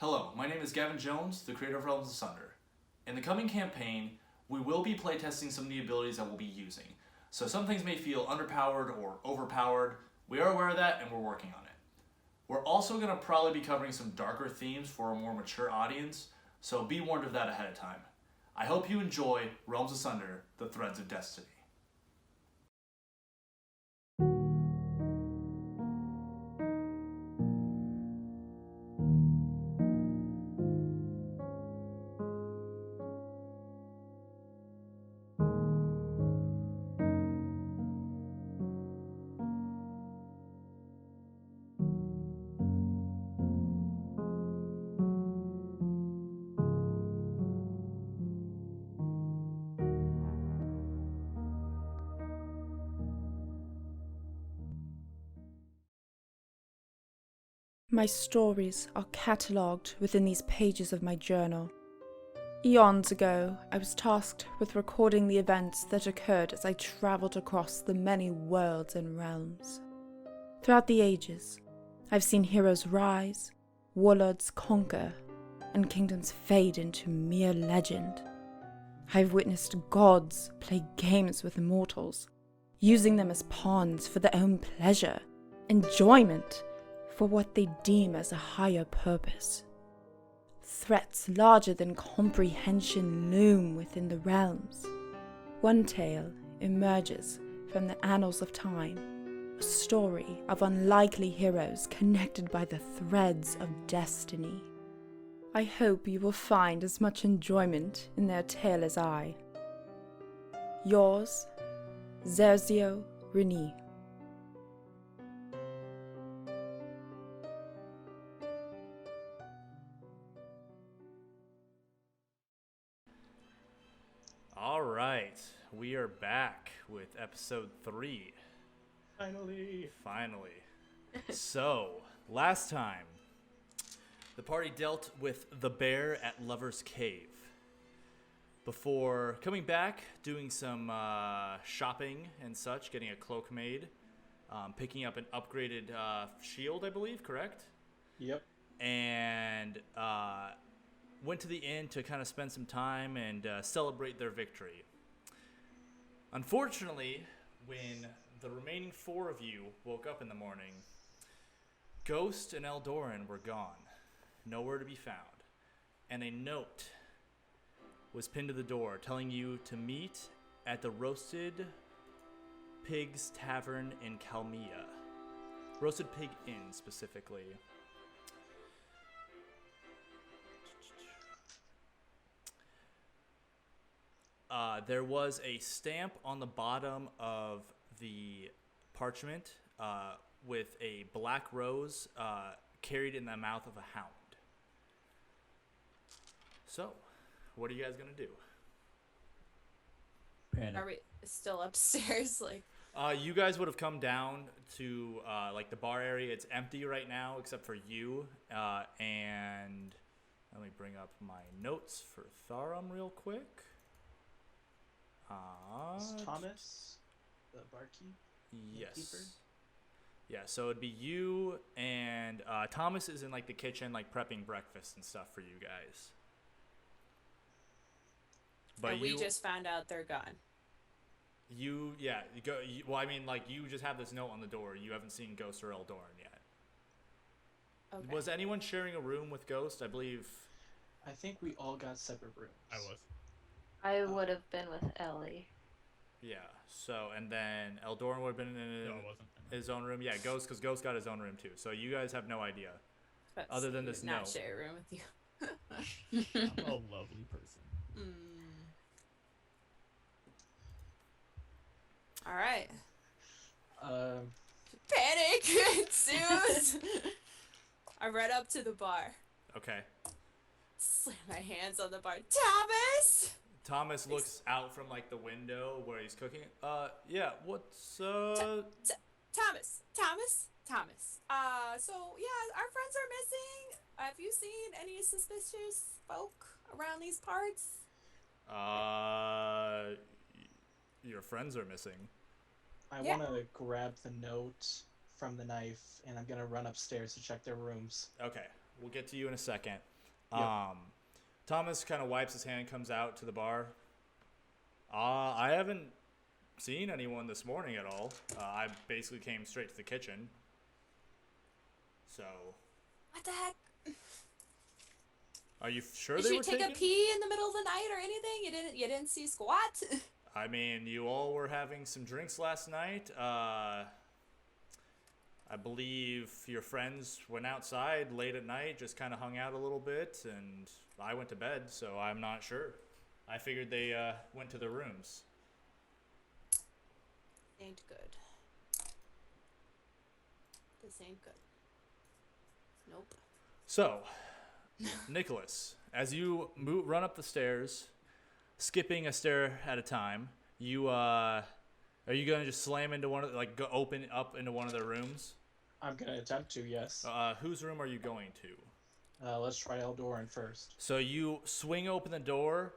Hello, my name is Gavin Jones, the creator of Realms Asunder. In the coming campaign, we will be playtesting some of the abilities that we'll be using. So some things may feel underpowered or overpowered. We are aware of that and we're working on it. We're also going to probably be covering some darker themes for a more mature audience, so be warned of that ahead of time. I hope you enjoy Realms Asunder, The Threads of Destiny. My stories are catalogued within these pages of my journal. Eons ago, I was tasked with recording the events that occurred as I traveled across the many worlds and realms. Throughout the ages, I've seen heroes rise, warlords conquer, and kingdoms fade into mere legend. I've witnessed gods play games with mortals, using them as pawns for their own pleasure, enjoyment, for what they deem as a higher purpose. Threats larger than comprehension loom within the realms. One tale emerges from the annals of time, a story of unlikely heroes connected by the threads of destiny. I hope you will find as much enjoyment in their tale as I. Yours, Zerzio Reni. All right, we are back with episode 3. Finally. So, last time, the party dealt with the bear at Lover's Cave. Before coming back, doing some shopping and such, getting a cloak made, picking up an upgraded shield, I believe, correct? Yep. And went to the inn to kind of spend some time and celebrate their victory. Unfortunately, when the remaining 4 of you woke up in the morning, Ghost and Eldoran were gone, nowhere to be found, and a note was pinned to the door telling you to meet at the Roasted Pigs Tavern in Calemia. Roasted Pig Inn, specifically. There was a stamp on the bottom of the parchment with a black rose carried in the mouth of a hound. So, what are you guys going to do? Panic. Are we still upstairs? You guys would have come down to the bar area. It's empty right now except for you. And let me bring up my notes for Tharum real quick. Is Thomas the barkeep? Yes. Keeper? Yeah, so it'd be you and Thomas is in the kitchen prepping breakfast and stuff for you guys. But and we just found out they're gone. You just have this note on the door. You haven't seen Ghost or Eldoran yet. Okay. Was anyone sharing a room with Ghost? I believe. I think we all got separate rooms. I was. I would have been with Ellie. Yeah. So, and then Eldoran would have been in No, it wasn't. his own room. Yeah, Ghost, because Ghost got his own room too. So you guys have no idea. Other than this not note. share a room with you. I'm a lovely person. All right. Panic ensues. I run up to the bar. Okay. Slam my hands on the bar. Thomas. Thomas looks out from the window where he's cooking. Yeah. What's Thomas. So yeah, our friends are missing. Have you seen any suspicious folk around these parts? Your friends are missing. I want to grab the note from the knife, and I'm going to run upstairs to check their rooms. Okay, we'll get to you in a second. Yep. Thomas kind of wipes his hand and comes out to the bar. I haven't seen anyone this morning at all. I basically came straight to the kitchen. So, What the heck? are you sure Did they you were take taken? a pee in the middle of the night or anything? You didn't see squat? I mean, you all were having some drinks last night. I believe your friends went outside late at night, just kind of hung out a little bit, and I went to bed, so I'm not sure. I figured they went to their rooms. Ain't good. This ain't good. Nope. So, Nicholas, as you run up the stairs, skipping a stair at a time, you are you gonna just slam into one of go open up into one of their rooms? I'm gonna attempt to, yes. Whose room are you going to? Let's try Eldoran first. So you swing open the door.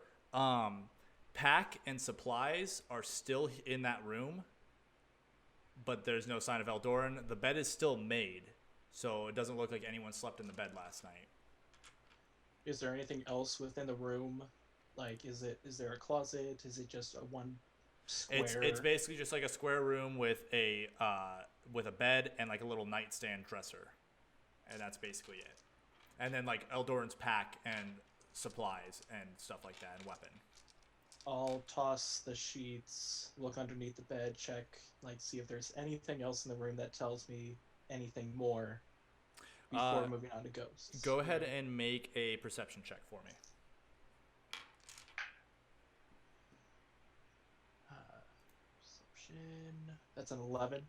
Pack and supplies are still in that room, but there's no sign of Eldoran. The bed is still made, so it doesn't look like anyone slept in the bed last night. Is there anything else within the room? Like, is there a closet? Is it just a one square? It's basically just like a square room with a bed and like a little nightstand dresser, and that's basically it. And then like Eldoran's pack and supplies and stuff like that, and weapon. I'll toss the sheets, look underneath the bed, check, see if there's anything else in the room that tells me anything more before moving on to ghosts. Go ahead and make a perception check for me. Perception. That's an 11.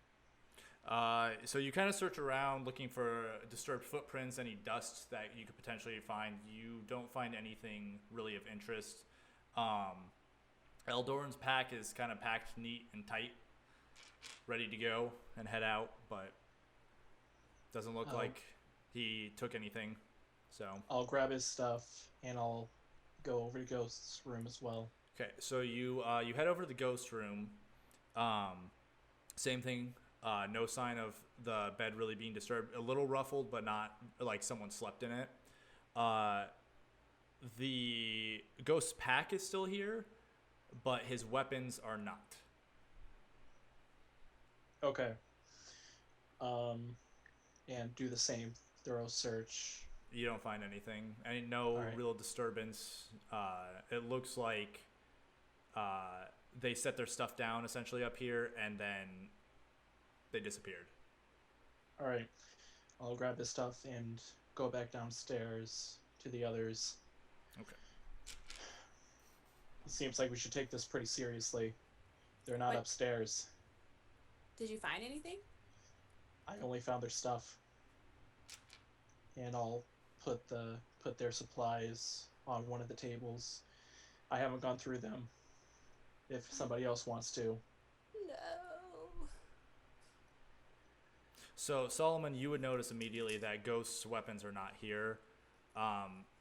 So you kind of search around looking for disturbed footprints, any dust that you could potentially find. You don't find anything really of interest. Eldoran's pack is kind of packed neat and tight, ready to go and head out, but doesn't look like he took anything. So I'll grab his stuff and I'll go over to Ghost's room as well. okay, so you head over to the ghost room. Same thing. No sign of the bed really being disturbed. A little ruffled, but not like someone slept in it. The ghost's pack is still here, but his weapons are not. Okay. And do the same thorough search. You don't find anything. No right. real disturbance. It looks like they set their stuff down essentially up here, and then they disappeared. All right. I'll grab his stuff and go back downstairs to the others. Okay. It seems like we should take this pretty seriously. They're not Wait. upstairs. Did you find anything? I only found their stuff. And I'll put their supplies on one of the tables. I haven't gone through them. If somebody else wants to. No. So Solomon, you would notice immediately that Ghost's weapons are not here.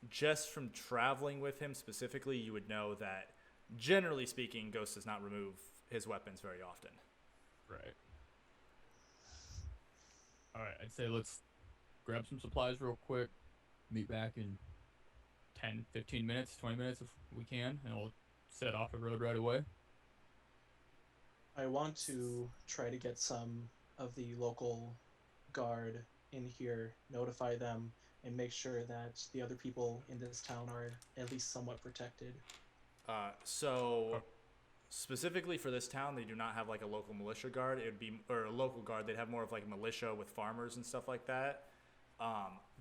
Just from traveling with him specifically, you would know that, generally speaking, Ghost does not remove his weapons very often. Right. All right, I'd say let's grab some supplies real quick, meet back in 10, 15 minutes, 20 minutes if we can, and we'll set off the road right away. I want to try to get some of the local guard in here, notify them, and make sure that the other people in this town are at least somewhat protected. So specifically for this town, they do not have like a local militia guard. It would be, or a local guard. They'd have more of like militia with farmers and stuff like that.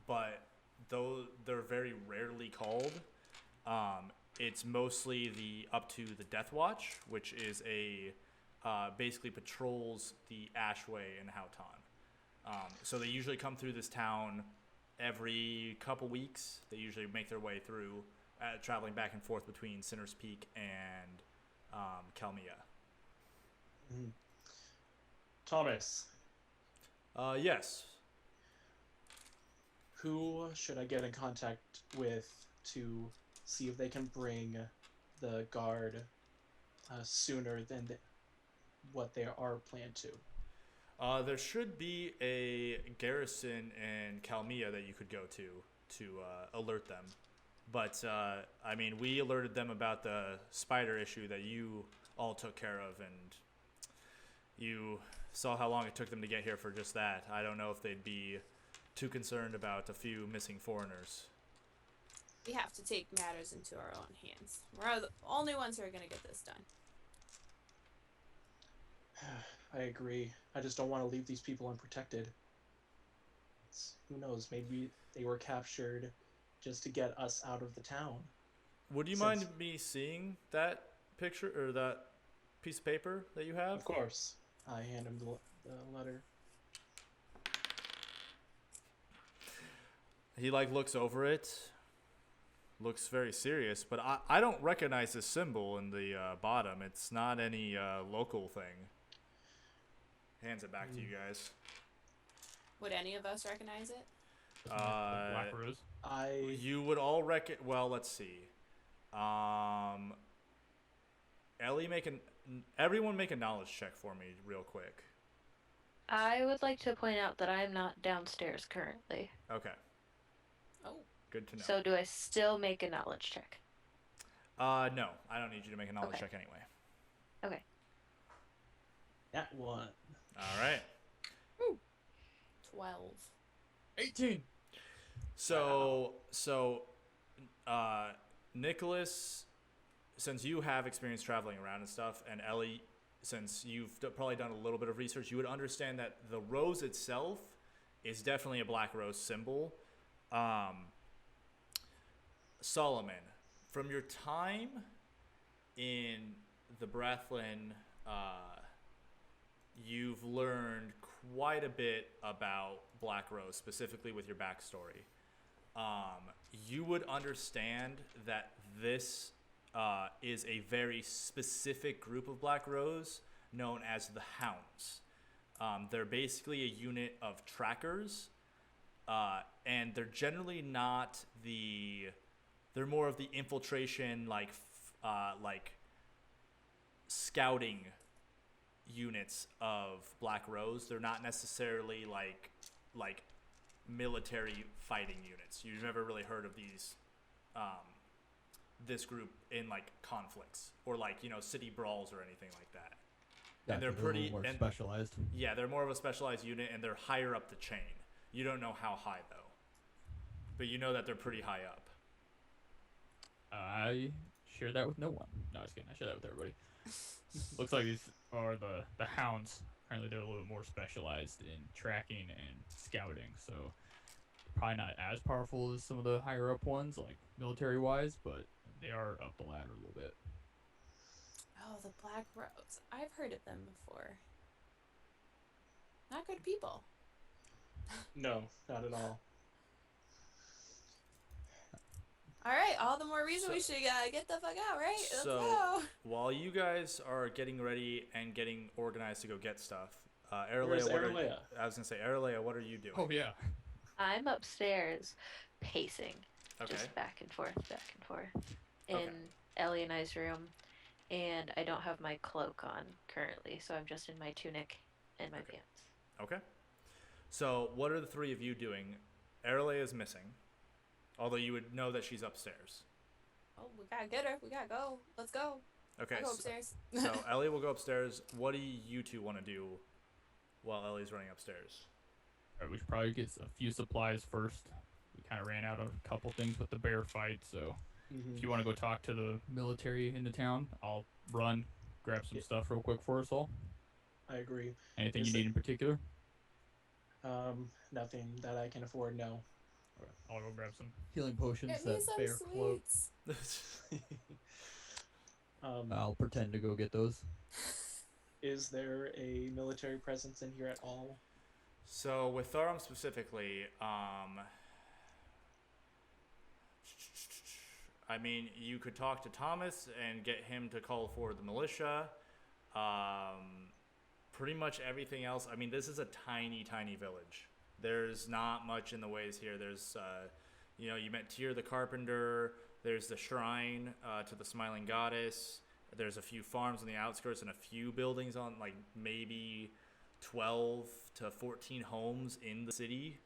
But though they're very rarely called, it's mostly up to the Death Watch, which is basically patrols the Ashway and Houghton. So they usually come through this town every couple weeks. They usually make their way through, traveling back and forth between Sinner's Peak and Calemia. Mm-hmm. Thomas, Yes. who should I get in contact with to see if they can bring the guard sooner than what they are planned to? There should be a garrison in Calemia that you could go to alert them. But I mean, we alerted them about the spider issue that you all took care of, and you saw how long it took them to get here for just that. I don't know if they'd be too concerned about a few missing foreigners. We have to take matters into our own hands. We're the only ones who are gonna get this done. I agree. I just don't want to leave these people unprotected. Who knows? Maybe they were captured just to get us out of the town. Would you mind me seeing that picture or that piece of paper that you have? Of course. I hand him the letter. He looks over it, looks very serious, but I don't recognize this symbol in the bottom. It's not any local thing. Hands it back to you guys. Would any of us recognize it? Black Rose. You would all well, let's see. Ellie, everyone make a knowledge check for me real quick. I would like to point out that I'm not downstairs currently. Okay. Oh. Good to know. So do I still make a knowledge check? No, I don't need you to make a knowledge check anyway. Okay. That one. All right. Woo. 12. 18. So, Nicholas, since you have experience traveling around and stuff, and Ellie, since you've probably done a little bit of research, you would understand that the rose itself is definitely a black rose symbol. Solomon, from your time in the Breathland, you've learned quite a bit about Black Rose, specifically with your backstory. You would understand that this is a very specific group of Black Rose known as the Hounds. They're basically a unit of trackers, and they're generally not they're more of the infiltration, like scouting units of Black Rose. They're not necessarily like military fighting units. You've never really heard of these this group in like conflicts or city brawls or anything like that. Yeah, and they're pretty more specialized. Yeah, they're more of a specialized unit, and they're higher up the chain. You don't know how high though, but you know that they're pretty high up. I share that with no one. No, just kidding. I share that with everybody. Looks like these are the hounds. Apparently, they're a little bit more specialized in tracking and scouting. So probably not as powerful as some of the higher up ones, like military-wise, but they are up the ladder a little bit. Oh, the Black Rose. I've heard of them before. Not good people. No, not at all. All right, all the more reason we should get the fuck out, right? Let's So go. while you guys are getting ready and getting organized to go get stuff, Where's Aralea, Aralea? I was gonna say, Aralea, what are you doing? Oh yeah. I'm upstairs pacing, Okay. just back and forth, in Okay. Ellie and I's room. And I don't have my cloak on currently, so I'm just in my tunic and my pants. Okay. So what are the three of you doing? Aralea is missing, although you would know that she's upstairs. Oh, we gotta get her. We gotta go. Let's go. Okay. I'll go upstairs. So Ellie will go upstairs. What do you two want to do while Ellie's running upstairs? All right, we should probably get a few supplies first. We kind of ran out of a couple things with the bear fight, so if you want to go talk to the military in the town, I'll run, grab some stuff real quick for us all. I agree. Anything Is you need in particular? Nothing that I can afford, no. All right, I'll go grab some healing potions, Get me that some bear cloak. sweets. I'll pretend to go get those. Is there a military presence in here at all? So with Thorum specifically, I mean, you could talk to Thomas and get him to call for the militia. Pretty much everything else. I mean, this is a tiny, tiny village. There's not much in the ways here. There's, you met Tyr the Carpenter. There's the shrine to the Smiling Goddess. There's a few farms on the outskirts and a few buildings on, maybe 12 to 14 homes in the city.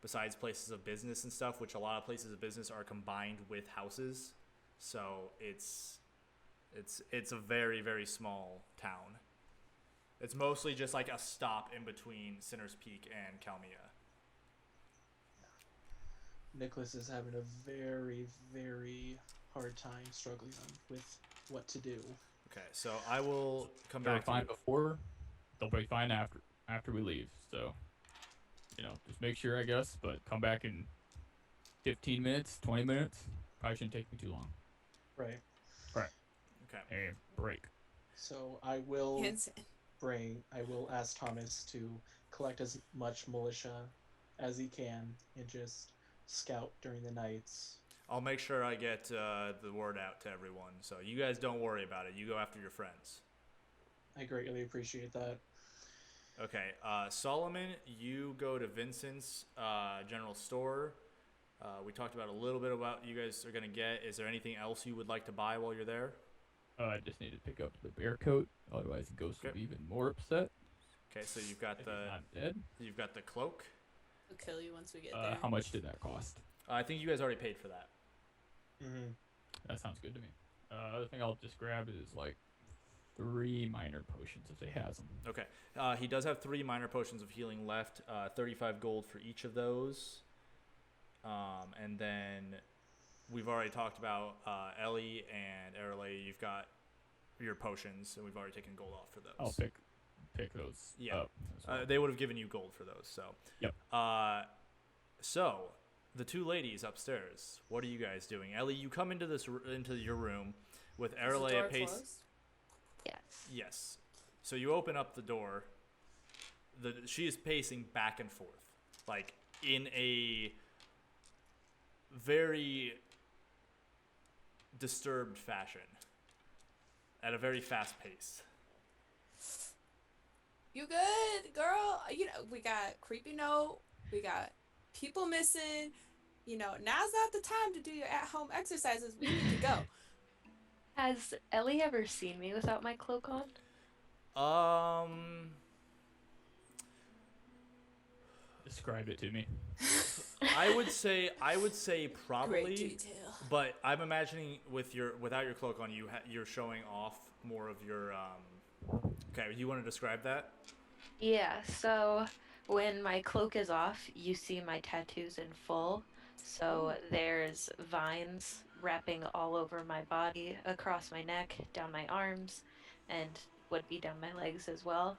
besides places of business and stuff, which a lot of places of business are combined with houses. So it's a very, very small town. It's mostly just like a stop in between Sinner's Peak and Calemia. Nicholas is having a very, very hard time struggling with what to do. Okay, so I will come They'll be back to fine you. before. They'll be fine after we leave. So, just make sure, I guess. But come back in 15 minutes, 20 minutes. Probably shouldn't take me too long. Right. Right. Okay. And break. So I will Hands- ask Thomas to collect as much militia as he can and just scout during the nights. I'll make sure I get the word out to everyone. So you guys don't worry about it. You go after your friends. I greatly appreciate that. Okay, Solomon, you go to Vincent's general store. We talked about a little bit about what you guys are going to get. Is there anything else you would like to buy while you're there? I just need to pick up the bear coat. Otherwise, Ghost will be even more upset. Okay, so you've got If he's not dead. you've got the cloak. We'll kill you once we get there. How much did that cost? I think you guys already paid for that. Mm-hmm. That sounds good to me. Other thing I'll just grab is like 3 minor potions if they has them. Okay, he does have 3 minor potions of healing left. 35 gold for each of those. And then we've already talked about Ellie and Erle. You've got your potions, and we've already taken gold off for those. I'll pick those up. As well. They would have given you gold for those. So. Yep. So the 2 ladies upstairs. What are you guys doing? Ellie, you come into your room with Is the Erle door at pace. closed? Yes. Yes. So you open up the door. She is pacing back and forth, like in a very disturbed fashion, at a very fast pace. You good, girl? We got creepy note. We got people missing. Now's not the time to do your at-home exercises. We need to go. Has Ellie ever seen me without my cloak on? Describe it to me. I would say probably, Great detail. but I'm imagining without your cloak on, you're showing off more of your. Okay, you want to describe that? Yeah, so when my cloak is off, you see my tattoos in full. So there's vines wrapping all over my body, across my neck, down my arms, and would be down my legs as well.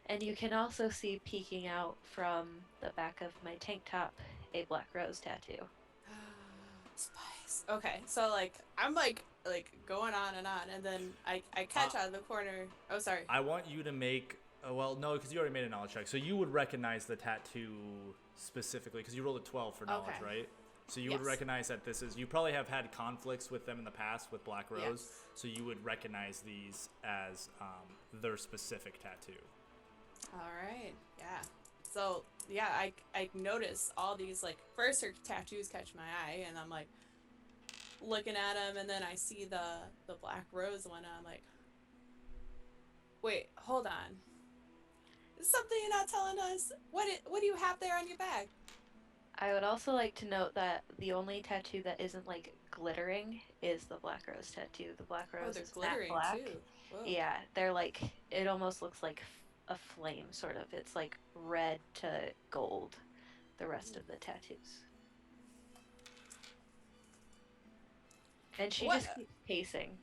And you can also see peeking out from the back of my tank top a black rose tattoo. Spice. Okay, so I'm going on, and then I catch out of the corner. Oh, sorry. I want you to make. Well, no, because you already made a knowledge check, so you would recognize the tattoo specifically because you rolled a 12 for knowledge, Okay. right? So you would Yes. recognize that this is. You probably have had conflicts with them in the past with Black Rose, Yes. so you would recognize these as their specific tattoo. All right. Yeah. So yeah, I notice all these first her tattoos catch my eye, and I'm looking at them, and then I see the black rose one, and I'm like, wait, hold on. Is something you're not telling us? What do you have there on your bag? I would also like to note that the only tattoo that isn't glittering is the black rose tattoo. The black rose they're is matte glittering black. too. Whoa. Yeah, they're it almost looks like a flame, sort of. It's red to gold, the rest of the tattoos. And she What- just keeps pacing.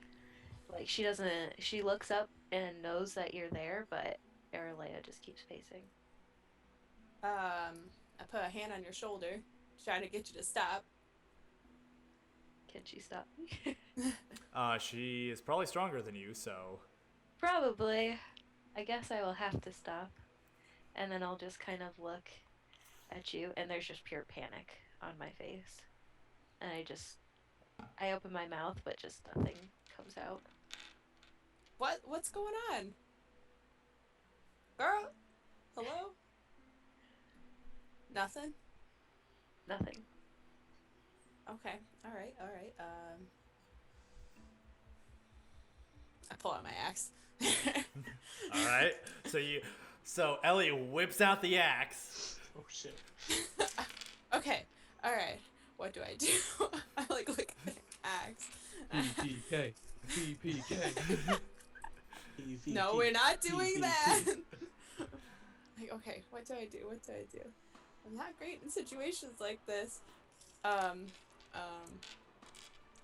She doesn't, she looks up and knows that you're there, but Aralea just keeps pacing. I put a hand on your shoulder, trying to get you to stop. Can she stop me? She is probably stronger than you, so. Probably. I guess I will have to stop. And then I'll just kind of look at you, and there's just pure panic on my face. And I open my mouth, but just nothing comes out. What's going on? Girl? Hello? Nothing? Nothing. Okay. All right. I pull out my axe. All right. So Ellie whips out the axe. Oh shit. Okay. All right. What do I do? I like look at the axe. BPK. BPK. PvP, No, we're not doing PvP. that. Like, okay, what do I do? What do I do? I'm not great in situations like this. Um, um,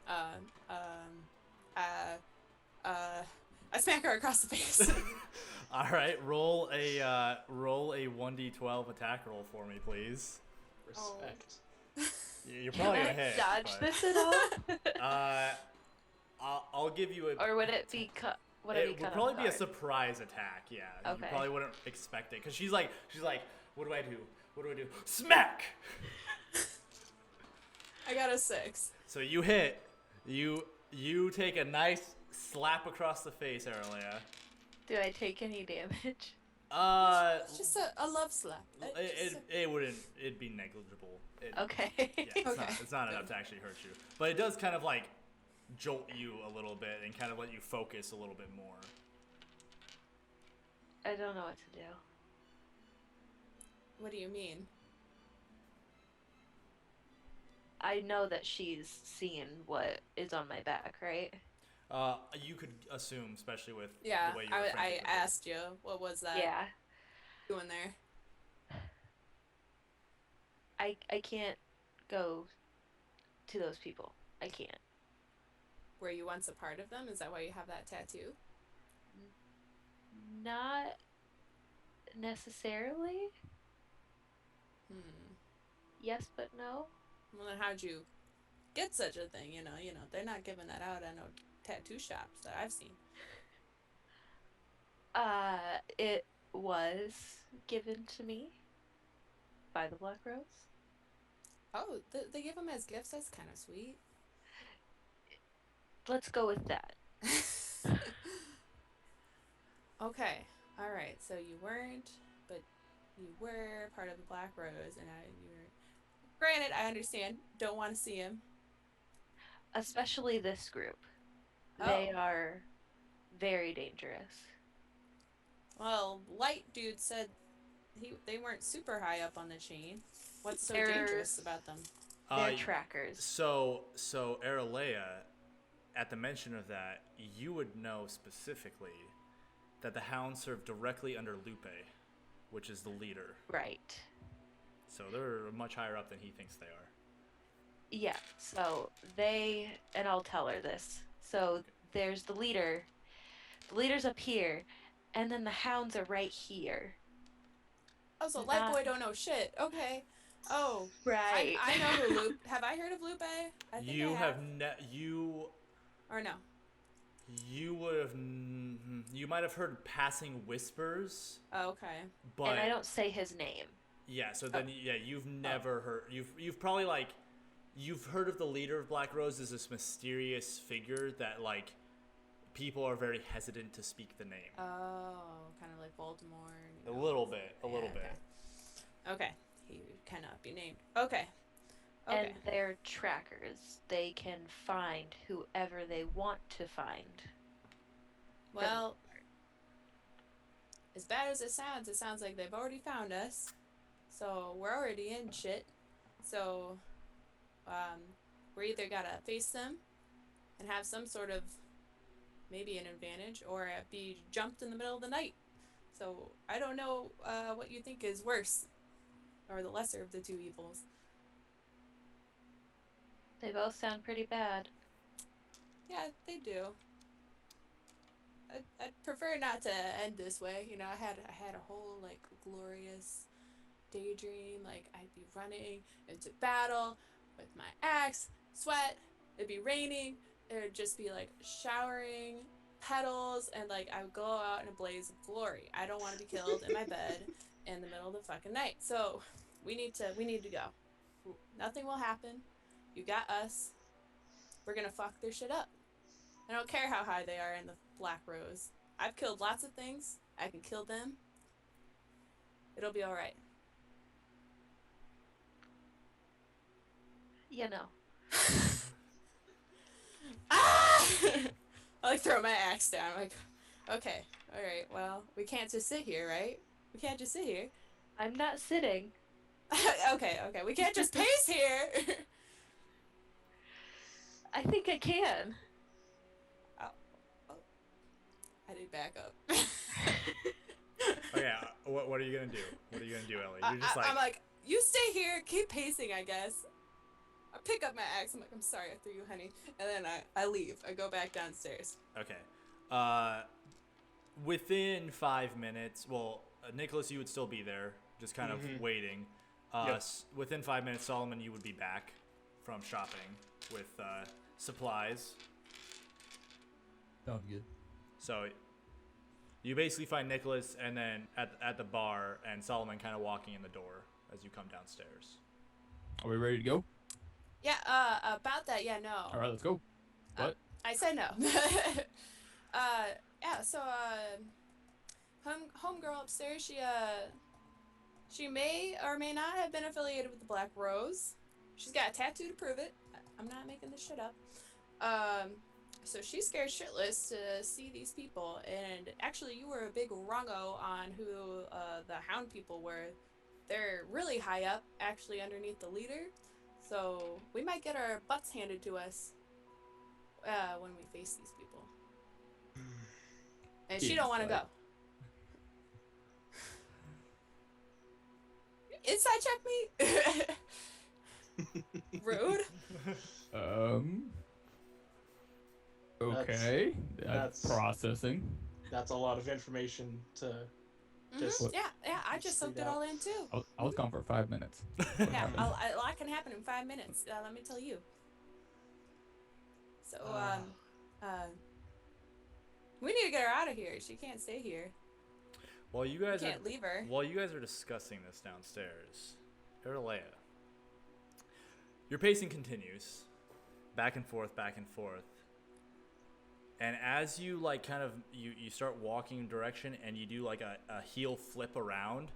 uh, um, I smack her across the face. All right, roll a 1d12 attack roll for me, please. Respect. You're Can probably I gonna hit. dodge but, this at all? I'll give you a. Or would it be cut? Would I be It cut would probably off be a guard? surprise attack. Yeah, you Okay. probably wouldn't expect it because she's like, what do I do? What do I do? Smack! I got a 6. So you hit. You take a nice slap across the face, Aralea. Do I take any damage? It's just a love slap. It wouldn't. It'd be negligible. Okay. Yeah, it's Okay. not. It's not enough to actually hurt you, but it does kind of like jolt you a little bit and kind of let you focus a little bit more. I don't know what to do. What do you mean? I know that she's seen what is on my back, right? You could assume, especially with Yeah, the way you were I frantic before. asked you what was that Yeah. doing there. I can't go to those people. I can't. Were you once a part of them? Is that why you have that tattoo? Not necessarily. Yes, but no. Well, then how'd you get such a thing? You know, they're not giving that out at no tattoo shops that I've seen. It was given to me by the Black Rose. Oh, they give them as gifts? That's kind of sweet. Let's go with that. Okay, all right. So you weren't, but you were part of the Black Rose, and you were. Granted, I understand. Don't want to see him. Especially this group. They Oh. are very dangerous. Well, Light Dude said they weren't super high up on the chain. What's so They're- dangerous about them? They're trackers. So Aralea, at the mention of that, you would know specifically that the hounds serve directly under Lupe, which is the leader. Right. So they're much higher up than he thinks they are. Yeah, so and I'll tell her this. So there's the leader. The leader's up here, and then the hounds are right here. Oh, so Light Boy don't know shit. Okay. Oh, Right. I know who Lupe. Have I heard of Lupe? I think You I have you or no? you would have you might have heard passing whispers, Oh, okay. but And I don't say his name. yeah. So then you've never heard. You've probably you've heard of the leader of Black Rose as this mysterious figure that people are very hesitant to speak the name. Oh, kind of like Baltimore. A little bit. Okay. He cannot be named. Okay. And they're trackers. They can find whoever they want to find. Well, as bad as it sounds like they've already found us. So we're already in shit. So, we're either gotta face them and have some sort of maybe an advantage, or be jumped in the middle of the night. So I don't know what you think is worse, or the lesser of the two evils. They both sound pretty bad. Yeah, they do. I'd prefer not to end this way. You know, I had a whole glorious daydream. I'd be running into battle with my axe, sweat. It'd be raining. It'd just be showering petals, and I would go out in a blaze of glory. I don't want to be killed in my bed in the middle of the fucking night. So we need to go. Nothing will happen. You got us. We're gonna fuck their shit up. I don't care how high they are in the Black Rose. I've killed lots of things. I can kill them. It'll be alright. You know. Ah! I throw my axe down. Okay, alright, well, we can't just sit here, right? We can't just sit here. I'm not sitting. Okay, we can't just pace here. I think I can. Oh, I need backup. Okay, what are you gonna do? What are you gonna do, Ellie? You're just I'm like, you stay here, keep pacing, I guess. I pick up my axe. I'm like, I'm sorry, I threw you, honey. And then I leave. I go back downstairs. okay. Within 5 minutes, well, Nicholas, you would still be there, just kind of waiting. Yep. Within 5 minutes, Solomon, you would be back from shopping with supplies. Sounds good. So you basically find Nicholas and then at the bar and Solomon kind of walking in the door as you come downstairs. Are we ready to go? Yeah, about that, yeah, no. All right, let's go. What? I said no. Yeah, so, homegirl upstairs, she may or may not have been affiliated with the Black Rose. She's got a tattoo to prove it. I'm not making this shit up. So she's scared shitless to see these people, and actually you were a big wrongo on who, the Hound people were. They're really high up, actually underneath the leader, so we might get our butts handed to us, when we face these people. And she don't want to go. Inside check me? Rude. Okay. That's- Processing. That's a lot of information to just. Yeah, I just soaked it all in too. I was gone for 5 minutes. Yeah, a lot can happen in 5 minutes. Let me tell you. So, we need to get her out of here. She can't stay here. While you guys Can't leave her. While you guys are discussing this downstairs, Erlea, your pacing continues, back and forth, and as you like kind of you start walking in direction and you do like a heel flip around,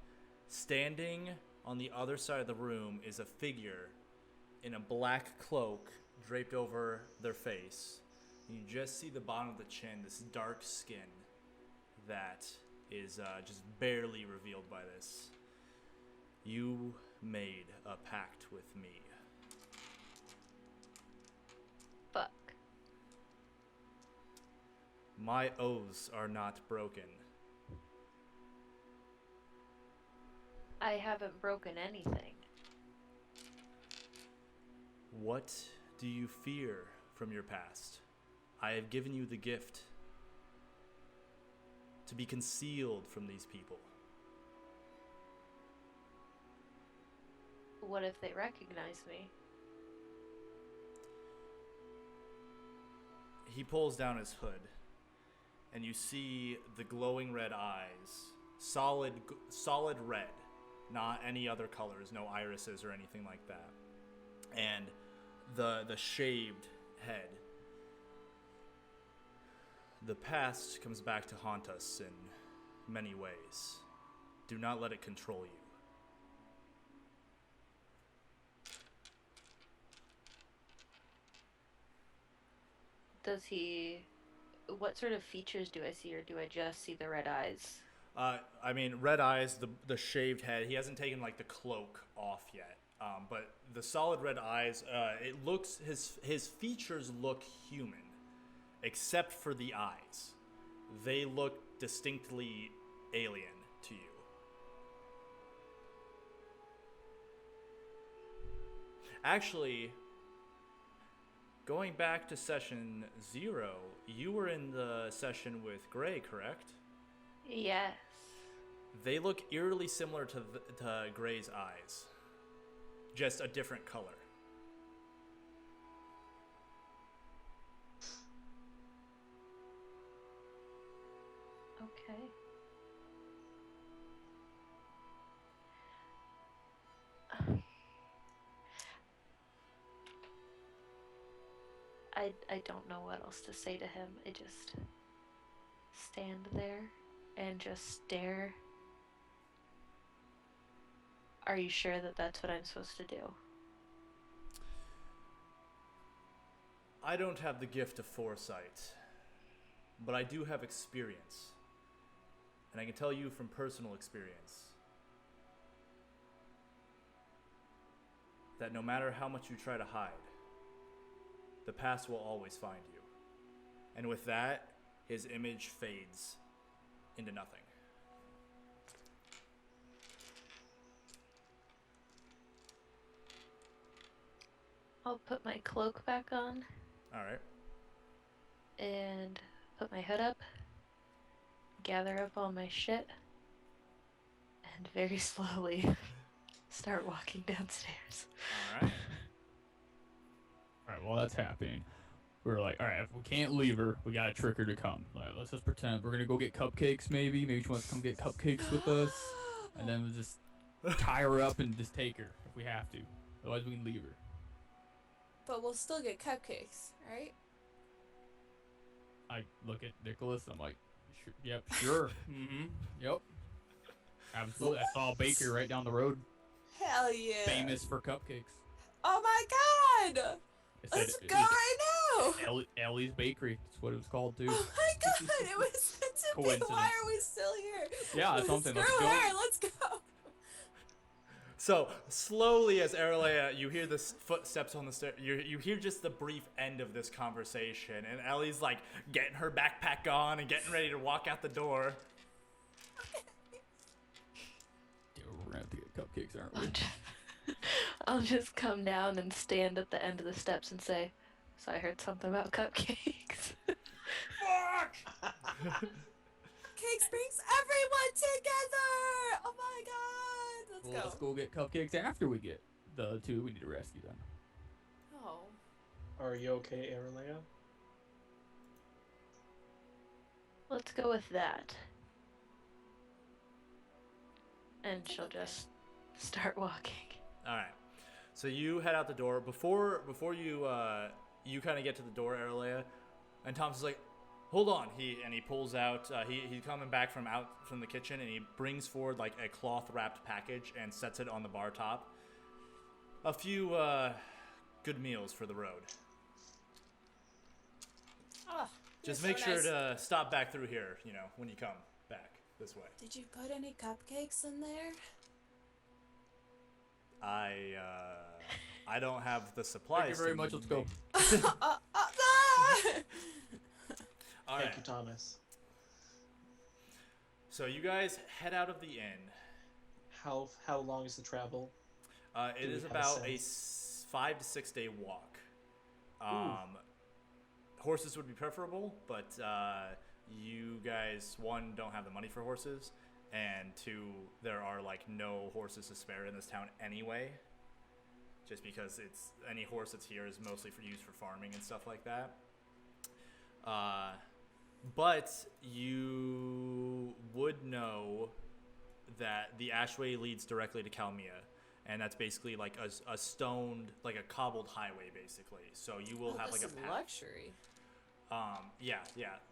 standing on the other side of the room is a figure in a black cloak draped over their face. You just see the bottom of the chin, this dark skin that is just barely revealed by this. You made a pact with me. Fuck. My oaths are not broken. I haven't broken anything. What do you fear from your past? I have given you the gift to be concealed from these people. What if they recognize me? He pulls down his hood, and you see the glowing red eyes, solid red, not any other colors, no irises or anything like that, and the shaved head. The past comes back to haunt us in many ways. Do not let it control you. Does he... What sort of features do I see, or do I just see the red eyes? I mean, red eyes, the shaved head. He hasn't taken like the cloak off yet, but the solid red eyes. It looks his features look human, except for the eyes. They look distinctly alien to you. Actually, going back to session 0, you were in the session with Gray, correct? Yes. They look eerily similar to Gray's eyes, just a different color. Okay. I don't know what else to say to him. I just stand there and just stare. Are you sure that that's what I'm supposed to do? I don't have the gift of foresight, but I do have experience. And I can tell you from personal experience. that no matter how much you try to hide, the past will always find you. And with that, his image fades into nothing. I'll put my cloak back on All right. and put my hood up, gather up all my shit, and very slowly start walking downstairs. All right. All right, while that's happening, we're like, all right, if we can't leave her, we gotta trick her to come. Like, let's just pretend we're gonna go get cupcakes. Maybe she wants to come get cupcakes with us, and then we'll just tie her up and just take her if we have to. Otherwise, we can leave her. But we'll still get cupcakes, right? I look at Nicholas. I'm like, yep, sure. Yep. Absolutely. I saw a bakery right down the road, Hell yeah. famous for cupcakes. Oh my god! It said Let's it go was right now! Ellie's Bakery. That's what it was called too. Oh my god! It was meant to be. Coincidence. Why are we still here? Yeah, that's something. Screw Let's go. her. Let's go. So slowly, as Aralea, you hear the footsteps on the stair. You hear just the brief end of this conversation, and Ellie's like getting her backpack on and getting ready to walk out the door. Yeah, we're gonna have to get cupcakes, aren't we? I'll just come down and stand at the end of the steps and say, so I heard something about cupcakes. Fuck! Cakes brings everyone together! Oh my god! Let's Well, go. let's go get cupcakes after we get the other two we need to rescue then. Oh. Are you okay, Aralea? Let's go with that. And she'll just start walking. All right. So you head out the door. Before you you kind of get to the door, Aralea, and Tom's is like, hold on. He pulls out. He's coming back from the kitchen, and he brings forward like a cloth wrapped package and sets it on the bar top. A few good meals for the road. Oh, Just you're make so sure nice. to stop back through here. You know, when you come back this way. Did you put any cupcakes in there? I don't have the supplies. Thank you very to much. Let's go. make- Ah! All Thank right. you, Thomas. So you guys head out of the inn. How long is the travel? It Do is we have a about a sense? 5 to 6 day walk. Horses would be preferable, but you guys, one, don't have the money for horses, and two, there are like no horses to spare in this town anyway. Just because it's any horse that's here is mostly for used for farming and stuff like that. But you would know that the Ashway leads directly to Calemia, and that's basically like a stoned, like a cobbled highway, basically. So you will have like a This is path. luxury. Yeah.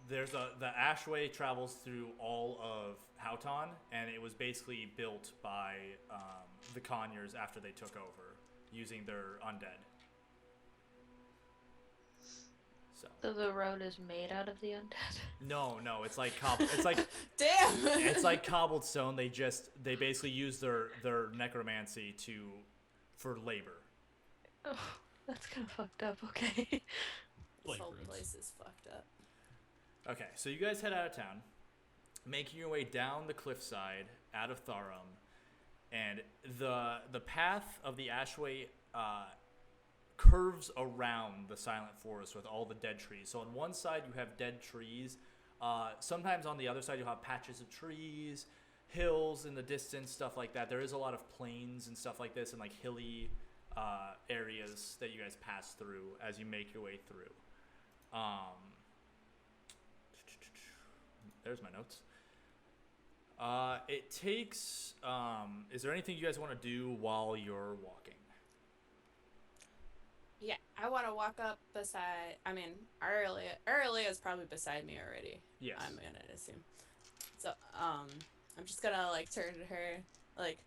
There's the Ashway travels through all of Houghton, and it was basically built by the Conyers after they took over, using their undead. So the road is made out of the undead? No, it's like it's like Damn! it's like cobbled stone. They basically use their necromancy for labor. Oh, that's kind of fucked up, okay. This whole Flavorants. place is fucked up. Okay, so you guys head out of town, making your way down the cliffside out of Tharum, and the path of the Ashway curves around the silent forest with all the dead trees. So on one side you have dead trees. Sometimes on the other side you'll have patches of trees, hills in the distance, stuff like that. There is a lot of plains and stuff like this, and like hilly areas that you guys pass through as you make your way through. There's my notes. It takes. Is there anything you guys want to do while you're walking? Yeah, I want to walk up beside. I mean, Aurelia is probably beside me already. Yes. I'm gonna assume. So, I'm just gonna like turn to her, like,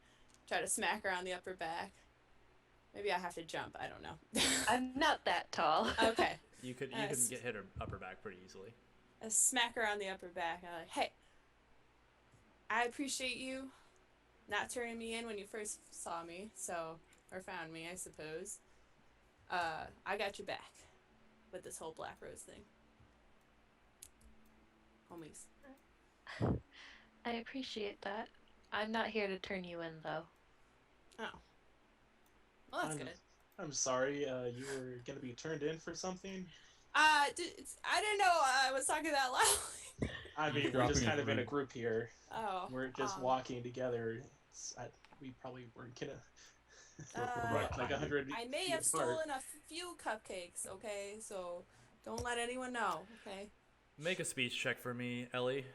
try to smack her on the upper back. Maybe I have to jump. I don't know. I'm not that tall. Okay. You could Nice. get hit her upper back pretty easily. I smack her on the upper back. I'm like, hey, I appreciate you not turning me in when you first saw me. So or found me, I suppose. I got your back with this whole Black Rose thing. Homies. I appreciate that. I'm not here to turn you in, though. Oh. Well, that's I'm, good. I'm sorry, you were gonna be turned in for something? I didn't know I was talking that loud. I He's mean, we're dropping just his kind of in a ring. group here. Oh. We're just walking together. We probably weren't gonna We're right walk like behind you. 100 I may feet have apart. stolen a few cupcakes, okay? So don't let anyone know, okay? Make a speech check for me, Ellie.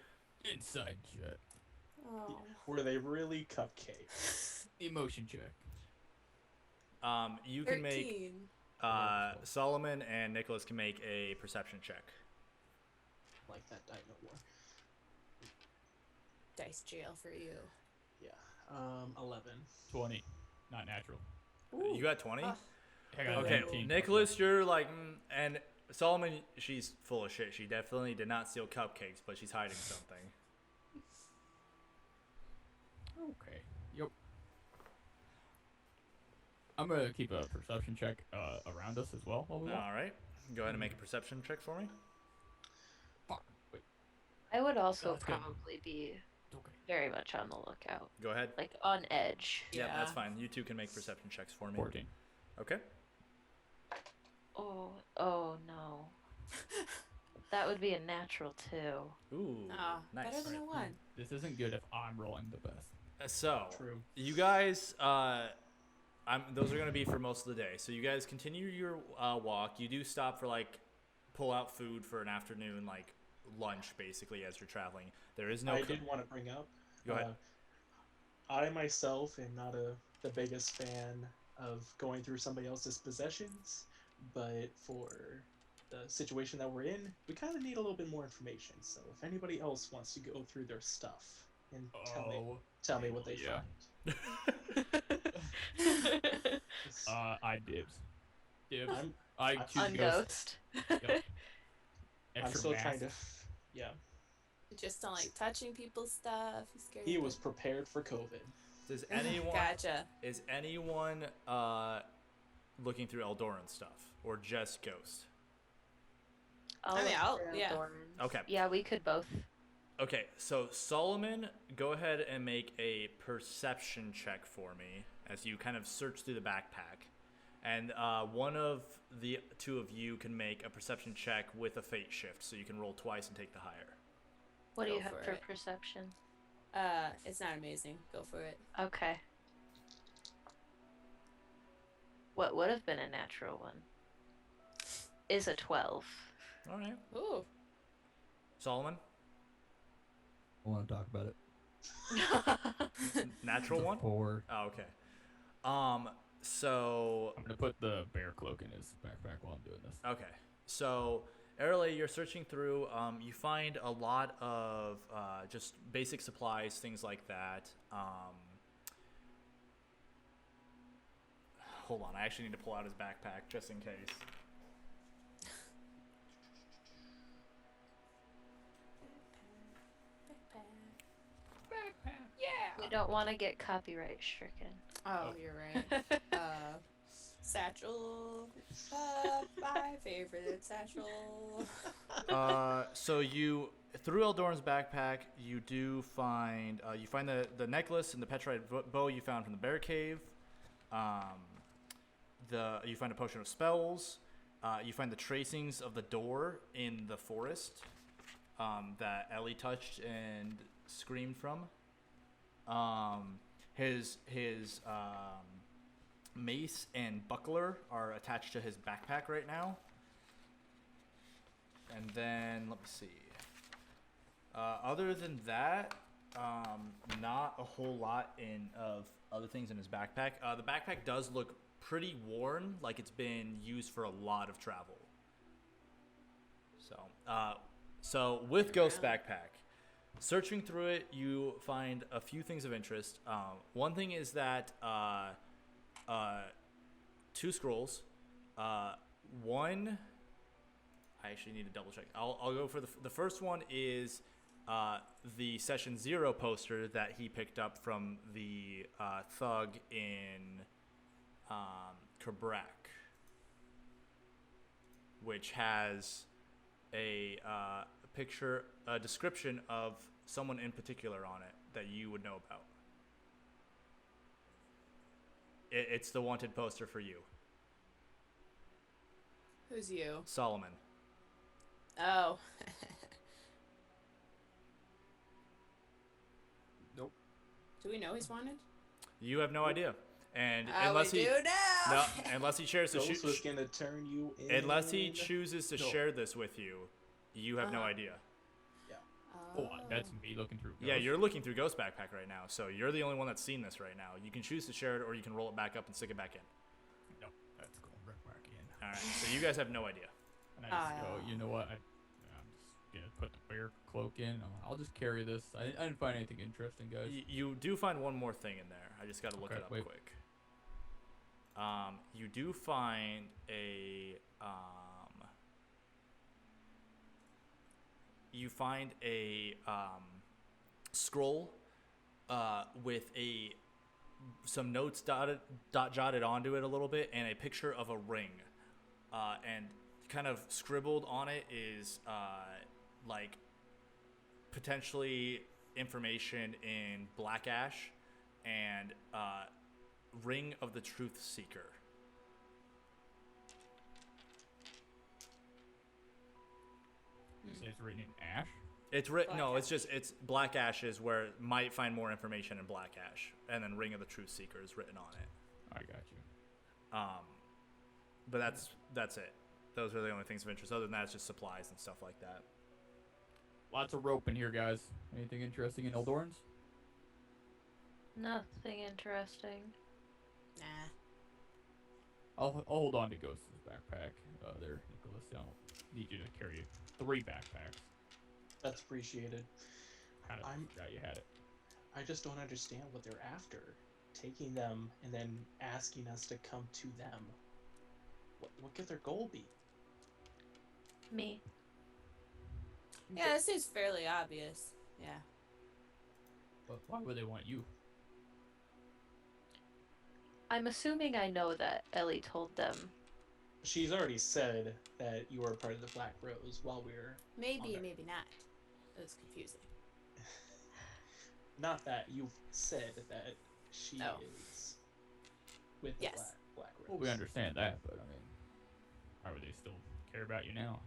Inside check. Oh. Were they really cupcakes? Emotion check. You can 13. make Solomon and Nicholas can make a perception check. Like that die no more. Dice jail for you. Yeah. 11. 20. Not natural. You got 20? Ah. I got Okay, 19. Nicholas, you're like, and Solomon, she's full of shit. She definitely did not steal cupcakes, but she's hiding something. Okay. Yep. I'm gonna keep a perception check around us as well while we walk. All right, go ahead and make a perception check for me. Fuck. Wait. I would also That's good. probably be It's okay. very much on the lookout. Go ahead. Like, on edge. Yeah, Yeah. that's fine. You two can make perception checks for me. 14. Okay. Oh no. That would be a natural, too. Ooh, Oh, nice. better than a one. This isn't good if I'm rolling the best. So, True. you guys, those are gonna be for most of the day. So you guys continue your walk. You do stop for like, pull out food for an afternoon, like lunch, basically, as you're traveling. There is no. I did want to bring up. Go ahead. I myself am not the biggest fan of going through somebody else's possessions, but for the situation that we're in, we kind of need a little bit more information. So if anybody else wants to go through their stuff and tell me what they yeah. find. I dibs. Dibs. I'm I I'm choose On ghost. ghost. Yep. I'm Extra still mass. trying to. Yeah, You just don't like touching people's stuff. You scared he of was it. prepared for COVID. Does anyone? Gotcha. Is anyone looking through Eldoran stuff or just Ghost? I'll look I'll- through yeah. Doran. Okay. Yeah, we could both. Okay, so Solomon, go ahead and make a perception check for me as you kind of search through the backpack. And one of the two of you can make a perception check with a fate shift, so you can roll twice and take the higher. What do Go you have for for it. perception? It's not amazing. Go for it. Okay. What would have been a natural one is a 12. All right. Ooh. Solomon, I want to talk about it. natural one? 4. Oh, okay. So I'm gonna put the bear cloak in his backpack while I'm doing this. okay. So, Erle, you're searching through. You find a lot of just basic supplies, things like that. Hold on, I actually need to pull out his backpack just in case. Yeah. We don't want to get copyright stricken. Oh, you're right. Satchel. My favorite satchel. So you through Eldoran's backpack, you do find the necklace and the petrified bow you found from the bear cave. You find a potion of spells. You find the tracings of the door in the forest that Ellie touched and screamed from. His mace and buckler are attached to his backpack right now. And then, let me see. Other than that, not a whole lot of other things in his backpack. The backpack does look pretty worn, like it's been used for a lot of travel. So with Ghost backpack, searching through it, you find a few things of interest. One thing is that 2 scrolls. One, I actually need to double check. I'll go for the first one is the Session 0 poster that he picked up from the thug in Kabrak, which has a picture, a description of someone in particular on it that you would know about. It's the wanted poster for you. Who's you? Solomon. Oh. Nope. Do we know he's wanted? You have no idea. And Oh, unless we he do now. no, unless he shares the Ghost was gonna turn you in. unless he chooses to No. share this with you, you have no idea. Oh, that's me looking through. Yeah, Ghost. you're looking through Ghost Backpack right now, so you're the only one that's seen this right now. You can choose to share it, or you can roll it back up and stick it back in. Nope, that's going right back in. All right, so you guys have no idea. And I just go, you know what? I'm just gonna put the bear cloak in. I'll just carry this. I didn't find anything interesting, guys. You do find one more thing in there. I just got to look Okay, it up wait. quick. You do find a scroll with some notes jotted onto it a little bit, and a picture of a ring, and kind of scribbled on it is like potentially information in Black Ash and Ring of the Truth Seeker. It's written in ash. It's written. No, Black it's just it's Black Ash is where might find more information in Black Ash, and then Ring of the Truth Seeker is written on it. I got you. But that's it. Those are the only things of interest. Other than that, it's just supplies and stuff like that. Lots of rope in here, guys. Anything interesting in Eldorans? Nothing interesting. Nah. I'll hold on to Ghost's backpack. There, Nicholas. I don't need you to carry 3 backpacks. That's appreciated. Kind of forgot you had it. I just don't understand what they're after. Taking them and then asking us to come to them. What could their goal be? Me. Yeah, that seems fairly obvious. Yeah. But why would they want you? I'm assuming I know that Ellie told them. She's already said that you are part of the Black Rose while we're Maybe, Okay. maybe not. It was confusing. not that you've said that she Oh. is with the Yes. Black Rose. Well, we understand that, but I mean, why would they still care about you now?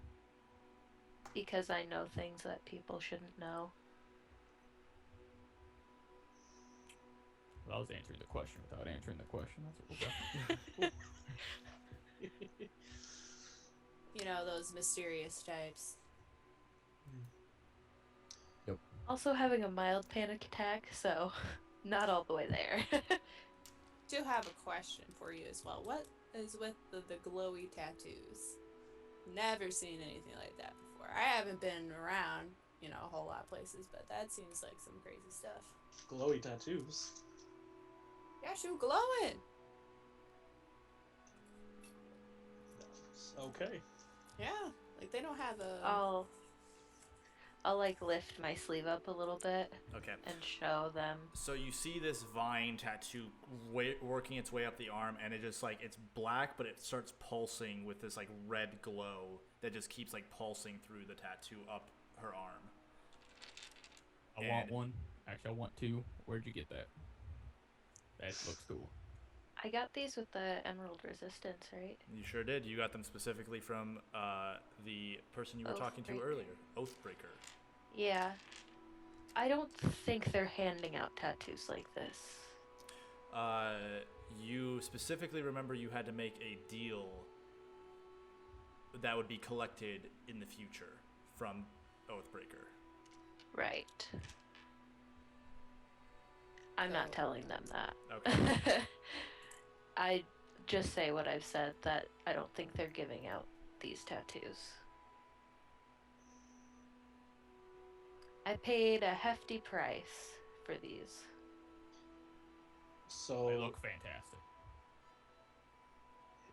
Because I know things that people shouldn't know. Well, I was answering the question without answering the question. That's what we'll do. You know, those mysterious types. Also having a mild panic attack, so not all the way there. Do have a question for you as well. What is with the glowy tattoos? Never seen anything like that before. I haven't been around, a whole lot of places, but that seems like some crazy stuff. Glowy tattoos. Yeah, shoot, glowing. Okay. Yeah, like they don't have a. I'll like lift my sleeve up a little bit Okay. and show them. So you see this vine tattoo working its way up the arm, and it just like it's black, but it starts pulsing with this like red glow that just keeps like pulsing through the tattoo up her arm. I want one. Actually, I want 2. Where'd you get that? That looks cool. I got these with the Emerald Resistance, right? You sure did. You got them specifically from the person you were talking to Oathbreaker. earlier, Oathbreaker. Yeah. I don't think they're handing out tattoos like this. You specifically remember you had to make a deal that would be collected in the future from Oathbreaker. Right. I'm not telling them that. Okay. I just say what I've said, that I don't think they're giving out these tattoos. I paid a hefty price for these. So They look fantastic.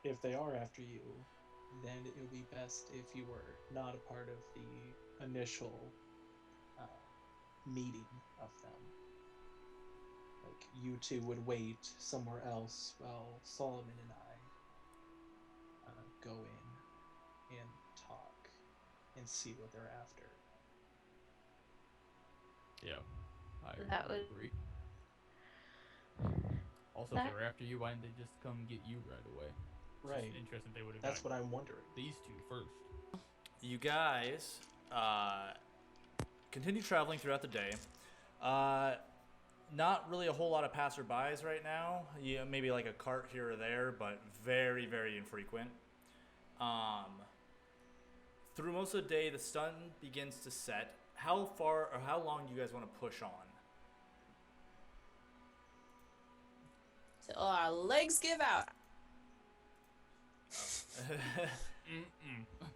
if they are after you, then it would be best if you were not a part of the initial meeting of them. Like, you two would wait somewhere else while Solomon and I go in and talk and see what they're after. Yeah, I That would- agree. Also, That- if they were after you, why didn't they just come get you right away? It's just Right. interesting they would have That's got what I'm wondering. these two first. You guys continue traveling throughout the day. Not really a whole lot of passerbys right now. Maybe like a cart here or there, but very, very infrequent. Through most of the day, the sun begins to set. How far or how long do you guys want to push on? Till our legs give out.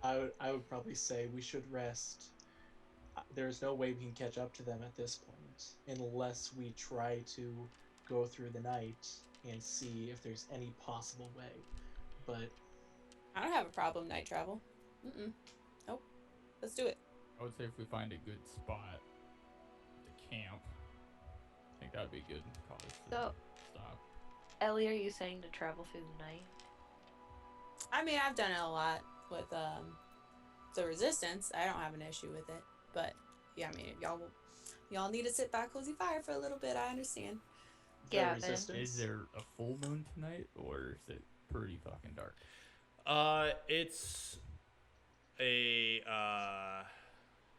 I would probably say we should rest. There's no way we can catch up to them at this point unless we try to go through the night and see if there's any possible way. But I don't have a problem night travel. Nope. Let's do it. I would say if we find a good spot to camp, I think that would be good cause to So, stop. Ellie, are you saying to travel through the night? I mean, I've done it a lot with the resistance. I don't have an issue with it, but yeah, I mean, y'all need to sit by a cozy fire for a little bit. I understand. the Yeah, resistance. Is there a full moon tonight, or is it pretty fucking dark? It's a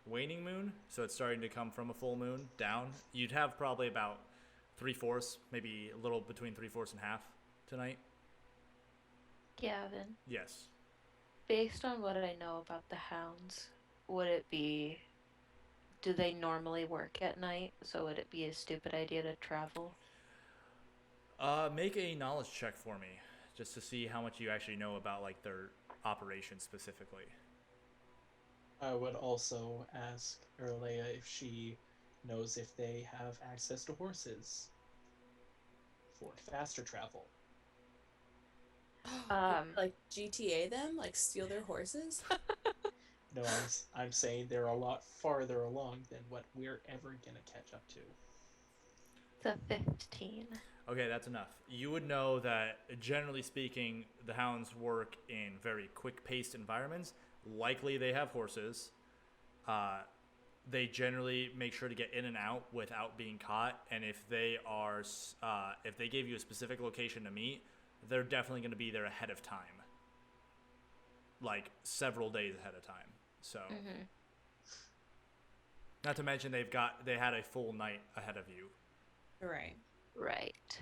waning moon, so it's starting to come from a full moon down. You'd have probably about 3/4, maybe a little between 3/4 and half tonight. Gavin, Yes. based on what I know about the hounds, would it be... Do they normally work at night? So would it be a stupid idea to travel? Make a knowledge check for me, just to see how much you actually know about like their operation specifically. I would also ask Erlea if she knows if they have access to horses for faster travel. Like GTA them, like steal their horses. No, I'm saying they're a lot farther along than what we're ever gonna catch up to. It's a 15. Okay, that's enough. You would know that, generally speaking, the hounds work in very quick-paced environments. Likely they have horses. They generally make sure to get in and out without being caught. And if they gave you a specific location to meet, they're definitely going to be there ahead of time. Like several days ahead of time. So, not to mention they had a full night ahead of you. Right. Right.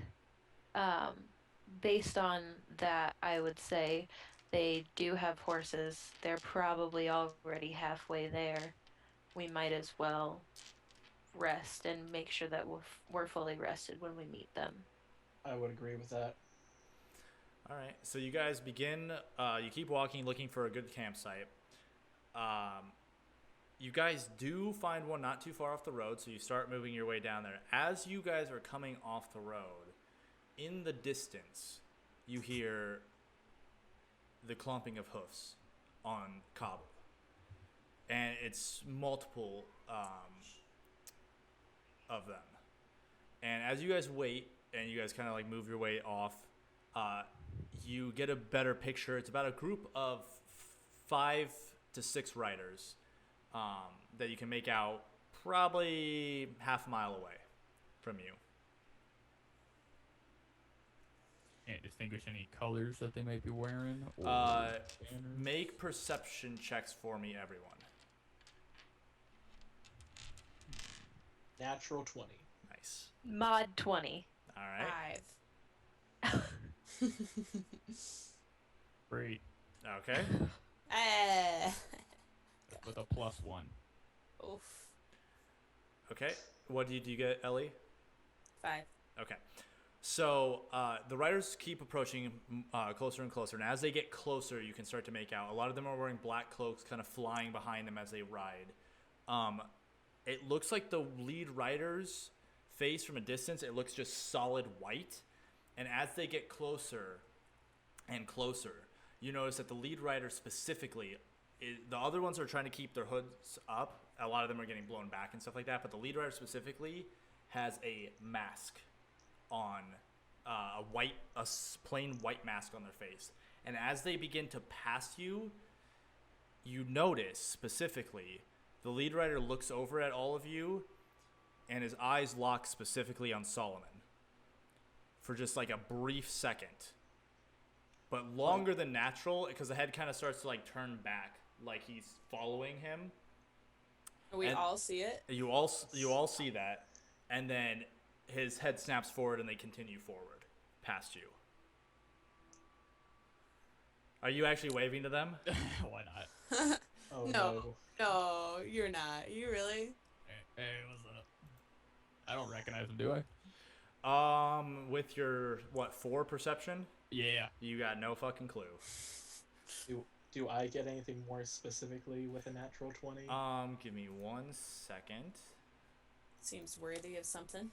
Based on that, I would say they do have horses. They're probably already halfway there. We might as well rest and make sure that we're fully rested when we meet them. I would agree with that. All right, so you guys begin. You keep walking, looking for a good campsite. You guys do find one not too far off the road, so you start moving your way down there. As you guys are coming off the road, in the distance, you hear the clomping of hoofs on cobble, and it's multiple of them. And as you guys wait, and you guys kind of like move your way off, you get a better picture. It's about a group of 5 to 6 riders that you can make out probably half a mile away from you. Can't distinguish any colors that they might be wearing. Or banners? Make perception checks for me, everyone. Natural 20. Nice. Mod 20. All right. 5. Great. Okay. With a +1. Oof. Okay. What did you get, Ellie? 5. Okay. So the riders keep approaching closer and closer, and as they get closer, you can start to make out. A lot of them are wearing black cloaks, kind of flying behind them as they ride. It looks like the lead rider's face from a distance, it looks just solid white. And as they get closer and closer, you notice that the lead rider specifically, the other ones are trying to keep their hoods up. A lot of them are getting blown back and stuff like that. But the lead rider specifically has a mask on plain white mask on their face. And as they begin to pass you, you notice specifically the lead writer looks over at all of you, and his eyes lock specifically on Solomon for just like a brief second, but longer than natural because the head kind of starts to like turn back, like he's following him. We all see it. You all see that, and then his head snaps forward, and they continue forward past you. Are you actually waving to them? Why not? Oh No, you're not. You really? Hey, what's up? I don't recognize him, do I? With your 4 perception, Yeah. you got no fucking clue. Do I get anything more specifically with a natural 20? Give me 1 second. Seems worthy of something.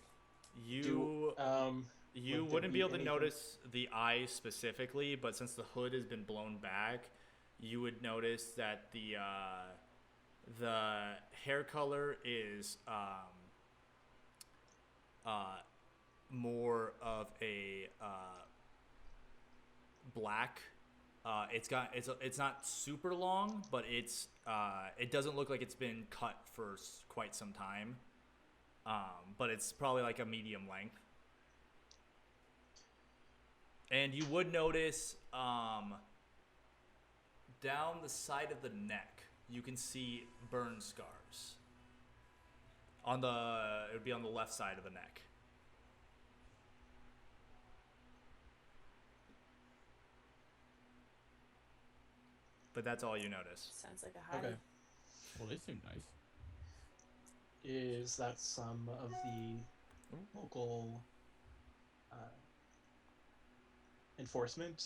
You would wouldn't be there able to anything- notice the eye specifically, but since the hood has been blown back, you would notice that the hair color is more of a black. It's not super long, but it doesn't look like it's been cut for quite some time. But it's probably like a medium length. And you would notice down the side of the neck, you can see burn scars. It would be on the left side of the neck. But that's all you notice. Sounds like a high. Okay. Well, they seem nice. Is that some of the local enforcement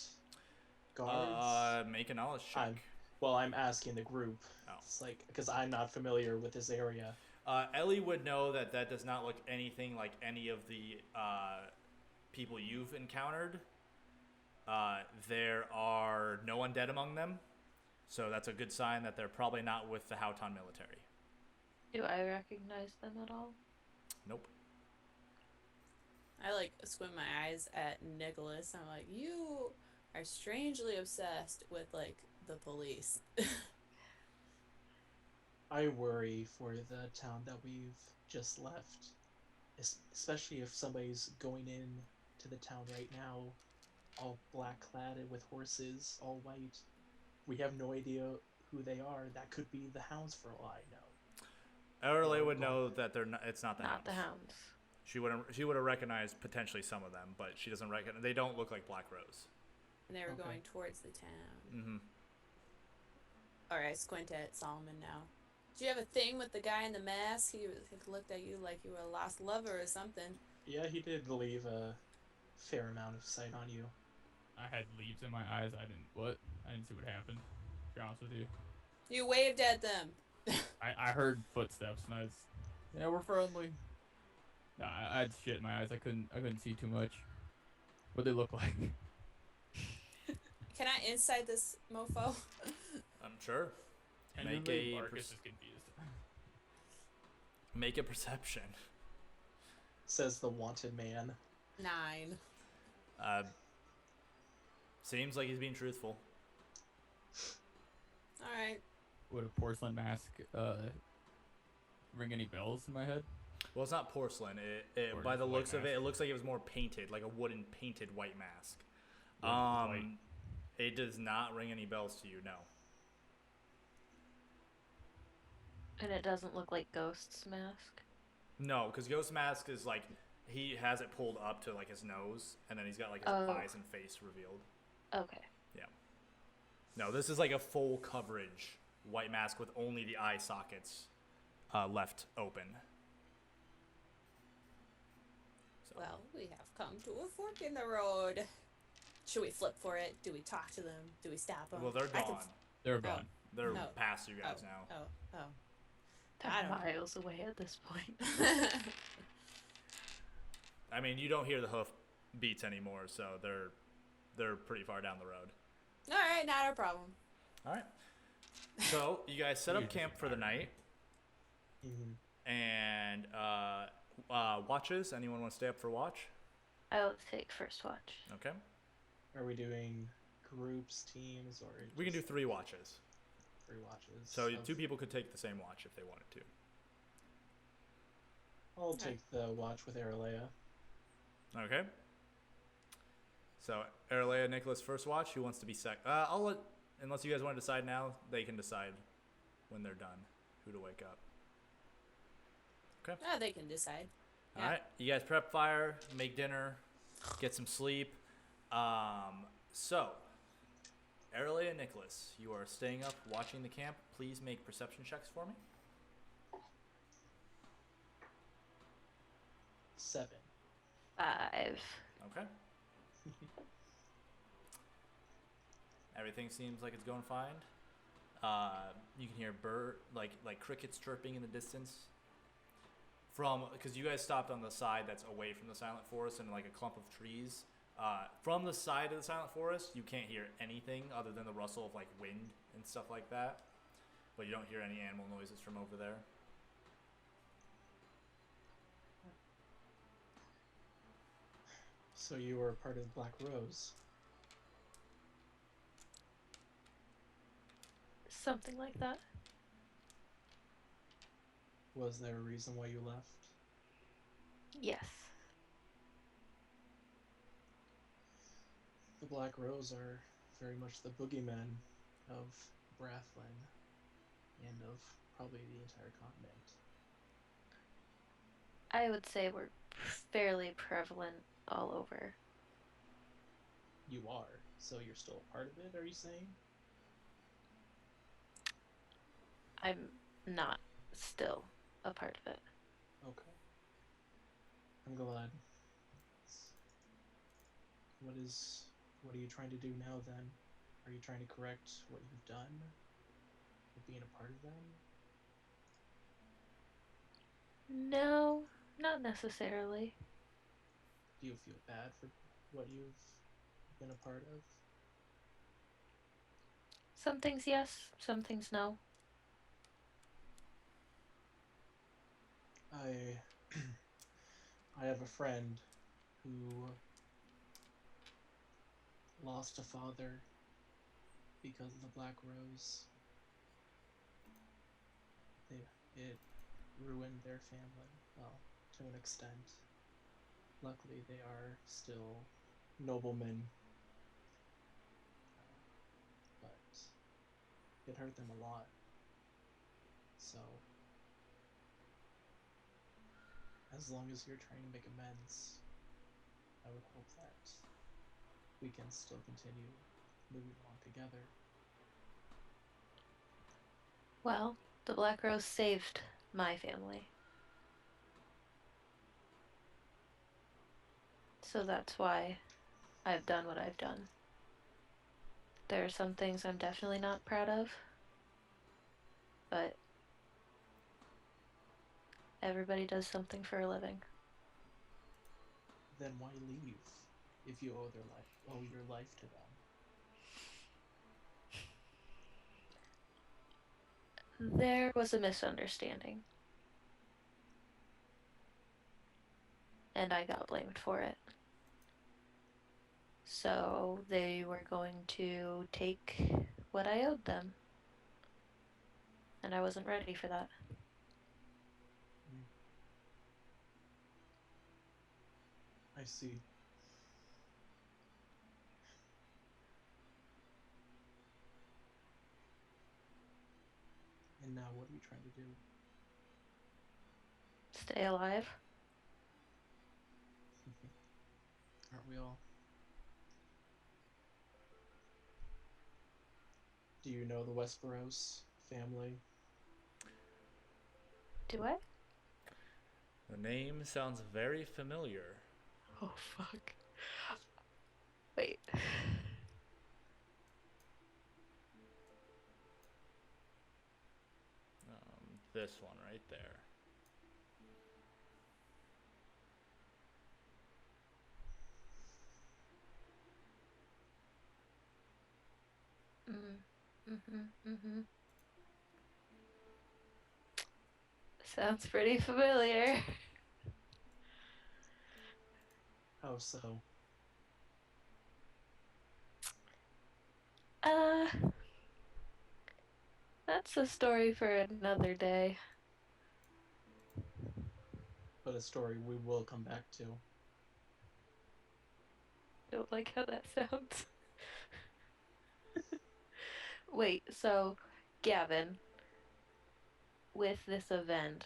guards? Make a knowledge check. I'm asking the group. Oh. It's like, because I'm not familiar with this area. Ellie would know that does not look anything like any of the people you've encountered. There are no undead among them, so that's a good sign that they're probably not with the Houghton military. Do I recognize them at all? Nope. I like squint my eyes at Nicholas. I'm like, you are strangely obsessed with like the police. I worry for the town that we've just left, especially if somebody's going in to the town right now, all black clad and with horses, all white. We have no idea who they are. That could be the hounds for all I know. Ellie would know that they're not. It's not the Not hounds. the hounds. She would have recognized potentially some of them, but she doesn't recognize. They don't look like Black Rose. And they were Okay. going towards the town. Mm-hmm. Alright, squint at Solomon now. Do you have a thing with the guy in the mask? He looked at you like you were a lost lover or something. Yeah, he did leave a fair amount of sight on you. I had leaves in my eyes. I didn't see what happened. To be honest with you. You waved at them. I heard footsteps and I was, yeah, we're friendly. Nah, I had shit in my eyes. I couldn't see too much. What they look like. Can I inside this mofo? I'm sure. Make Genuinely, a Marcus is confused. Make a perception. Says the wanted man. 9. Seems like he's being truthful. Alright. Would a porcelain mask ring any bells in my head? Well, it's not porcelain. Or By the white looks of it, mask. it looks like it was more painted, like a wooden painted white mask. White. It does not ring any bells to you, no. And it doesn't look like Ghost's mask. No, because Ghost Mask is like, he has it pulled up to like his nose, and then he's got like his Oh. eyes and face revealed. Okay. No, this is like a full coverage white mask with only the eye sockets left open. So, Well, we have come to a fork in the road. Should we flip for it? Do we talk to them? Do we stop them? well, they're gone. They're gone. They're Oh. past you guys Oh, now. oh, oh. They're I don't know. miles away at this point. I mean, you don't hear the hoof beats anymore, so they're pretty far down the road. Alright, not a problem. All right. So you guys set You're up just camp for the night, Mm-hmm. and watches. Anyone want to stay up for watch? I'll take first watch. Okay. Are we doing groups, teams, or We can do just 3 watches. 3 watches? So of- 2 people could take the same watch if they wanted to. I'll Okay. take the watch with Aralea. Okay. So Aralea, Nicholas, first watch. Who wants to be I'll let, unless you guys want to decide now, they can decide when they're done who to wake up. Yeah, they can decide. All Yeah. right, you guys prep fire, make dinner, get some sleep. So Aralea and Nicholas, you are staying up, watching the camp. Please make perception checks for me. 7. 5. Okay. Everything seems like it's going fine. You can hear like crickets chirping in the distance. Because you guys stopped on the side that's away from the silent forest and like a clump of trees. From the side of the silent forest, you can't hear anything other than the rustle of like wind and stuff like that. But you don't hear any animal noises from over there. So you were part of the Black Rose. Something like that. Was there a reason why you left? Yes. The Black Rose are very much the boogeymen of Brathlin and of probably the entire continent. I would say we're fairly prevalent all over. You are, so you're still a part of it, are you saying? I'm not still a part of it. Okay. I'm glad. What are you trying to do now then? Are you trying to correct what you've done with being a part of them? No, not necessarily. Do you feel bad for what you've been a part of? Some things yes, some things no. I I have a friend who lost a father because of the Black Rose. It ruined their family, well, to an extent. Luckily, they are still noblemen, but it hurt them a lot. So, as long as you're trying to make amends, I would hope that we can still continue moving along together. Well, the Black Rose saved my family. So that's why I've done what I've done. There are some things I'm definitely not proud of, but everybody does something for a living. Then why leave if you owe your life to them? There was a misunderstanding. And I got blamed for it. So they were going to take what I owed them. And I wasn't ready for that. I see. And now what are you trying to do? Stay alive. Aren't we all? Do you know the Westeros family? Do I? The name sounds very familiar. Oh, fuck. Wait. This one right there. Sounds pretty familiar. How so? Uh, that's a story for another day. But a story we will come back to. Don't like how that sounds. Wait, so, Gavin, with this event,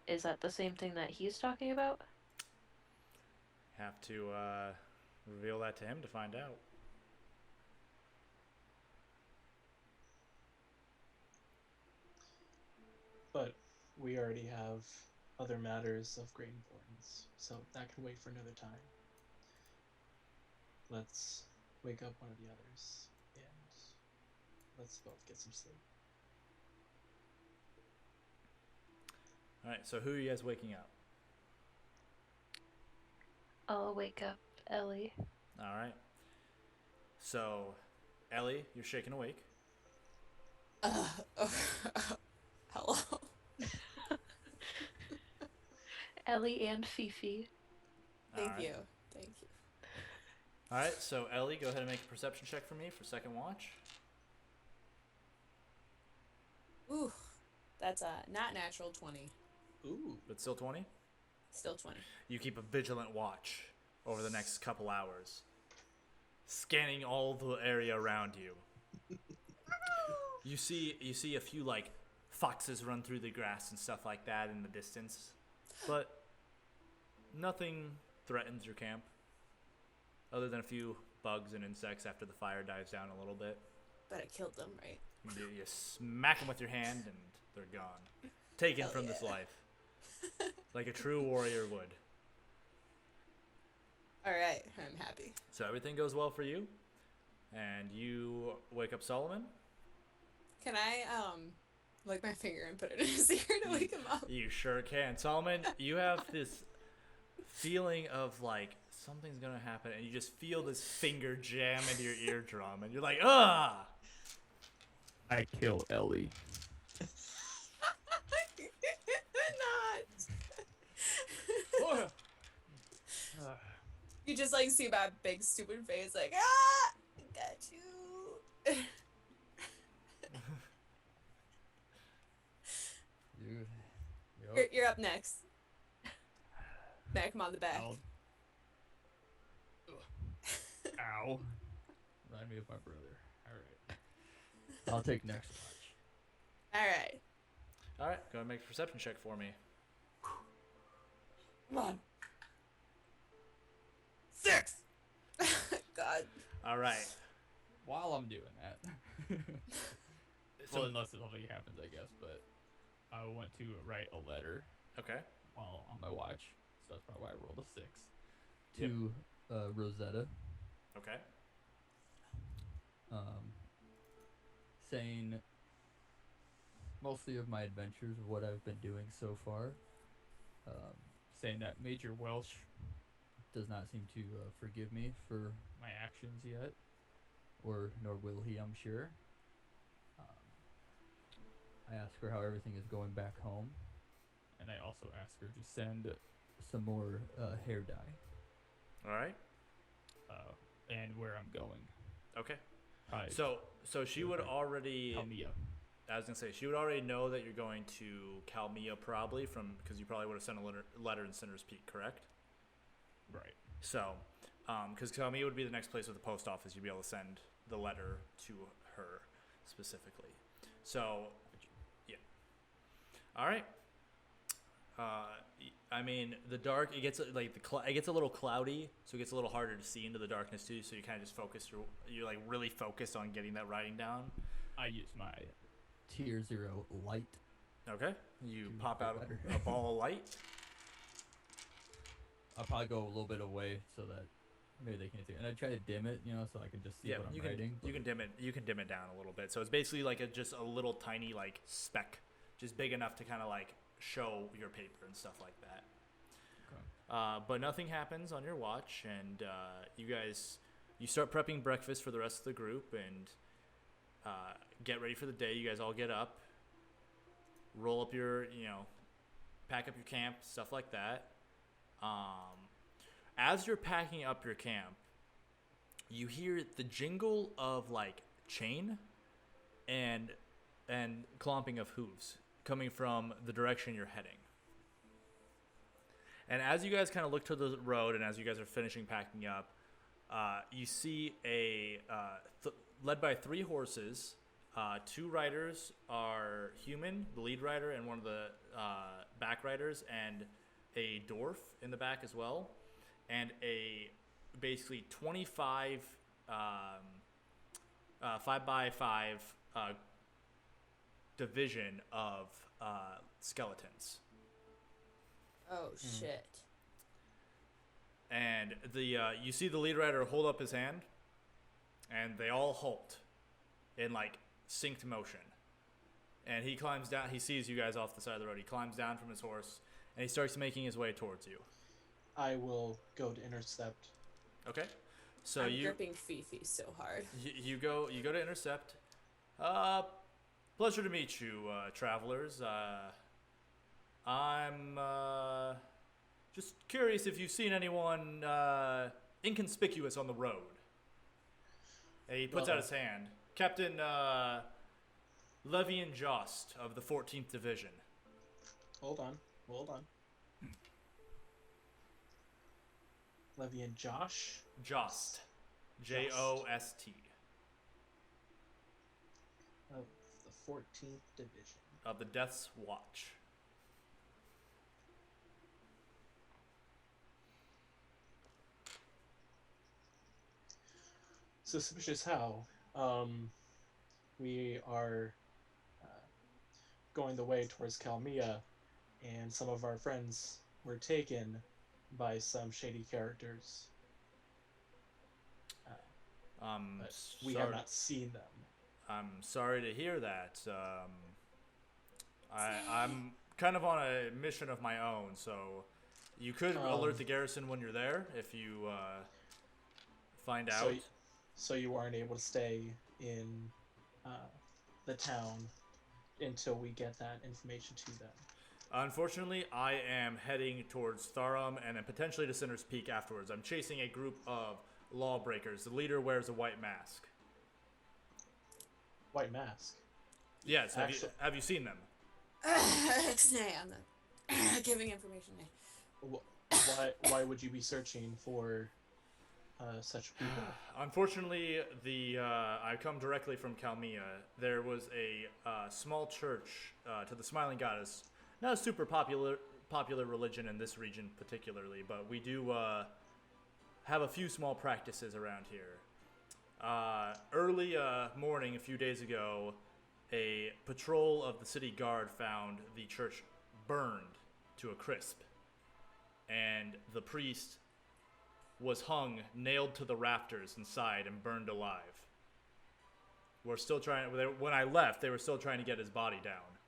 is that the same thing that he's talking about? Have to reveal that to him to find out. But we already have other matters of great importance, so that can wait for another time. Let's wake up one of the others, and let's both get some sleep. All right. So who are you guys waking up? I'll wake up Ellie. All right. So, Ellie, you're shaken awake. Hello. Ellie and Fifi. Thank All right. you. Thank you. All right. So, Ellie, go ahead and make a perception check for me for second watch. Ooh, that's a not natural 20. Ooh. But still 20. Still 20. You keep a vigilant watch over the next couple hours, scanning all the area around you. You see a few like foxes run through the grass and stuff like that in the distance, but nothing threatens your camp other than a few bugs and insects after the fire dies down a little bit. But I killed them, right? You smack them with your hand and they're gone, taken Hell from yeah. this life, like a true warrior would. All right, I'm happy. So everything goes well for you, and you wake up Solomon. Can I lick my finger and put it in his ear to wake him up? You sure can. Solomon, you have this feeling of like something's gonna happen, and you just feel this finger jam into your eardrum, and you're like, ah! I kill Ellie. Not. You just like see my big stupid face, like I got you. Dude. You're up next. Smack him on the back. Ow. Ow. Remind me of my brother. Alright. I'll take next watch. All right. All right, go and make a perception check for me. Come on. 6. God. All right. While I'm doing that. So, Well, unless something happens, I guess, but I want to write a letter okay. while on my watch. So that's probably why I rolled a 6. To Rosetta, Okay. saying mostly of my adventures of what I've been doing so far. Saying that Major Welsh, Does not seem to forgive me for, my actions yet. or nor will he, I'm sure. I ask her how everything is going back home. And I also ask her to send Some more hair dye. All right. and where I'm going. Okay. Probably So she would already. Calemia. I was gonna say she would already know that you're going to Calemia probably because you probably would have sent a letter in Cinder's Peak, correct? Right. So, because Calemia would be the next place with the post office, you'd be able to send the letter to her specifically. So, yeah. All right. I mean, the dark, it gets like it gets a little cloudy, so it gets a little harder to see into the darkness too. So you kind of just focus. You're like really focused on getting that writing down. I use my Tier 0 light. Okay. You Do pop out better. a ball of light. I'll probably go a little bit away so that maybe they can't see it. And I try to dim it, so I can just see Yeah, what I'm you writing. can dim it. You can dim it down a little bit. So it's basically like just a little tiny like speck, just big enough to kind of like show your paper and stuff like that. Okay. But nothing happens on your watch, and you start prepping breakfast for the rest of the group and get ready for the day. You guys all get up, roll up your, pack up your camp, stuff like that. as you're packing up your camp, you hear the jingle of like chain and clomping of hooves coming from the direction you're heading. And as you guys kind of look to the road, and as you guys are finishing packing up, you see led by 3 horses. 2 riders are human, the lead rider and one of the back riders, and a dwarf in the back as well, and a basically 25 5x5 division of skeletons. Oh shit. And you see the lead rider hold up his hand, and they all halt in like synced motion. And he climbs down. He sees you guys off the side of the road. He climbs down from his horse, and he starts making his way towards you. I will go to intercept. Okay, so I'm gripping Fifi so hard. you go to intercept. Pleasure to meet you, travelers. I'm just curious if you've seen anyone inconspicuous on the road. And he puts out his hand. Captain Levian Jost of the 14th Division. Hold on. Levian Josh? Jost. Jost. Of the 14th Division. Of the Death's Watch. Suspicious how? We are going the way towards Calemia, and some of our friends were taken by some shady characters. But we have not seen them. I'm sorry to hear that. I'm kind of on a mission of my own, so you could alert the garrison when you're there if you find out. So you aren't able to stay in the town until we get that information to them. Unfortunately, I am heading towards Tharum and then potentially to Sinner's Peak afterwards. I'm chasing a group of lawbreakers. The leader wears a white mask. White mask? Yes. Have you seen them? I'm not giving information. Why would you be searching for such people? Unfortunately, I come directly from Calemia. There was a small church to the Smiling Goddess. Not a super popular religion in this region particularly, but we do have a few small practices around here. Early morning a few days ago, a patrol of the city guard found the church burned to a crisp, and the priest was hung, nailed to the rafters inside, and burned alive. We're still trying. When I left, they were still trying to get his body down.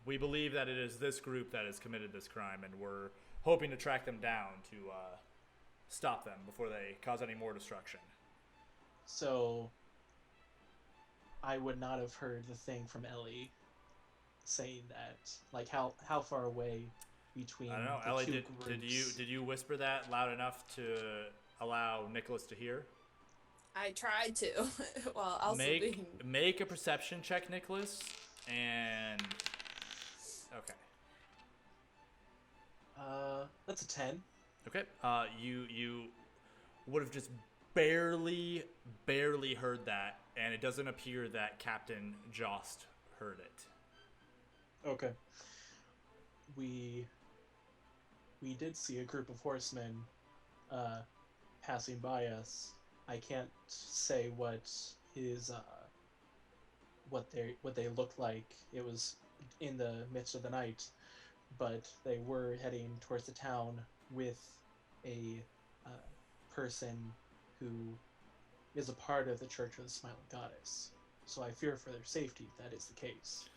We believe that it is this group that has committed this crime, and we're hoping to track them down to stop them before they cause any more destruction. So, I would not have heard the thing from Ellie saying that. Like, how far away between I don't know, the Ellie. two Did you whisper that loud enough to allow Nicholas to hear? I tried to. Well, also make a perception check, Nicholas, and okay. That's a 10. Okay. You would have just barely heard that, and it doesn't appear that Captain Jost heard it. Okay. We did see a group of horsemen passing by us. I can't say what they looked like. It was in the midst of the night, but they were heading towards the town with a person who is a part of the Church of the Smiling Goddess. So I fear for their safety if that is the case.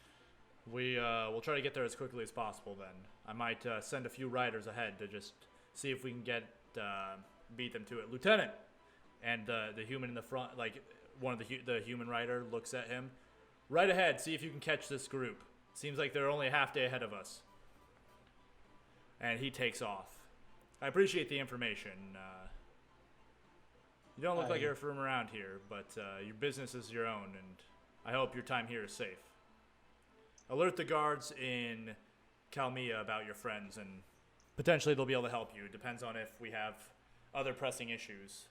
We'll try to get there as quickly as possible then. I might send a few riders ahead to just see if we can beat them to it. Lieutenant! And the human in the front, like one of the human rider looks at him. Right ahead, see if you can catch this group. Seems like they're only a half day ahead of us. And he takes off. I appreciate the information. You don't look like I- you're from around here, but your business is your own, and I hope your time here is safe. Alert the guards in Calemia about your friends, and potentially they'll be able to help you. It depends on if we have other pressing issues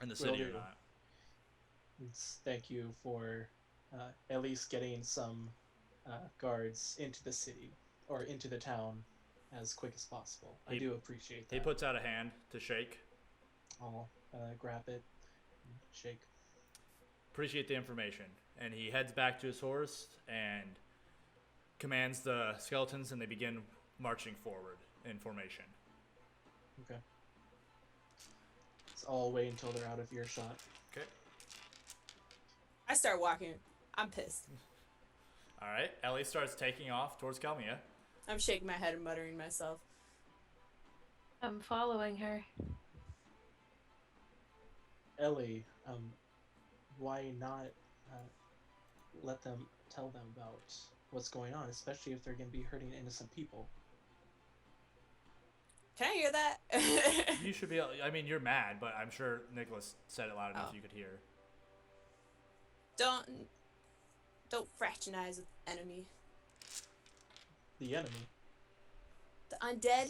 in the Will city or do. not. Thank you for at least getting some guards into the city or into the town as quick as possible. I He- do appreciate that. He puts out a hand to shake. I'll grab it, and shake. Appreciate the information. And he heads back to his horse and commands the skeletons, and they begin marching forward in formation. Okay. So I'll wait until they're out of earshot. Okay. I start walking. I'm pissed. All right. Ellie starts taking off towards Calemia. I'm shaking my head and muttering to myself. I'm following her. Ellie, why not let them tell them about what's going on, especially if they're going to be hurting innocent people? Can I hear that? You should be. I mean, you're mad, but I'm sure Nicholas said it loud enough Oh. you could hear. Don't fraternize with enemy. The enemy. The undead.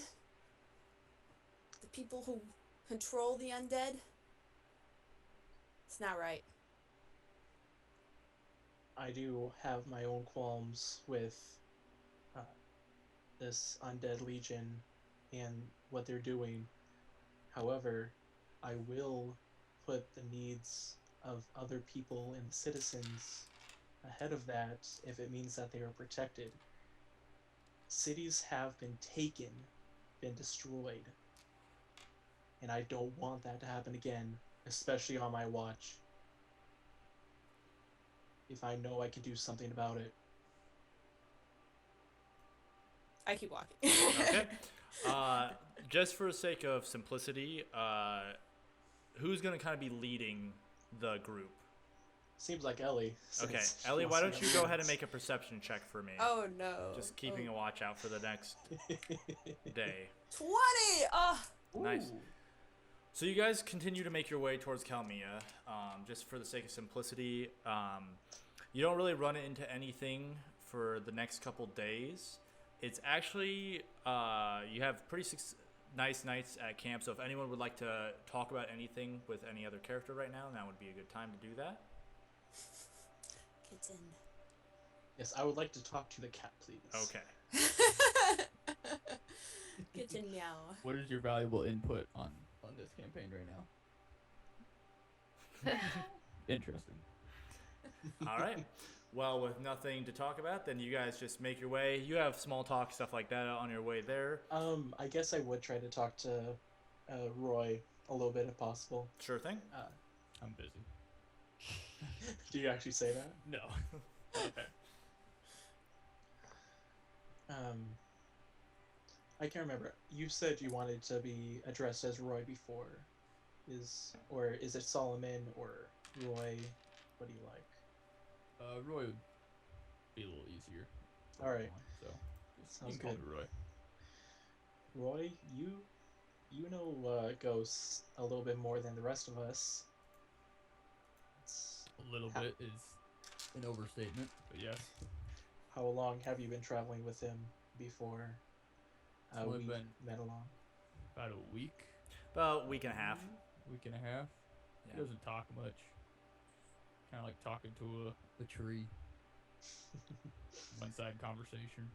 The people who control the undead. It's not right. I do have my own qualms with this undead legion and what they're doing. However, I will put the needs of other people and citizens ahead of that if it means that they are protected. Cities have been taken, been destroyed, and I don't want that to happen again, especially on my watch. If I know I can do something about it. I keep walking. Okay. Just for the sake of simplicity, who's going to kind of be leading the group? Seems like Ellie. Okay. since she Ellie, wants why to don't know you go ahead and things. make a perception check for me? Oh no. Just keeping a watch out for the next day. 20! Oh, Nice. Ooh. So you guys continue to make your way towards Calemia, just for the sake of simplicity. You don't really run into anything for the next couple days. It's actually, you have pretty nice nights at camp, so if anyone would like to talk about anything with any other character right now, now would be a good time to do that. kitten. Yes, I would like to talk to the cat, please. Okay. Kitten meow. What is your valuable input on this campaign right now? Interesting. All right. Well, with nothing to talk about, then you guys just make your way. You have small talk, stuff like that on your way there. I guess I would try to talk to Roy a little bit if possible. Sure thing. I'm busy. Do you actually say that? No. Okay. I can't remember. You said you wanted to be addressed as Roy before. Is it Solomon or Roy? What do you like? Roy would be a little easier. for All right. everyone, So just, Sounds you can call good. me Roy. Roy, you know ghosts a little bit more than the rest of us. A little How- bit is an overstatement, but yes. How long have you been traveling with him before It's only we been met along? about a week, About a week and a half. week and a half. Yeah. He doesn't talk much. Kind of like talking to a tree. One-sided conversation.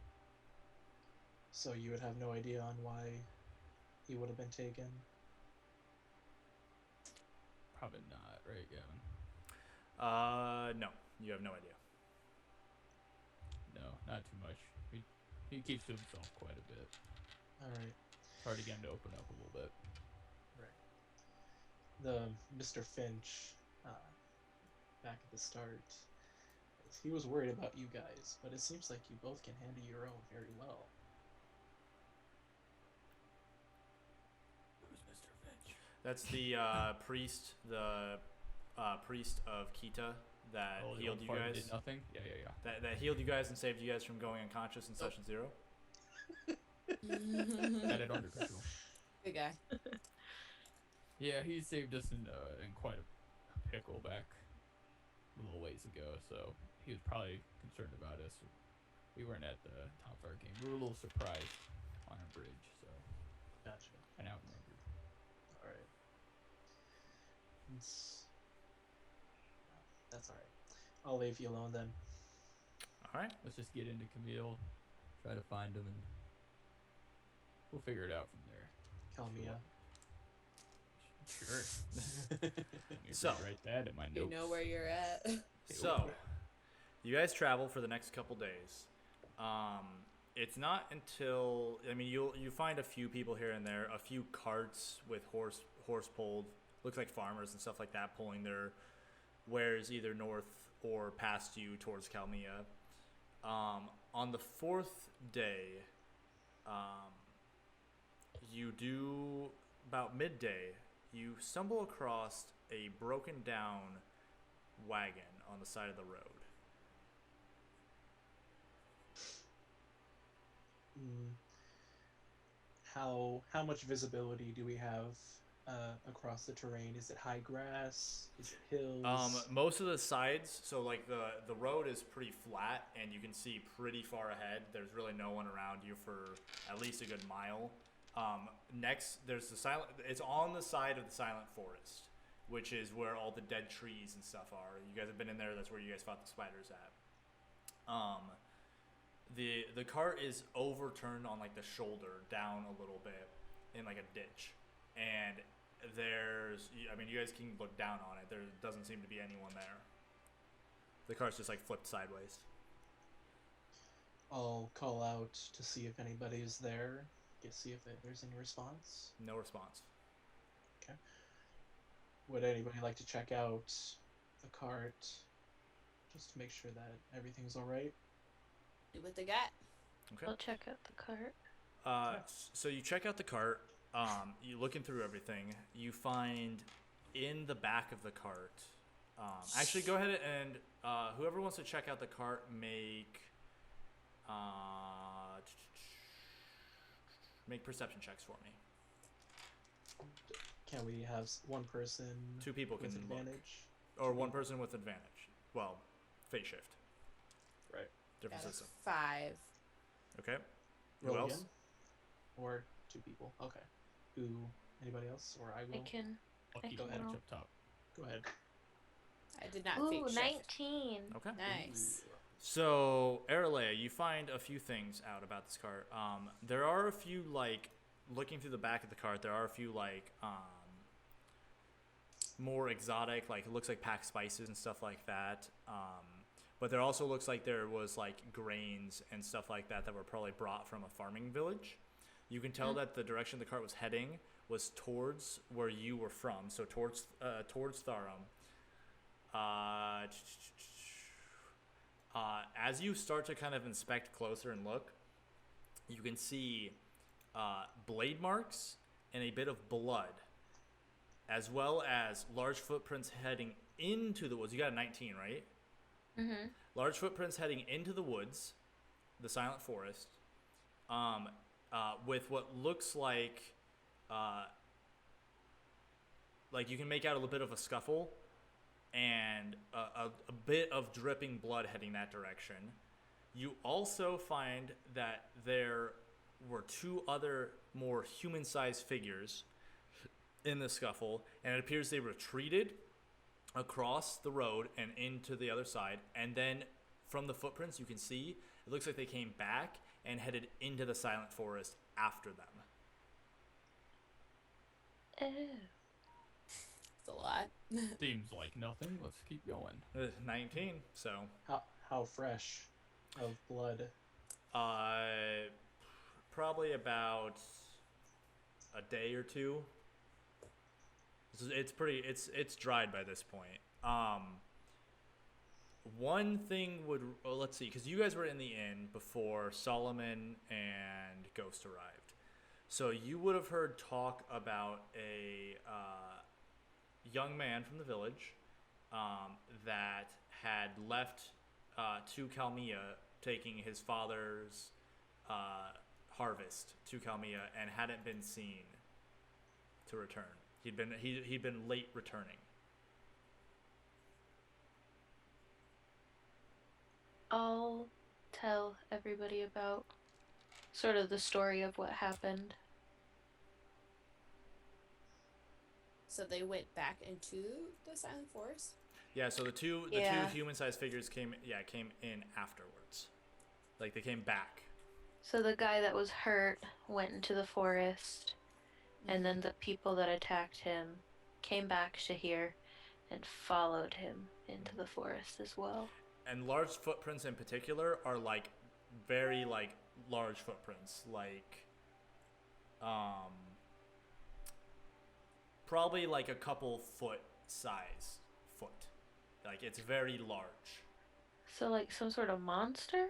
So you would have no idea on why he would have been taken. Probably not, right, Gavin? No, you have no idea. No, not too much. He keeps to himself quite a bit. All right. Hard to get him to open up a little bit. The Mr. Finch, back at the start, he was worried about you guys, but it seems like you both can handle your own very well. Who's Mr. Finch? That's the priest, priest of Kita that Oh, the healed one you part that guys. did nothing? Yeah. That healed you guys and saved you guys from going unconscious in session 0. Had it under control. Good guy. Yeah, he saved us in quite a pickle back a little ways ago, so he was probably concerned about us. We weren't at the top of our game. We were a little surprised on our bridge, so Gotcha. and outnumbered. All right. It's... That's all right. I'll leave you alone then. All right. Let's just get into Camille, try to find him, and we'll figure it out from there. Calemia. Sure. So- write that in my You notes. know where you're at. So, you guys travel for the next couple days. It's not until you find a few people here and there, a few carts with horse pulled, looks like farmers and stuff like that, pulling their wares either north or past you towards Calemia. On the fourth day, you do about midday. You stumble across a broken down wagon on the side of the road. How much visibility do we have across the terrain? Is it high grass? Is it hills? Most of the sides, so like the road is pretty flat and you can see pretty far ahead. There's really no one around you for at least a good mile. Next, there's it's on the side of the silent forest, which is where all the dead trees and stuff are. You guys have been in there. That's where you guys fought the spiders at. The cart is overturned on like the shoulder down a little bit in like a ditch, and you guys can look down on it. There doesn't seem to be anyone there. The cart's just like flipped sideways. I'll call out to see if anybody is there. See if there's any response. No response. Okay. Would anybody like to check out the cart just to make sure that everything's all right? Do what they got. Okay. I'll check out the cart. So you check out the cart. You looking through everything. You find in the back of the cart. Actually, go ahead and whoever wants to check out the cart, make perception checks for me. Can we have one person? Two people with can look. advantage, Or one person with advantage. Well, fate shift. right? Different Got a system. 5. Okay. Who Roll else? again? Or two people? Okay. Anybody else? Or I will. I can. I'll I keep can it roll. up top. Go ahead. I did not Ooh, fake shift. 19. Okay. Nice. So, Aralea, you find a few things out about this cart. There are a few, like, looking through the back of the cart, there are a few, like, more exotic, like, it looks like packed spices and stuff like that. But there also looks like there was, like, grains and stuff like that that were probably brought from a farming village. You can tell that the direction the cart was heading was towards where you were from, so towards Tharum. As you start to kind of inspect closer and look, you can see blade marks and a bit of blood, as well as large footprints heading into the woods. You got a 19, right? Mm-hmm. Large footprints heading into the woods, the silent forest, with what looks like you can make out a little bit of a scuffle and a bit of dripping blood heading that direction. You also find that there were two other more human-sized figures in the scuffle, and it appears they retreated across the road and into the other side, and then from the footprints you can see it looks like they came back and headed into the silent forest after them. Oh. It's a lot. Seems like nothing. Let's keep going. 19, so How fresh of blood? probably about a day or two. It's dried by this point. One thing let's see, because you guys were in the inn before Solomon and Ghost arrived, so you would have heard talk about a young man from the village that had left to Calemia, taking his father's harvest to Calemia, and hadn't been seen to return. He'd been late returning. I'll tell everybody about sort of the story of what happened. So they went back into the Silent Forest. Yeah, so the two Yeah. human-sized figures came in afterwards. Like they came back. So the guy that was hurt went into the forest, and then the people that attacked him came back to here and followed him into the forest as well. And large footprints in particular are like very like large footprints, like probably like a couple foot size foot. Like it's very large. So like some sort of monster?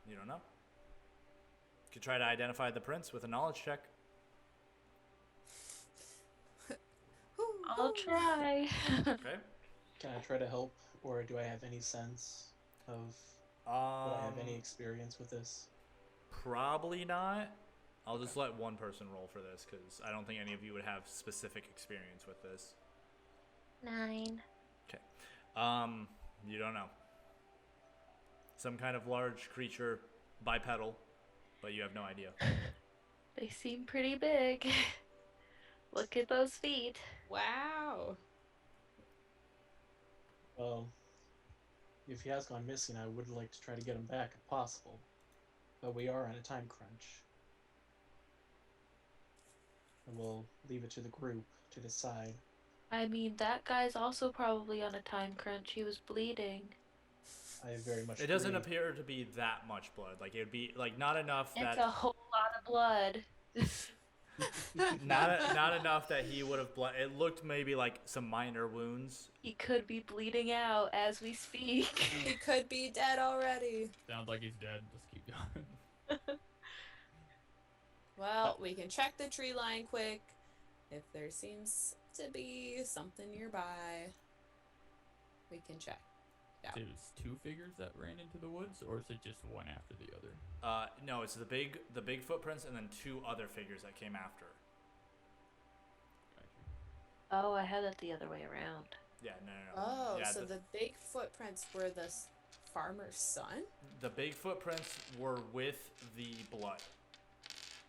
You don't know. You could try to identify the prints with a knowledge check. I'll try. Okay. Can I try to help, or do I have any sense of? Would I have any experience with this? Probably not. I'll just let one person roll for this because I don't think any of you would have specific experience with this. 9. You don't know. Some kind of large creature, bipedal, but you have no idea. They seem pretty big. Look at those feet. Wow. Well, if he has gone missing, I would like to try to get him back if possible. But we are on a time crunch. And we'll leave it to the group to decide. I mean, that guy's also probably on a time crunch. He was bleeding. I very much It doesn't agree. appear to be that much blood. Like it would be like not enough It's that a whole lot of blood. not enough that he would have blood. It looked maybe like some minor wounds. He could be bleeding out as we speak. He could be dead already. Sounds like he's dead. Let's keep going. Well, we can check the tree line quick. If there seems to be something nearby, we can check. Yeah. It was 2 figures that ran into the woods, or is it just one after the other? No, it's the big footprints and then 2 other figures that came after. Got you. Oh, I had it the other way around. Yeah, no. Oh, Yeah, so the big footprints were the farmer's son? The big footprints were with the blood,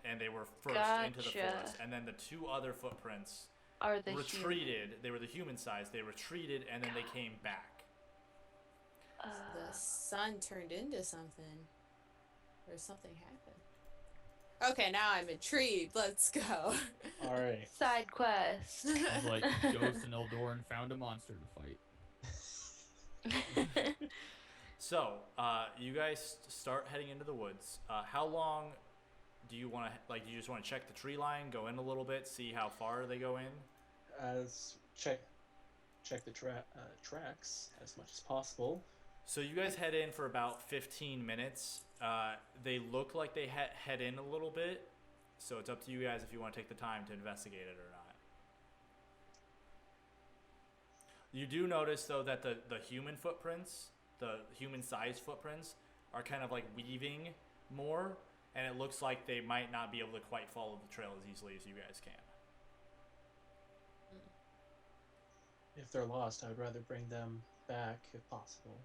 and they were first into the Gotcha. forest. And then the 2 other footprints Are the retreated. They were the human size. They retreated, and then they came back. The son turned into something. Or something happened. Okay, now I'm intrigued. Let's go. All right. Side quest. Sounds like Ghost and Eldoran found a monster to fight. So, you guys start heading into the woods. How long do you want to, like, you just want to check the tree line, go in a little bit, see how far they go in? Check the tracks as much as possible. So you guys head in for about 15 minutes. They look like they head in a little bit, so it's up to you guys if you want to take the time to investigate it or not. You do notice, though, that the human footprints, the human-sized footprints, are kind of like weaving more, and it looks like they might not be able to quite follow the trail as easily as you guys can. If they're lost, I would rather bring them back if possible.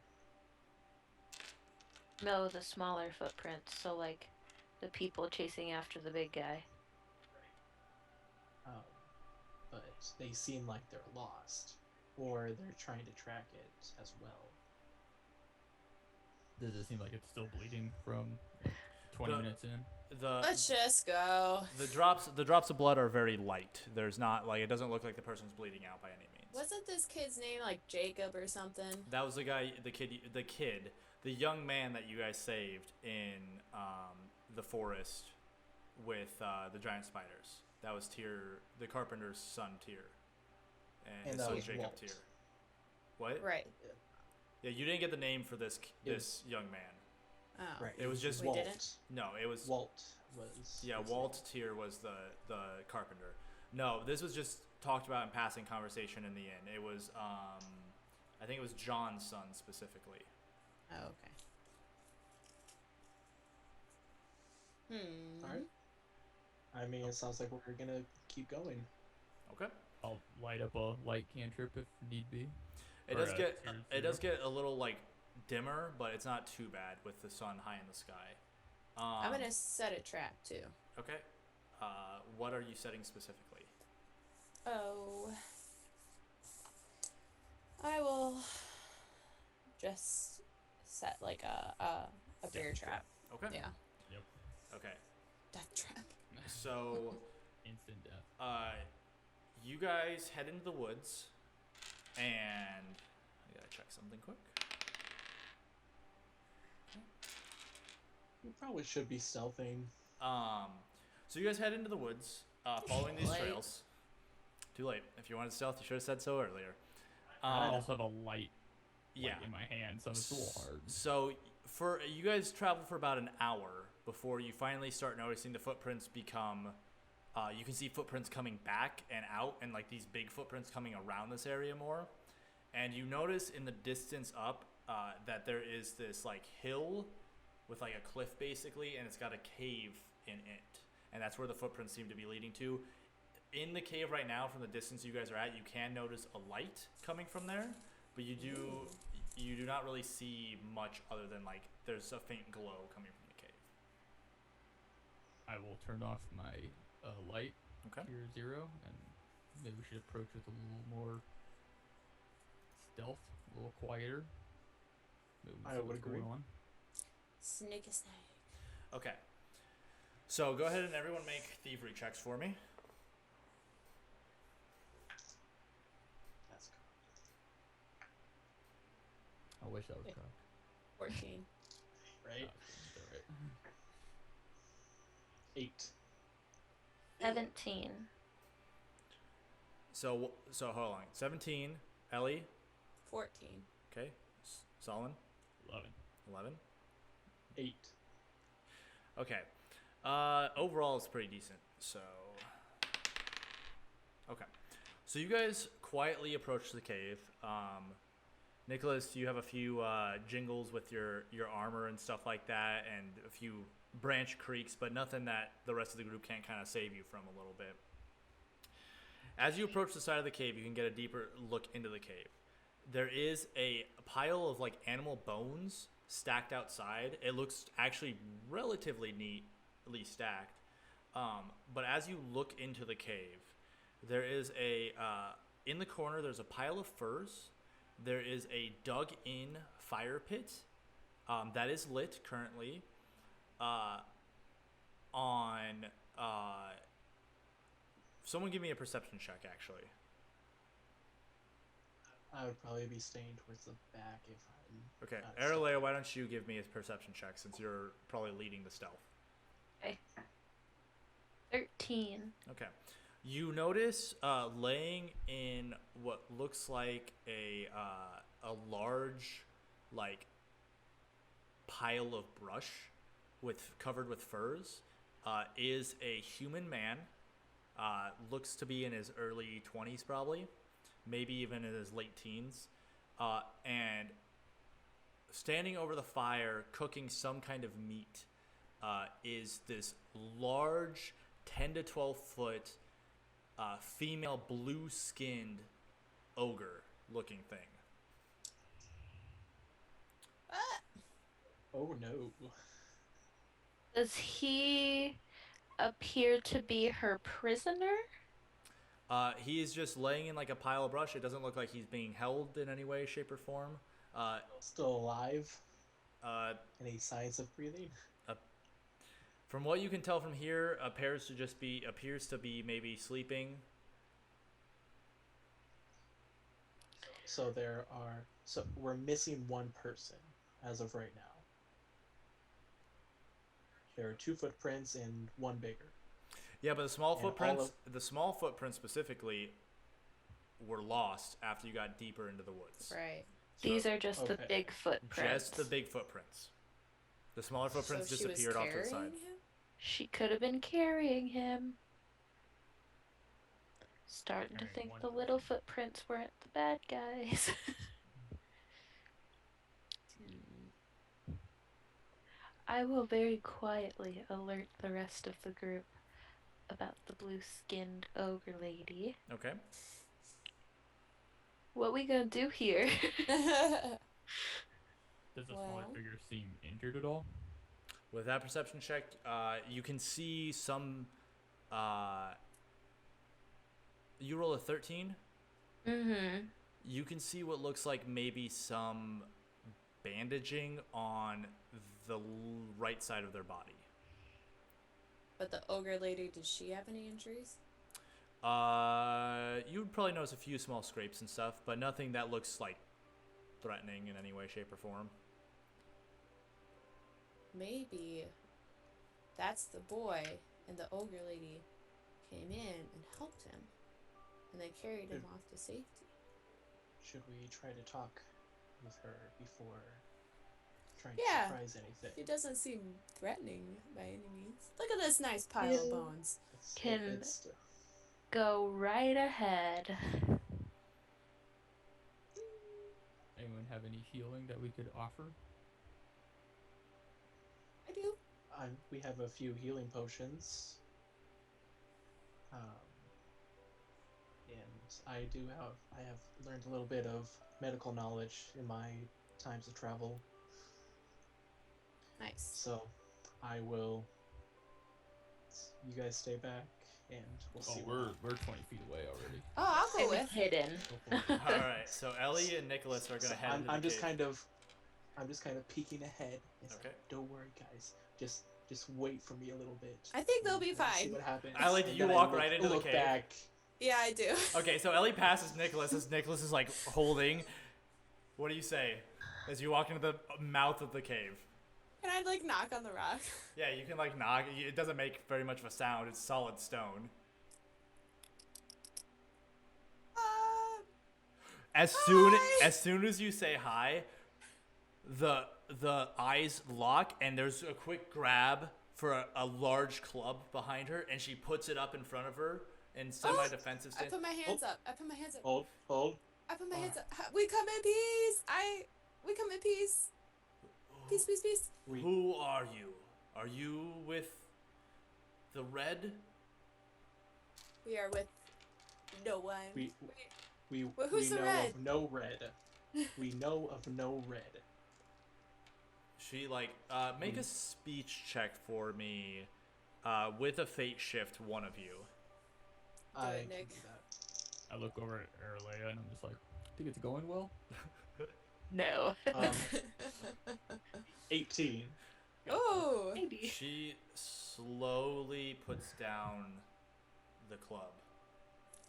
No, the smaller footprints. So like the people chasing after the big guy. But they seem like they're lost, or they're trying to track it as well. Does it seem like it's still bleeding from like, 20 minutes in? Let's just go. The drops of blood are very light. There's not like, it doesn't look like the person's bleeding out by any means. Wasn't this kid's name like Jacob or something? That was the guy, the young man that you guys saved in the forest with the giant spiders. That was Tyr, the carpenter's son, Tyr, and his that son was Jacob Walt. Tyr. What? Right. Yeah, you didn't get the name for this young man. Oh. Right. It was just We Walt. didn't? No, it was Walt was. Yeah, his Walt Tyr was the carpenter. No, this was just talked about in passing conversation in the inn. It was I think it was John's son specifically. Oh, okay. Alright. I mean, it sounds like we're gonna keep going. Okay. I'll light up a light cantrip if need be. It Or does a get tier it does zero. get a little like dimmer, but it's not too bad with the sun high in the sky. I'm gonna set a trap too. Okay. What are you setting specifically? Oh, I will just set like a bear trap. Okay. Yeah, Yep. Okay. death trap. So, Instant death. you guys head into the woods, and I gotta check something quick. We probably should be stealthing. So you guys head into the woods, following these Late. trails. Too late. If you wanted stealth, you should have said so earlier. I Um, also have a light yeah. in my hand, so it's a little hard. So for you guys travel for about an hour before you finally start noticing the footprints become. You can see footprints coming back and out, and like these big footprints coming around this area more. And you notice in the distance up that there is this like hill with like a cliff basically, and it's got a cave in it, and that's where the footprints seem to be leading to. In the cave right now, from the distance you guys are at, you can notice a light coming from there, but you do not really see much other than like there's a faint glow coming from the cave. I will turn off my light, Okay. tier 0, and maybe we should approach with a little more stealth, a little quieter. Maybe we I see would what's agree. going on. Snake a snake. Okay. So go ahead and everyone make thievery checks for me. That's I wish that was correct. 14. right. That's all right. 8. 17. So hold on. 17, Ellie. 14. Okay. Solomon. 11. 11. 8. Okay. Overall, it's pretty decent. So, okay. So you guys quietly approach the cave. Nicholas, you have a few jingles with your armor and stuff like that, and a few branch creaks, but nothing that the rest of the group can't kind of save you from a little bit. As you approach the side of the cave, you can get a deeper look into the cave. There is a pile of like animal bones stacked outside. It looks actually relatively neatly stacked. But as you look into the cave, there is in the corner, there's a pile of furs. There is a dug in fire pit that is lit currently. Someone give me a perception check, actually. I would probably be staying towards the back if I'm. Okay, not Aralea, why don't you give me a perception check since you're probably leading the stealth? Okay. 13. Okay. You notice laying in what looks like a large, like, pile of brush covered with furs is a human man. Looks to be in his early 20s probably, maybe even in his late teens. And standing over the fire cooking some kind of meat is this large 10 to 12 foot female blue skinned ogre looking thing. Oh no. Does he appear to be her prisoner? He is just laying in like a pile of brush. It doesn't look like he's being held in any way, shape, or form. Still alive? Uh, Any signs of breathing? from what you can tell from here, appears to be maybe sleeping. So we're missing one person as of right now. There are 2 footprints and 1 bigger. Yeah, but the small And footprints specifically were lost after you got deeper into the woods. Right. These are just the Okay. big footprints. Just the big footprints. The smaller footprints So she was disappeared off to the side. carrying him? She could have been carrying him. Starting to Carrying think one the person. little footprints weren't the bad guys. I will very quietly alert the rest of the group. about the blue-skinned ogre lady. Okay. What we gonna do here? Does the smaller Well. figure seem injured at all? With that perception check, you can see some. You roll a 13. Mm-hmm. You can see what looks like maybe some bandaging on the right side of their body. But the ogre lady, does she have any injuries? You would probably notice a few small scrapes and stuff, but nothing that looks like threatening in any way, shape, or form. Maybe that's the boy and the ogre lady came in and helped him. And they carried him off to safety. Should we try to talk with her before trying Yeah. to surprise anything? He doesn't seem threatening by any means. Look at this nice pile of bones. It's- Go right ahead. Anyone have any healing that we could offer? I do. we have a few healing potions. And I have learned a little bit of medical knowledge in my times of travel. Nice. So I will. You guys stay back, and we'll see. Oh, we're 20 feet away already. Oh, I'll go I'm with. hidden. Go for it. All right, so Ellie and Nicholas are gonna head into I'm the just cave. I'm just kind of peeking ahead. It's like, Okay. don't worry, guys. Just wait for me a little bit. I think they'll be and see fine. what happens. Ellie, do And you then walk look- right into the look cave? back. Yeah, I do. Okay, so Ellie passes Nicholas as Nicholas is like holding. What do you say as you walk into the mouth of the cave? Can I like knock on the rock? Yeah, you can like knock. It doesn't make very much of a sound. It's solid stone. As soon as you say hi, the eyes lock and there's a quick grab for a large club behind her, and she puts it up in front of her in semi-defensive I stance. put my hands up. I put my hands up. Hold. I put my hands up. We come in peace. We come in peace. Peace, peace, peace. Who are you? Are you with the red? We are with no one. We Well, who's the know red? of no red. We know of no red. She like make a speech check for me with a fate shift, one of you. I it, can Nick. do that. I look over at Aralea and I'm just like, think it's going well? No. 18. Oh. Maybe. She slowly puts down the club.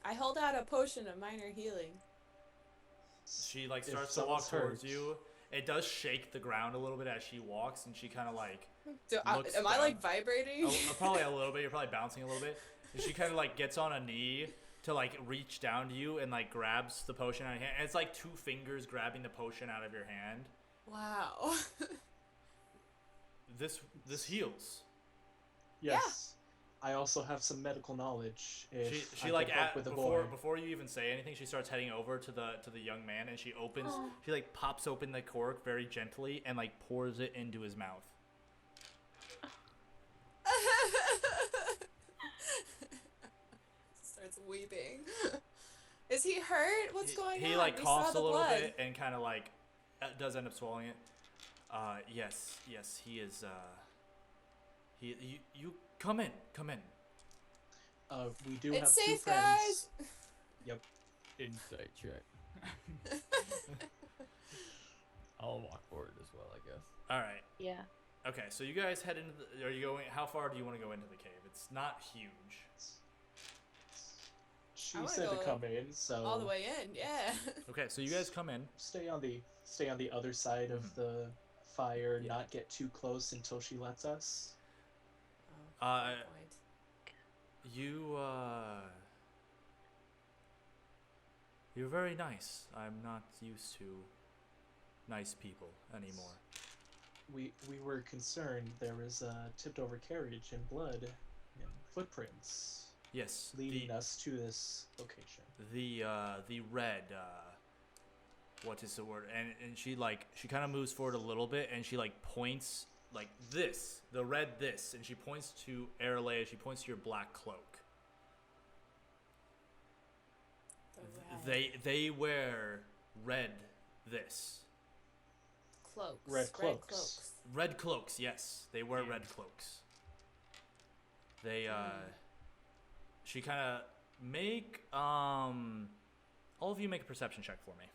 I hold out a potion of minor healing. She like If starts to walk someone's towards hurt. you. It does shake the ground a little bit as she walks, and she kind of like looks Am I down. like vibrating? Probably a little bit. You're probably bouncing a little bit. And she kind of like gets on a knee to like reach down to you and like grabs the potion out of your hand. And it's like 2 fingers grabbing the potion out of your hand. Wow. This heals. Yes. I also have some medical knowledge. If She I like can help at, with the before boy. before you even say anything, she starts heading over to the young man, and she opens. Oh. She like pops open the cork very gently and like pours it into his mouth. Starts weeping. Is he hurt? What's going on? He like We coughs saw a the little blood. bit and kind of like does end up swallowing it. Yes, he is. You come in. We do It's have 2 safe, friends. guys. Yep. Insight check. I'll walk forward as well, I guess. All right. Yeah. Okay, so you guys head into the. Are you going? How far do you want to go into the cave? It's not huge. She I wanna said to go come in, so All the way in, yeah. Okay, so you guys come in. stay on the other side of the fire, not get too close until she lets us. Oh, Uh, good point. You're very nice. I'm not used to nice people anymore. We were concerned there was a tipped over carriage and blood and footprints Yes, leading us to this location. the red. What is the word? And she kind of moves forward a little bit, and she like points like this, the red this, and she points to Aralea. She points to your black cloak. They wear red this. Cloaks. Red cloaks. Red cloaks, yes. They wear Yeah. red cloaks. They she kind of make all of you make a perception check for me.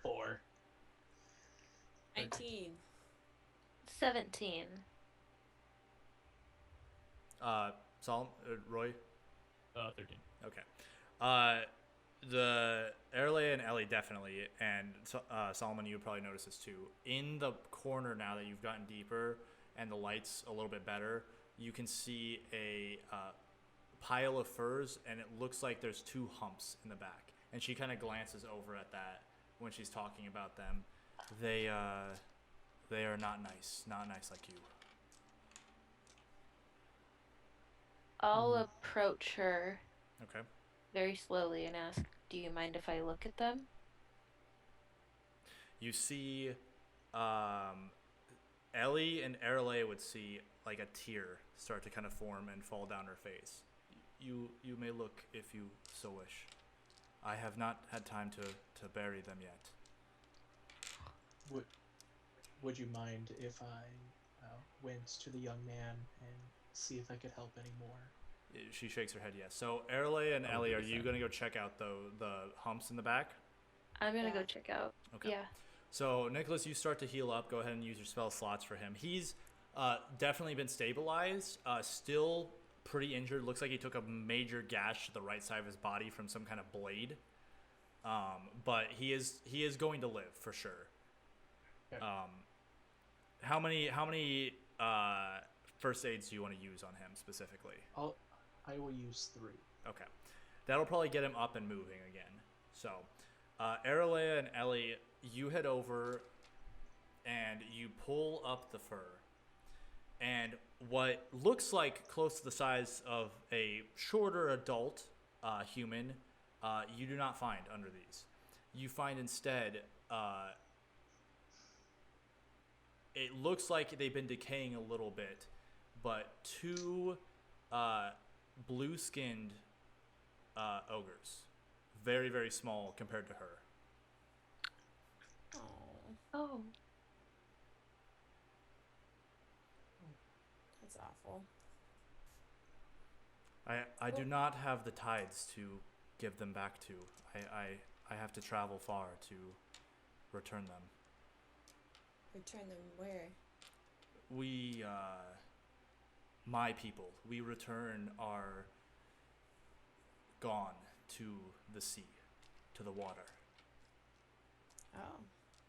4. 19. 17. Roy. 13. Okay. The Erle and Ellie definitely, and Solomon, you would probably notice this too. In the corner now that you've gotten deeper and the light's a little bit better, you can see a pile of furs, and it looks like there's 2 humps in the back. And she kind of glances over at that when she's talking about them. They are not nice like you. I'll approach her Okay. very slowly and ask, do you mind if I look at them? You see, Ellie and Erle would see like a tear start to kind of form and fall down her face. You may look if you so wish. I have not had time to bury them yet. Would you mind if I went to the young man and see if I could help anymore? She shakes her head yes. So Erle and Ellie, are you going to go check out the humps in the back? I'm gonna Yeah. go check out. Okay. Yeah. So Nicholas, you start to heal up. Go ahead and use your spell slots for him. He's definitely been stabilized. Still pretty injured. Looks like he took a major gash to the right side of his body from some kind of blade. But he is going to live for sure. Okay. How many first aids do you want to use on him specifically? I will use 3. Okay. That'll probably get him up and moving again. So, Aralea and Ellie, you head over and you pull up the fur. And what looks like close to the size of a shorter adult human, you do not find under these. You find instead, it looks like they've been decaying a little bit, but 2 blue-skinned ogres. Very, very small compared to her. Oh. That's awful. I do not have the tides to give them back to. I have to travel far to return them. Return them where? We, my people, we return our gone to the sea, to the water. Oh.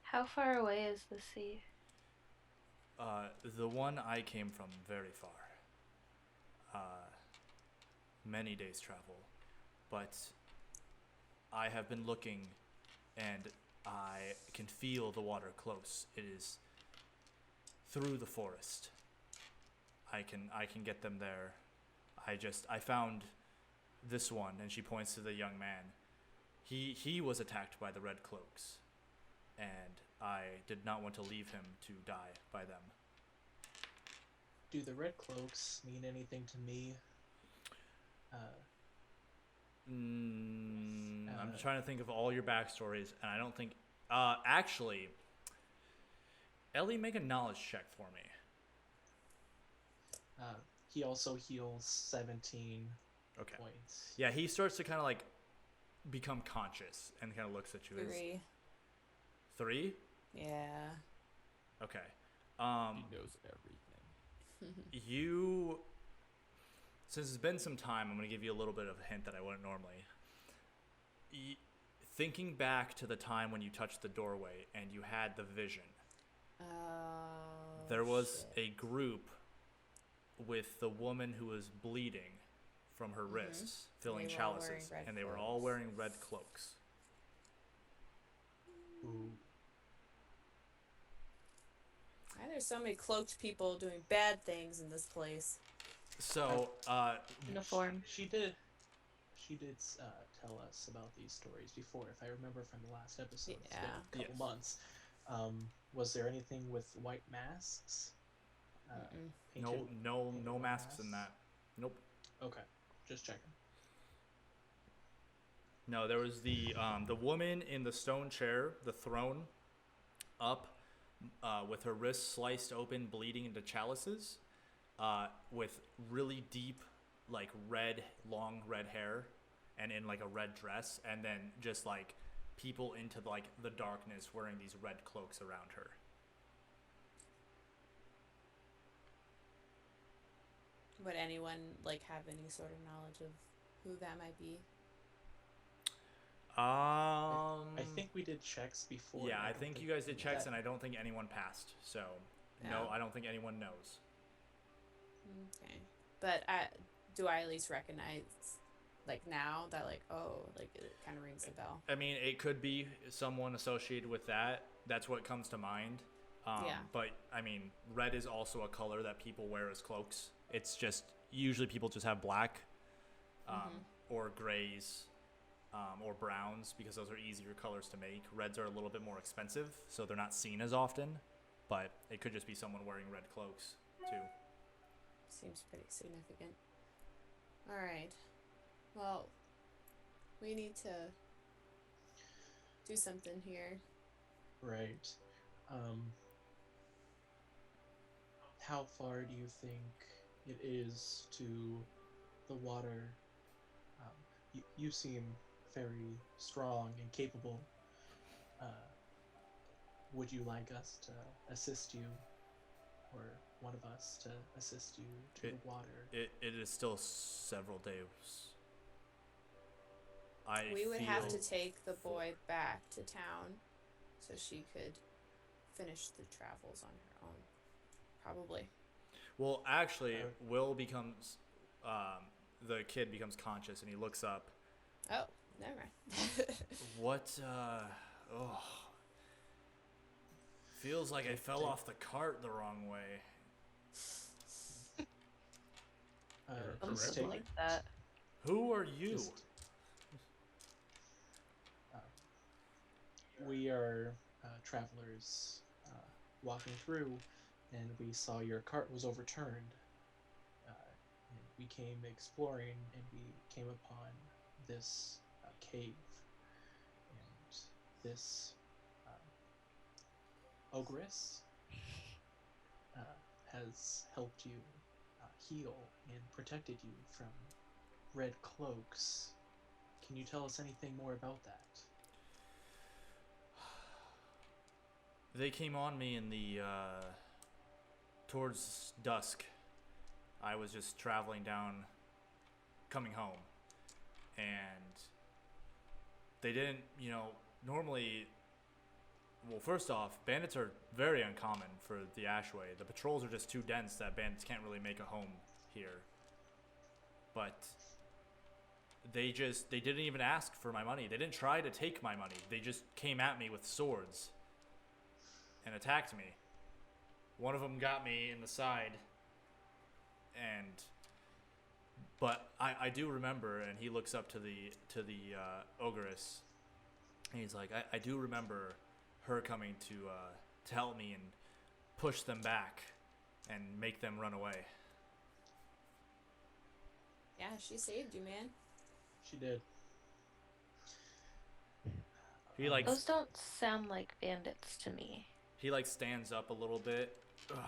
How far away is the sea? The one I came from, very far. Many days travel, but I have been looking, and I can feel the water close. It is through the forest. I can get them there. I found this one, and she points to the young man. He was attacked by the red cloaks, and I did not want to leave him to die by them. Do the red cloaks mean anything to me? I'm trying to think of all your backstories, and I don't think. Actually, Ellie, make a knowledge check for me. He also heals 17 Okay. points. Yeah, he starts to kind of like become conscious and kind of looks at you. 3. 3? Yeah. Okay. He knows everything. You. Since it's been some time, I'm going to give you a little bit of a hint that I wouldn't normally. Thinking back to the time when you touched the doorway and you had the vision, Oh. there was shit. a group with the woman who was bleeding from her wrists, filling They were all wearing chalices, red and they were all cloaks. wearing red cloaks. Ooh. Why there's so many cloaked people doing bad things in this place? So, Uniform. She did tell us about these stories before, if I remember from the last episode. It's been a couple Yes. months. Was there anything with white masks? painted No in masks in mask? that. Nope. Okay, just checking. No, there was the woman in the stone chair, the throne, up, with her wrists sliced open, bleeding into chalices, with really deep, like long red hair, and in like a red dress, and then just like people into like the darkness wearing these red cloaks around her. Would anyone like have any sort of knowledge of who that might be? I think we did checks before. Yeah, and I don't think you guys did checks, that- and I don't think anyone passed. So, no, No. I don't think anyone knows. Okay, but do I at least recognize, like now that like like it kind of rings a bell? I mean, it could be someone associated with that. That's what comes to mind. Yeah. But, I mean, red is also a color that people wear as cloaks. It's just, usually people just have black, or grays, or browns, because those are easier colors to make. Reds are a little bit more expensive, so they're not seen as often. But it could just be someone wearing red cloaks, too. Seems pretty significant. All right. Well, we need to do something here. Right. How far do you think it is to the water? You seem very strong and capable. Would you like us to assist you, or one of us to assist you to the water? It is still several days. We would have to feel take the boy back to town so she could finish the travels on her own. Probably. Well, actually, Will becomes, the kid becomes conscious, and he looks up. Oh, never mind. What, feels like I fell off the cart the wrong way. Just Something like that. Who are you? Just- we are travelers walking through, and we saw your cart was overturned. And we came exploring, and we came upon this cave, and this ogress has helped you heal and protected you from red cloaks. Can you tell us anything more about that? They came on me in the, towards dusk. I was just traveling down, coming home. And they didn't, normally, well, first off, bandits are very uncommon for the Ashway. The patrols are just too dense that bandits can't really make a home here. But they didn't even ask for my money. They didn't try to take my money. They just came at me with swords and attacked me. One of them got me in the side, but I do remember, and he looks up to the ogress, and he's like, I do remember her coming to help me and push them back and make them run away. Yeah, she saved you, man. She did. He like Those don't sound like bandits to me. he like stands up a little bit. Ugh.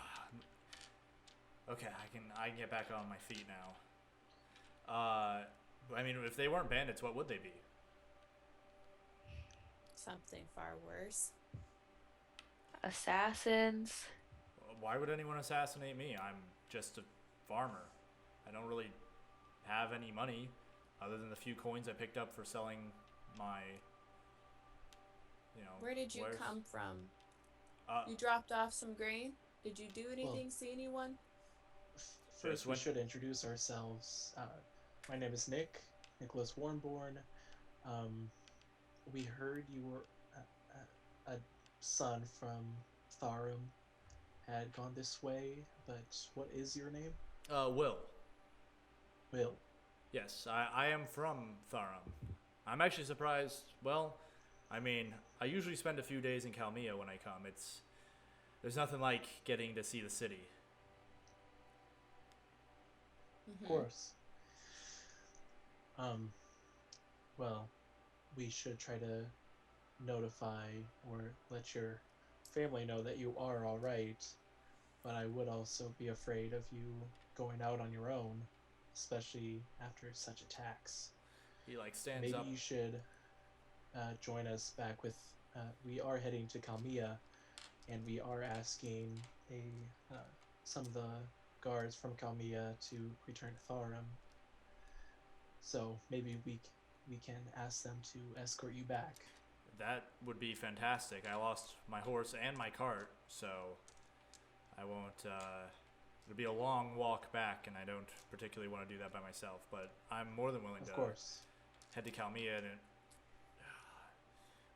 Okay, I can get back on my feet now. I mean, if they weren't bandits, what would they be? Something far worse. Assassins. Why would anyone assassinate me? I'm just a farmer. I don't really have any money other than the few coins I picked up for selling my, Where did you wares. come from? You Uh, dropped off some grain? Did you do anything? See anyone? First, we when- should introduce ourselves. My name is Nicholas Warnborn. We heard you were a son from Tharum, had gone this way, but what is your name? Will. Will. Yes, I am from Tharum. I'm actually surprised. Well, I mean, I usually spend a few days in Calemia when I come. There's nothing like getting to see the city. Of course. Well, we should try to notify or let your family know that you are all right, but I would also be afraid of you going out on your own, especially after such attacks. He like stands Maybe up. you should join us back with. We are heading to Calemia, and we are asking some of the guards from Calemia to return to Tharum. So maybe we can ask them to escort you back. That would be fantastic. I lost my horse and my cart, so I won't. It'll be a long walk back, and I don't particularly want to do that by myself. But I'm more than willing Of to course. head to Calemia, and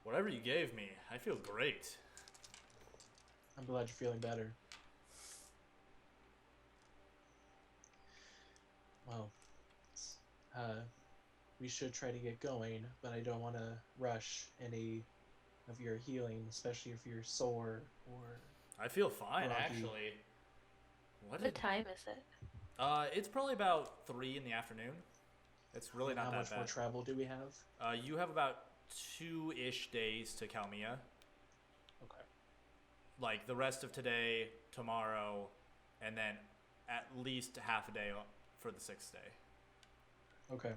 whatever you gave me, I feel great. I'm glad you're feeling better. Well, we should try to get going, but I don't want to rush any of your healing, especially if you're sore or I feel fine, groggy. actually. What time is it? It's probably about 3 in the afternoon. It's really not How that much more bad. travel do we have? You have about 2-ish days to Calemia. Okay. Like the rest of today, tomorrow, and then at least half a day for the 6th day. Okay.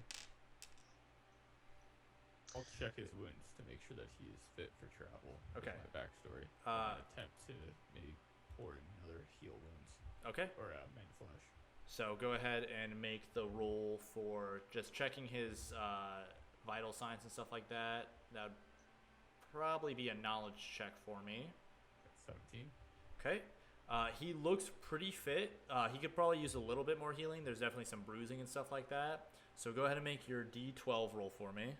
I'll check his wounds to make sure that he is fit for travel. Okay. With my backstory. Uh, And attempt to maybe pour in another heal wounds Okay. or main flesh. So go ahead and make the roll for just checking his vital signs and stuff like that. That would probably be a knowledge check for me. 17. Okay. He looks pretty fit. He could probably use a little bit more healing. There's definitely some bruising and stuff like that. So go ahead and make your D12 roll for me.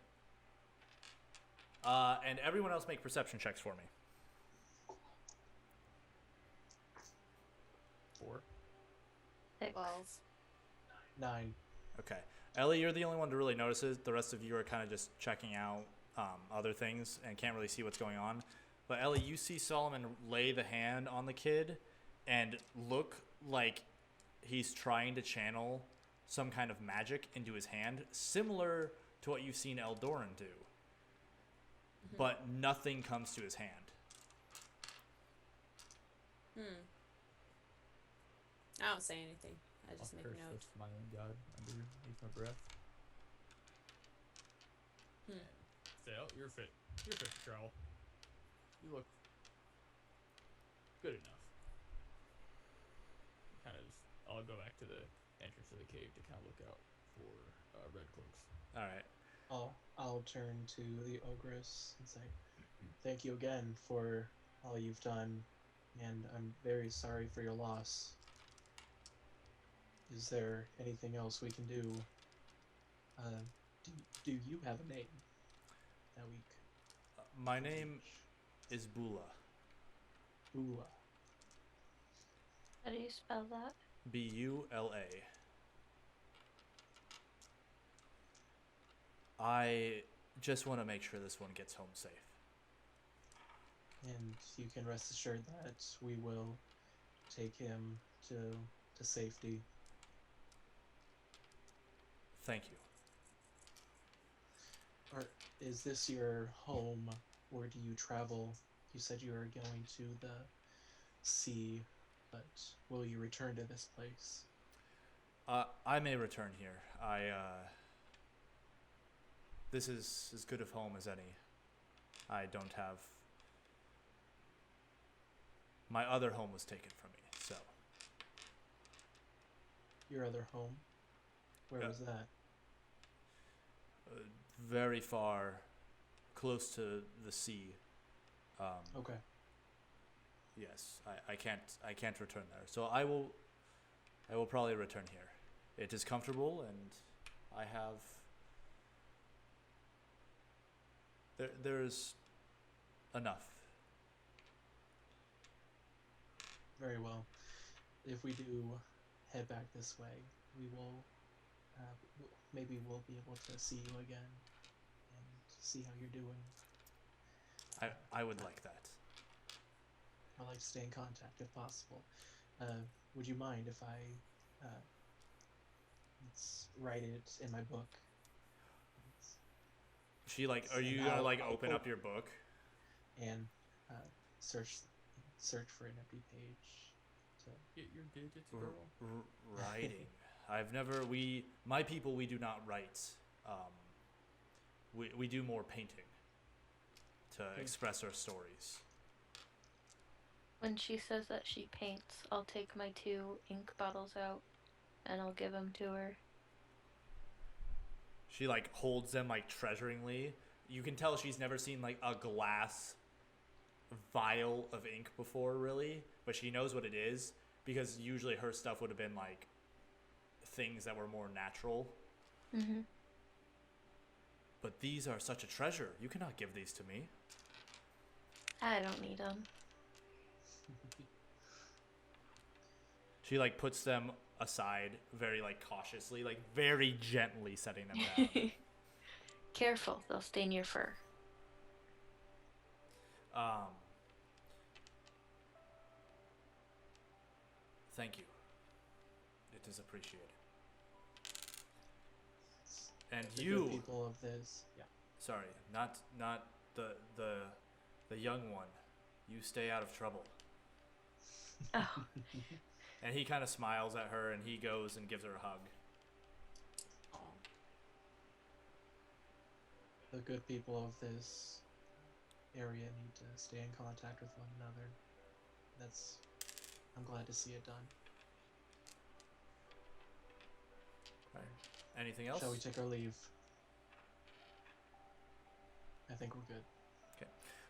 And everyone else make perception checks for me. 4. 6. 12. 9. Okay. Ellie, you're the only one to really notice it. The rest of you are kind of just checking out other things and can't really see what's going on. But Ellie, you see Solomon lay the hand on the kid and look like he's trying to channel some kind of magic into his hand, similar to what you've seen Eldoran do. But nothing comes to his hand. I don't say anything. I just I'll make curse a the note. smiling god underneath my breath. Hmm. Say, oh, you're fit. You're fit for travel. You look good enough. Kind of just, I'll go back to the entrance of the cave to kind of look out for red cloaks. All right. I'll turn to the ogress and say, thank you again for all you've done, and I'm very sorry for your loss. Is there anything else we can do? Do you have a name that we My name is Bula. Bula. How do you spell that? Bula. I just want to make sure this one gets home safe. And you can rest assured that we will take him to safety. Thank you. Or is this your home, or do you travel? You said you were going to the sea, but will you return to this place? I may return here. This is as good of home as any. I don't have. My other home was taken from me, so. Your other home? Where Yeah. was that? Very far, close to the sea. Okay. Yes, I can't return there. So I will probably return here. It is comfortable, and I have. There's enough. Very well. If we do head back this way, we will. Maybe we'll be able to see you again and see how you're doing. I would like that. I like to stay in contact if possible. Would you mind if I let's write it in my book. She like, are And you gonna like I'll open up your book? and search for an empty page. To, Get your digits, R- girl. Writing. I've never. My people, we do not write. We do more painting to express our stories. When she says that she paints, I'll take my 2 ink bottles out and I'll give them to her. She like holds them like treasuringly. You can tell she's never seen like a glass vial of ink before, really, but she knows what it is because usually her stuff would have been like things that were more natural. Mm-hmm. But these are such a treasure. You cannot give these to me. I don't need them. She like puts them aside very like cautiously, like very gently setting them down. Careful, they'll stain your fur. Thank you. It is appreciated. And the you, good people of this. Yeah. sorry, not the young one. You stay out of trouble. Oh, And he kind of smiles at her, and he goes and gives her a hug. The good people of this area need to stay in contact with one another. I'm glad to see it done. Right. Anything else? Shall we take our leave? I think we're good.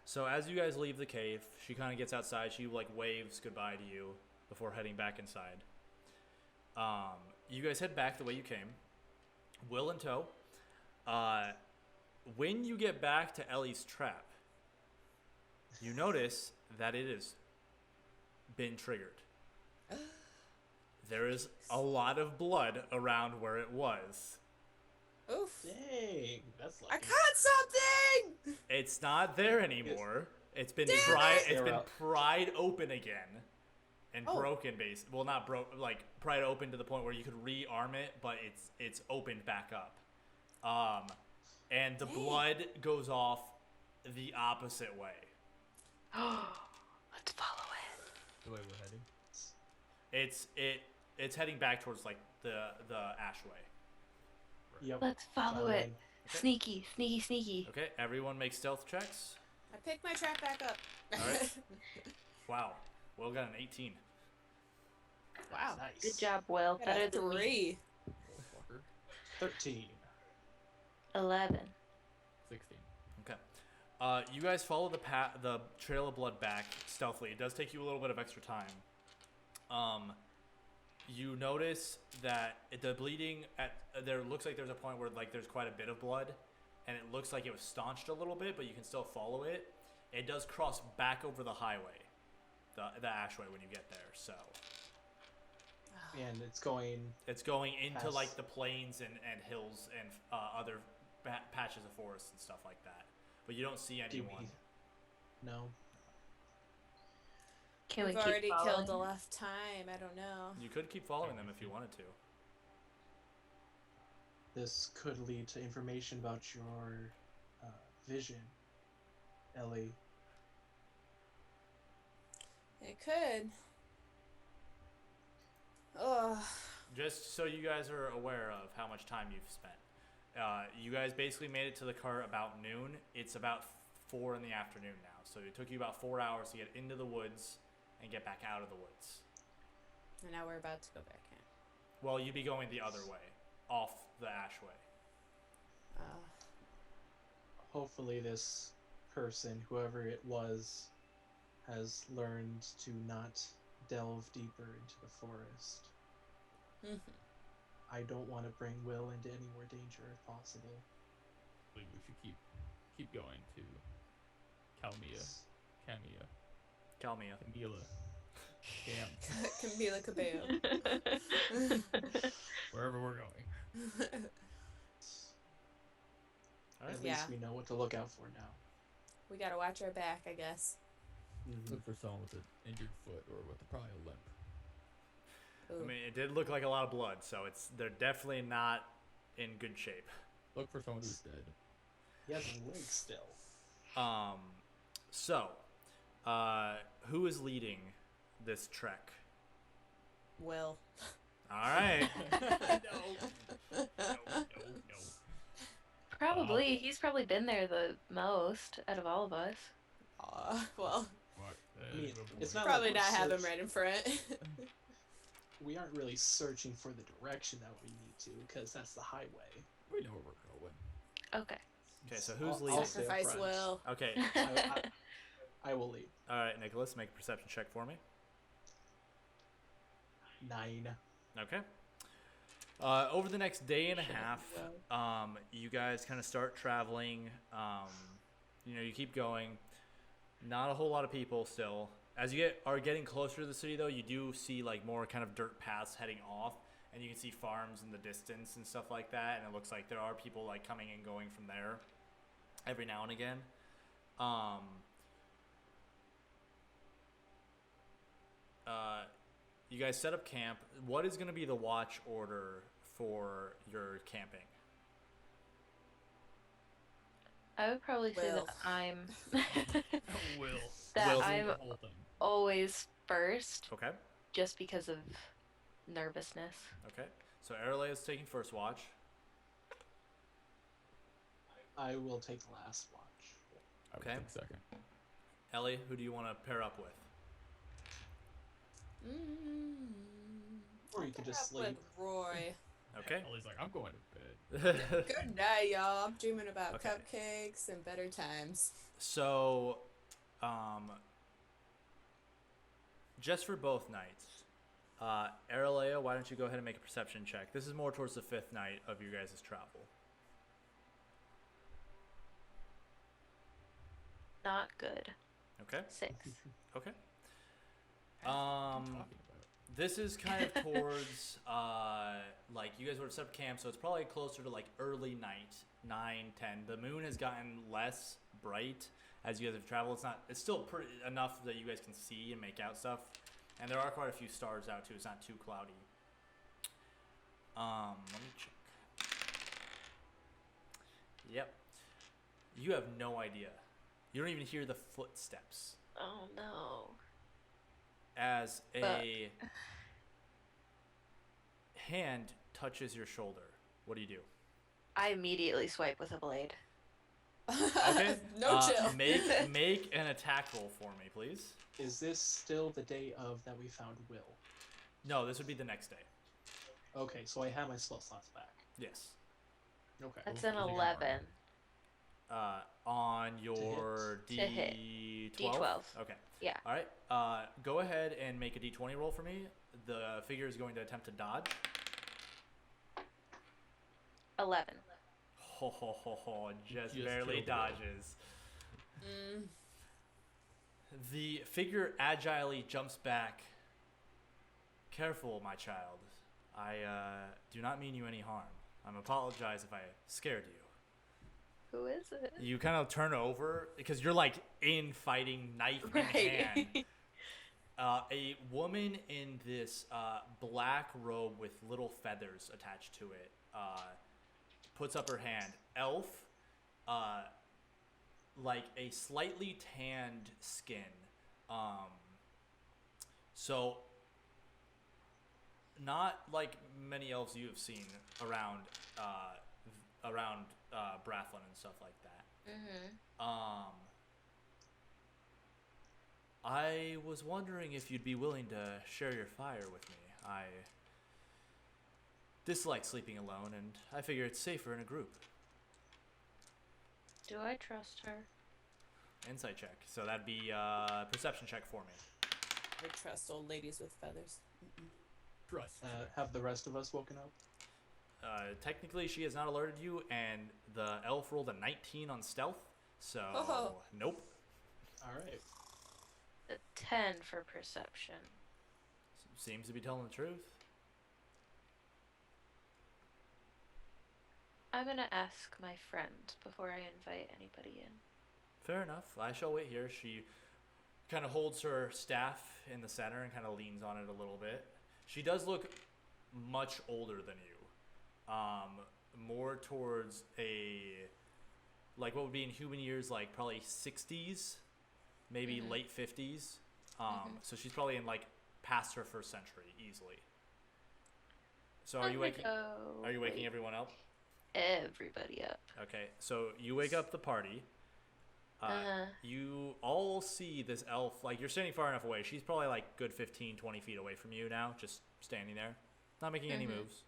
So as you guys leave the cave, she kind of gets outside. She like waves goodbye to you before heading back inside. You guys head back the way you came, Will in tow. When you get back to Ellie's trap, you notice that it has been triggered. There is a lot of blood around where it was. Oof. Dang, that's lucky. I caught something! It's not there anymore. It's been Damn pried. it! It's been pried open again, and Oh. broken. Well, not broke. Like pried open to the point where you could rearm it, but it's opened back up. And the Dang. blood goes off the opposite way. let's follow it. The way we're heading. It's heading back towards like the ashway. Yep. Let's follow it. Sneaky, sneaky, sneaky. Okay, everyone make stealth checks. I picked my trap back up. All right. Wow, Will got an 18. Wow. Nice. Good job, Will. Got Better a than me. 3. Fucker. 13. 11. 16. Okay. You guys follow the trail of blood back stealthily. It does take you a little bit of extra time. You notice that the bleeding there looks like there's a point where like there's quite a bit of blood, and it looks like it was staunched a little bit, but you can still follow it. It does cross back over the highway, the ashway when you get there. So And it's going. it's going into Past- like the plains and hills and other patches of forest and stuff like that. But you don't see Do anyone. No. Can We've we keep already killed following? enough time. I don't know. You could keep following them if you wanted to. This could lead to information about your vision, Ellie. It could. Ugh. Just so you guys are aware of how much time you've spent. You guys basically made it to the cart about noon. It's about 4 in the afternoon now. So it took you about 4 hours to get into the woods and get back out of the woods. And now we're about to go back in. Well, you'd be going the other way, off the ashway. Hopefully, this person, whoever it was, has learned to not delve deeper into the forest. I don't want to bring Will into any more danger if possible. I believe we should keep going to Calemia. Calemia. Damn. Camila Cabello. Wherever we're going. All right. At Yeah. least we know what to look out for now. We gotta watch our back, I guess. Mhm. Look for someone with an injured foot or with probably a limp. I mean, it did look like a lot of blood, so they're definitely not in good shape. Look for someone who's dead. He has a leg still. So, who is leading this trek? Will. All right. No. Probably. He's probably been there the most out of all of us. Well, What? I mean, it's not probably like not we're have him search- right in front. We aren't really searching for the direction that we need to, because that's the highway. We know where we're going. Okay. Okay, so who's I'll leading? stay up Sacrifice front. Will. Okay. I will lead. All right, Nicholas, make a perception check for me. 9. Okay. Over the next day and a half, you guys kind of start traveling. You keep going. Not a whole lot of people still. As you are getting closer to the city, though, you do see like more kind of dirt paths heading off, and you can see farms in the distance and stuff like that. And it looks like there are people like coming and going from there every now and again. You guys set up camp. What is going to be the watch order for your camping? I would probably say Will. that I'm Will. that Will's I'm The whole thing. always first, Okay. just because of nervousness. Okay. So Arale is taking first watch. I will take the last watch. I would Okay. think second. Ellie, who do you want to pair up with? Or you could just With sleep. Roy. Okay. Ellie's like, I'm going to bed. Good night, y'all. I'm dreaming about Okay. cupcakes and better times. So, just for both nights, Aralea, why don't you go ahead and make a perception check? This is more towards the 5th night of your guys' travel. Not good. Okay. 6. Okay. What are you talking about? This is kind of towards, like, you guys would have set up camp, so it's probably closer to, like, early night, 9, 10. The moon has gotten less bright as you guys have traveled. It's still pretty enough that you guys can see and make out stuff. And there are quite a few stars out, too. It's not too cloudy. Let me check. Yep. You have no idea. You don't even hear the footsteps. Oh no. As a hand touches your shoulder. What do you do? I immediately swipe with a blade. Okay. No chill. Make an attack roll for me, please. Is this still the day of that we found Will? No, this would be the next day. Okay, so I have my spell slots back. Yes. Okay. That's Well, an I think I'm 11. On your To hit. D12? D12. Okay. Yeah. All right. Go ahead and make a D20 roll for me. The figure is going to attempt to dodge. 11. Ho ho ho ho! Just Just barely killed it. dodges. Mm. The figure agilely jumps back. Careful, my child. I do not mean you any harm. I'm apologize if I scared you. Who is it? You kind of turn over because you're like in fighting, knife in hand. A woman in this black robe with little feathers attached to it puts up her hand. Elf, like a slightly tanned skin. So not like many elves you have seen around Brathlin and stuff like that. Mm-hmm. I was wondering if you'd be willing to share your fire with me. I dislike sleeping alone, and I figure it's safer in a group. Do I trust her? Insight check. So that'd be perception check for me. I trust old ladies with feathers. Mm-mm. Trust. Have the rest of us woken up? Technically, she has not alerted you, and the elf rolled a 19 on stealth, so Oh. nope. All right. A 10 for perception. Seems to be telling the truth. I'm gonna ask my friend before I invite anybody in. Fair enough. I shall wait here. She kind of holds her staff in the center and kind of leans on it a little bit. She does look much older than you. More towards like what would be in human years, like probably 60s, maybe late 50s. So she's probably in like past her first century easily. So are you waking? Are you waking everyone up? Everybody up. Okay, so you wake up the party. You all see this elf, like you're standing far enough away. She's probably like good 15, 20 feet away from you now, just standing there, not making any moves.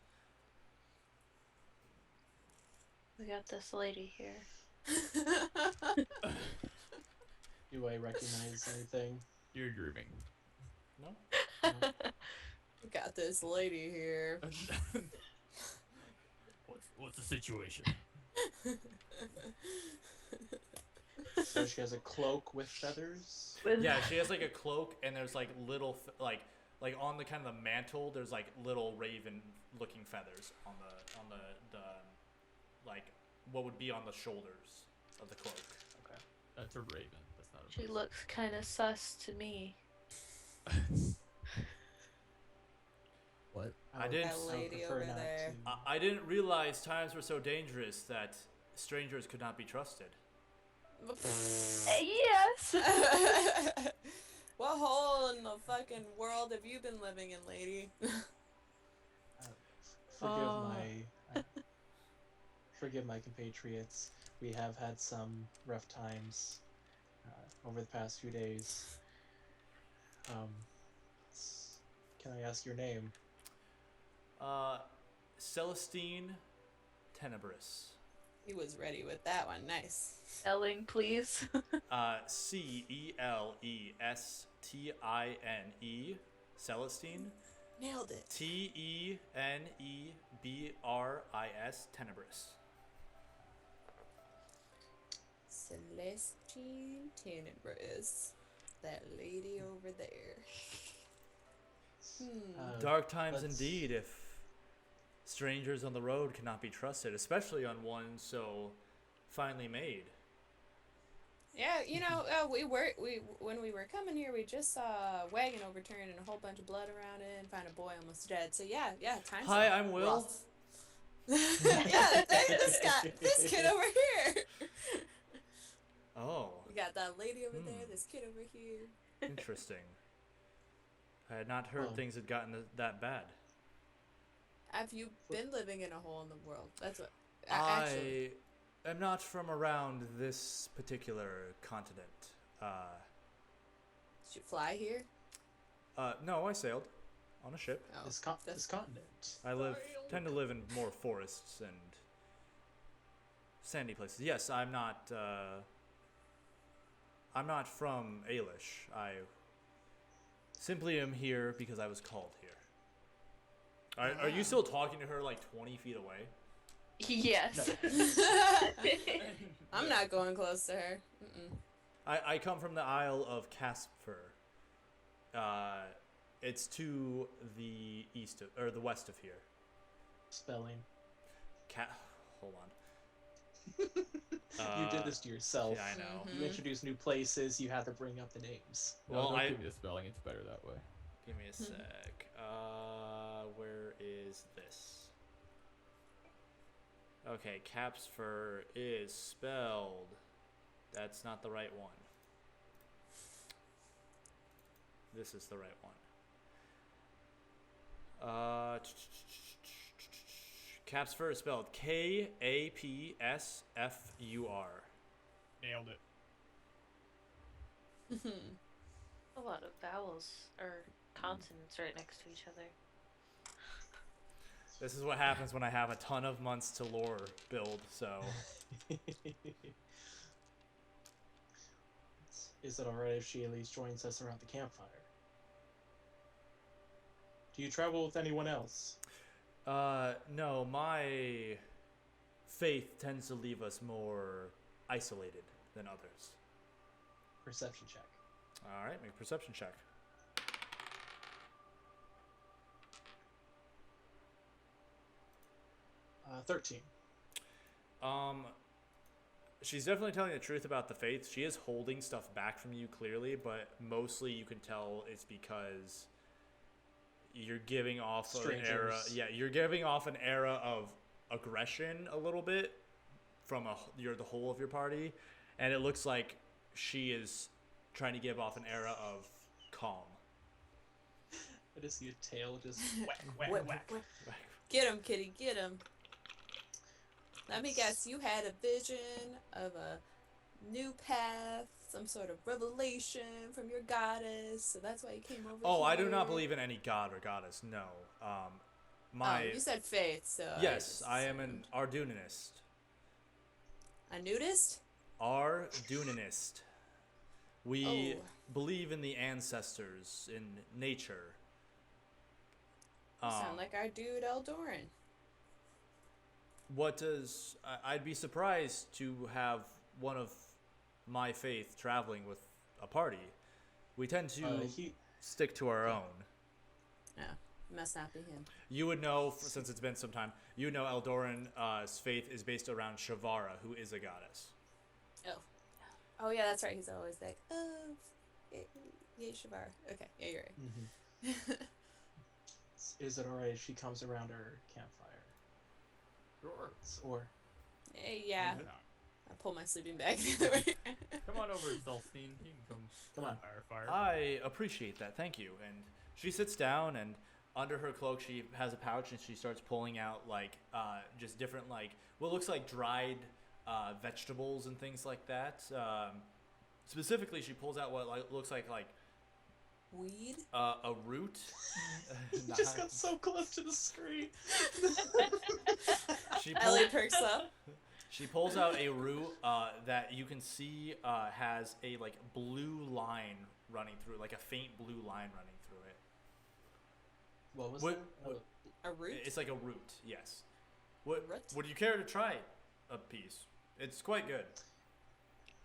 We got this lady here. Do I recognize anything? You're dreaming. No? We got this lady here. What's the situation? So she has a cloak with feathers. Yeah, she has like a cloak, and there's like little, like on the kind of the mantle, there's like little raven-looking feathers on the like what would be on the shoulders of the cloak. Okay. That's a raven. That's not a She person. looks kind of sus to me. What? I didn't. That lady over there. I didn't realize times were so dangerous that strangers could not be trusted. Yes. What hole in the fucking world have you been living in, lady? Forgive my compatriots. We have had some rough times over the past few days. Can I ask your name? Celestine Tenebris. He was ready with that one. Nice. Spelling, please. Celestine. Celestine. Nailed it. Tenebris. Tenebris. Celestine Tenebris. That lady over there. Dark times let's- indeed, if strangers on the road cannot be trusted, especially on one so finely made. Yeah, you know, when we were coming here, we just saw a wagon overturned and a whole bunch of blood around it, and found a boy almost dead. So yeah, times. Hi, are I'm Will. rough. Yeah, this kid over here. Oh, We got that lady over there, this kid over here. interesting. I had not heard Oh. things had gotten that bad. Have you been living in a hole in the world? That's what. Actually, I am not from around this particular continent. did you fly here? No, I sailed on a ship. Oh, This that's- continent. I tend to live in more forests and sandy places. Yes, I'm not from Ailish. I simply am here because I was called here. Are you still talking to her like 20 feet away? Yes. I'm not going close to her. Mm-mm. I come from the Isle of Caspfer. It's to the east of, or the west of here. Spelling. Hold on. You did this to yourself. Yeah, I know. Mhm. You introduced new places. You had to bring up the names. Well, Don't I give me the spelling. It's better that way. give me a sec. Where is this? Okay, Capsfer is spelled. That's not the right one. This is the right one. Capsfer is spelled Kapsfur. Nailed it. A lot of vowels or consonants right next to each other. This is what happens when I have a ton of months to lore build, so. Is it alright if she at least joins us around the campfire? Do you travel with anyone else? No, my faith tends to leave us more isolated than others. Perception check. Alright, make a perception check. 13. She's definitely telling the truth about the faith. She is holding stuff back from you clearly, but mostly you can tell it's because you're giving off an Strangers. era. Yeah, you're giving off an era of aggression a little bit from you're the whole of your party, and it looks like she is trying to give off an era of calm. I just see a tail just whack, whack, Whack, whack. whack. Get him, kitty, get him. Let me guess, you had a vision of a new path, some sort of revelation from your goddess, so that's why you came over Oh, here. I do not believe in any god or goddess. No. You said faith, so Yes, I am an Ardunanist. A nudist? Ardunanist. We Oh. believe in the ancestors, in nature. You sound like our dude Eldoran. What does... I'd be surprised to have one of my faith traveling with a party. We tend to stick to our own. Yeah, must not be him. You would know, since it's been some time, you know Eldoran's faith is based around Shavara, who is a goddess. Oh yeah, that's right. He's always like, yeah, Shavar. Okay, yeah, you're right. Mm-hmm. Is it alright if she comes around our campfire? Sure. Or Yeah. I pull my sleeping bag the other way. Come on over, Zelstein. You can come on. fire. I appreciate that, thank you. And she sits down, and under her cloak she has a pouch, and she starts pulling out just different what looks like dried vegetables and things like that. Specifically, she pulls out what looks like Weed? a root. you just got so close to the screen. Ellie perks up. She pulls out a root that you can see has a blue line running through it, like a faint blue line running through it. What was What- that? A root? It's like a root, yes. Would Root? you care to try a piece? It's quite good.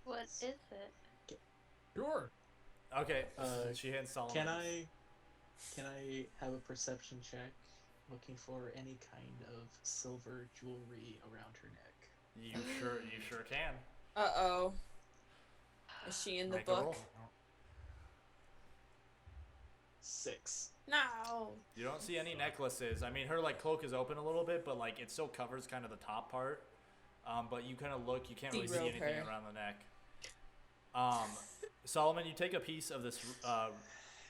What is it? Sure. Okay, she hands Solomon. Can I have a perception check looking for any kind of silver jewelry around her neck? You sure can. Uh-oh. Is she in the Make a roll. book? 6. No. You don't see any necklaces. I mean, her cloak is open a little bit, but it still covers kind of the top part. But you kind of look, you can't really see Derobe anything her. around the neck. Solomon, you take a piece of this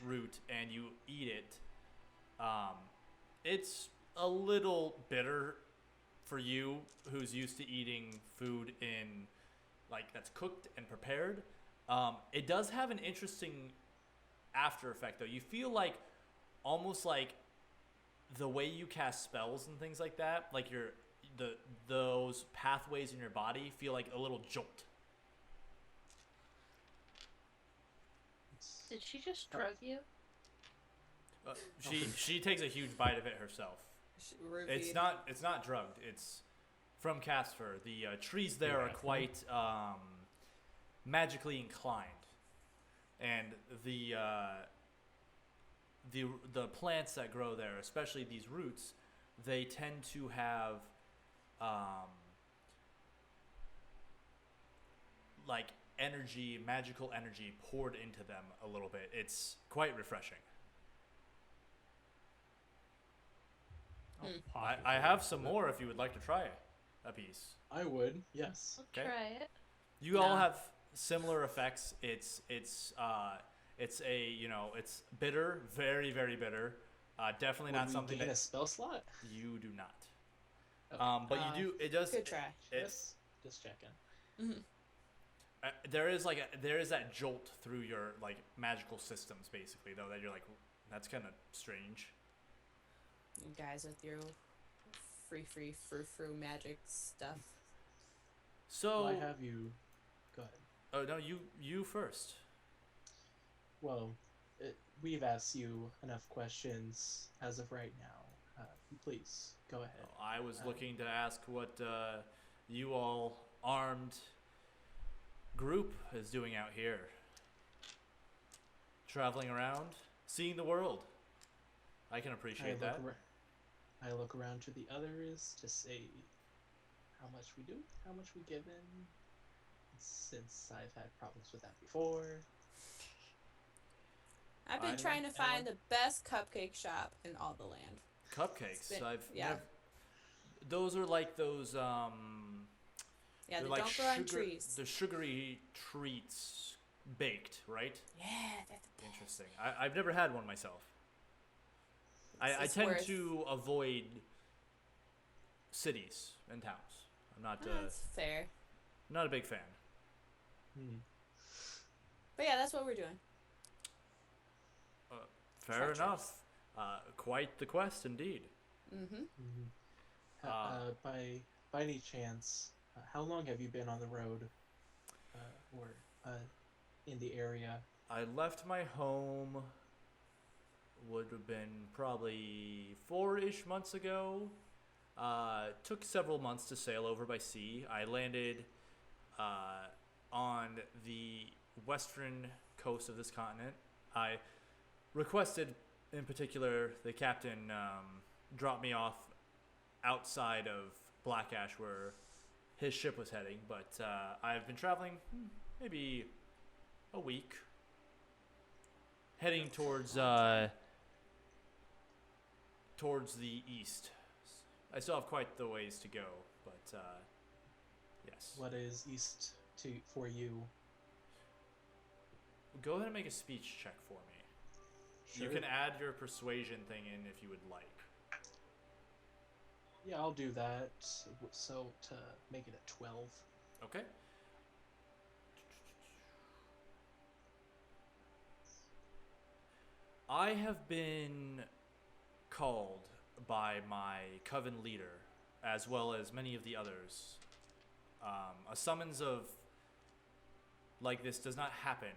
root and you eat it. It's a little bitter for you, who's used to eating food in that's cooked and prepared. It does have an interesting after effect, though. You feel almost like the way you cast spells and things like that, those pathways in your body feel like a little jolt. Did she just drug you? She takes a huge bite of it herself. It's not drugged. It's from Casper. The trees there are quite magically inclined, and the plants that grow there, especially these roots, they tend to have energy, magical energy poured into them a little bit. It's quite refreshing. I have some more if you would like to try a piece. I would, yes. I'll Okay. try it. You all have similar effects. It's it's bitter, very very bitter. Definitely not something gain that a spell slot. you do not. Okay. But you do. It does. Good try. It's Just checking. Mm-hmm. there is that jolt through your magical systems, basically, though, that you're that's kind of strange. You guys with your free frou magic stuff. So Why have you? Go ahead. oh no, you first. Well, we've asked you enough questions as of right now. Please go ahead. I was looking to ask what you all armed group is doing out here. Traveling around, seeing the world. I can appreciate that. I look around to the others to say how much we do, how much we give in, since I've had problems with that before. I've been trying to find the best cupcake shop in all the land. Cupcakes. Yeah. Never. Those are like those. Yeah, they're they like don't grow on trees. The sugary treats baked, right? Yeah, that's the best. Interesting. I've never had one myself. I It's tend worth- to avoid cities and towns. I'm not. That's fair. Not a big fan. But yeah, that's what we're doing. Fair Treacherous. enough. Quite the quest, indeed. Mm-hmm. By any chance, how long have you been on the road, or in the area? I left my home. Would have been probably 4-ish months ago. Took several months to sail over by sea. I landed on the western coast of this continent. I requested, in particular, the captain drop me off outside of Black Ash where his ship was heading, but I've been traveling maybe a week, heading towards the east. I still have quite the ways to go, but yes. What is east for you? Go ahead and make a speech check for me. Sure. You can add your persuasion thing in if you would like. Yeah, I'll do that. So to make it a 12. Okay. I have been called by my coven leader, as well as many of the others. A summons of like this does not happen,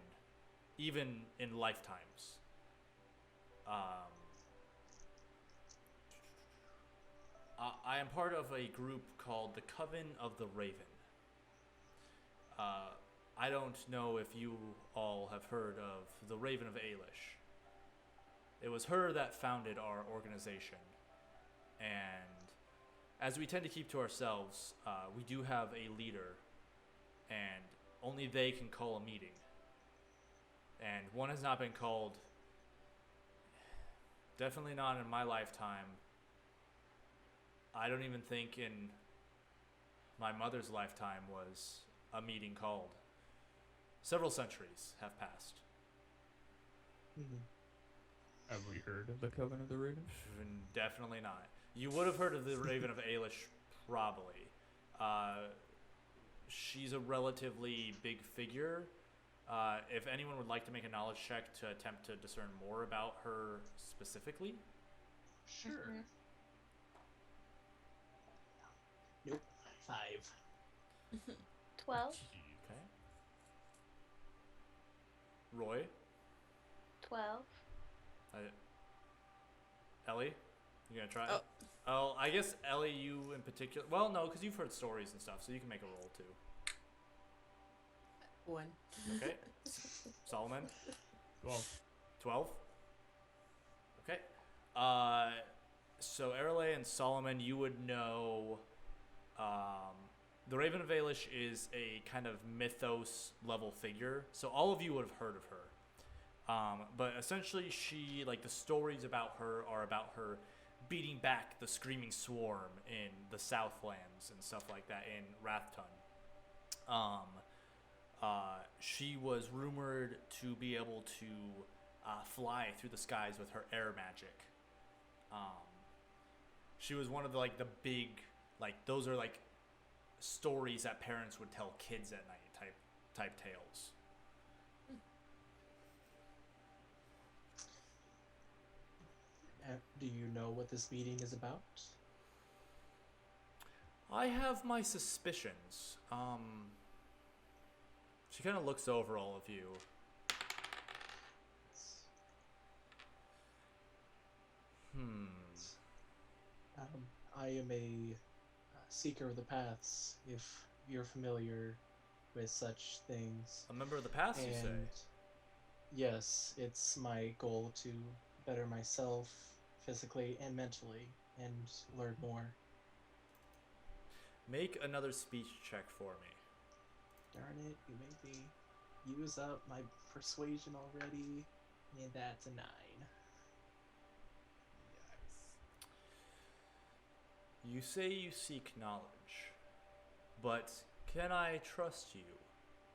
even in lifetimes. I am part of a group called the Coven of the Raven. I don't know if you all have heard of the Raven of Ailish. It was her that founded our organization. And as we tend to keep to ourselves, we do have a leader, and only they can call a meeting. And one has not been called, definitely not in my lifetime. I don't even think in my mother's lifetime was a meeting called. Several centuries have passed. Have we heard of the Coven of the Raven? Definitely not. You would have heard of the Raven of Ailish, probably. She's a relatively big figure. If anyone would like to make a knowledge check to attempt to discern more about her specifically. Sure. Nope. 5. 12. Okay. Roy? 12. Ellie? You gonna try? Oh. Oh, I guess Ellie, you in particular. Well, no, because you've heard stories and stuff, so you can make a roll too. 1. Okay. Solomon? 12. 12? Okay. So Erle and Solomon, you would know. The Raven of Ailish is a kind of mythos level figure, so all of you would have heard of her. But essentially, she, like, the stories about her are about her beating back the Screaming Swarm in the Southlands and stuff like that in Rathtun. She was rumored to be able to fly through the skies with her air magic. She was one of the, like, the big, like, those are like stories that parents would tell kids at night type tales. Do you know what this meeting is about? I have my suspicions. She kind of looks over all of you. I am a seeker of the paths, if you're familiar with such things. A member of the past, you say? Yes, it's my goal to better myself physically and mentally and learn more. Make another speech check for me. Darn it, you made me use up my persuasion already. And that's a 9. You say you seek knowledge, but can I trust you,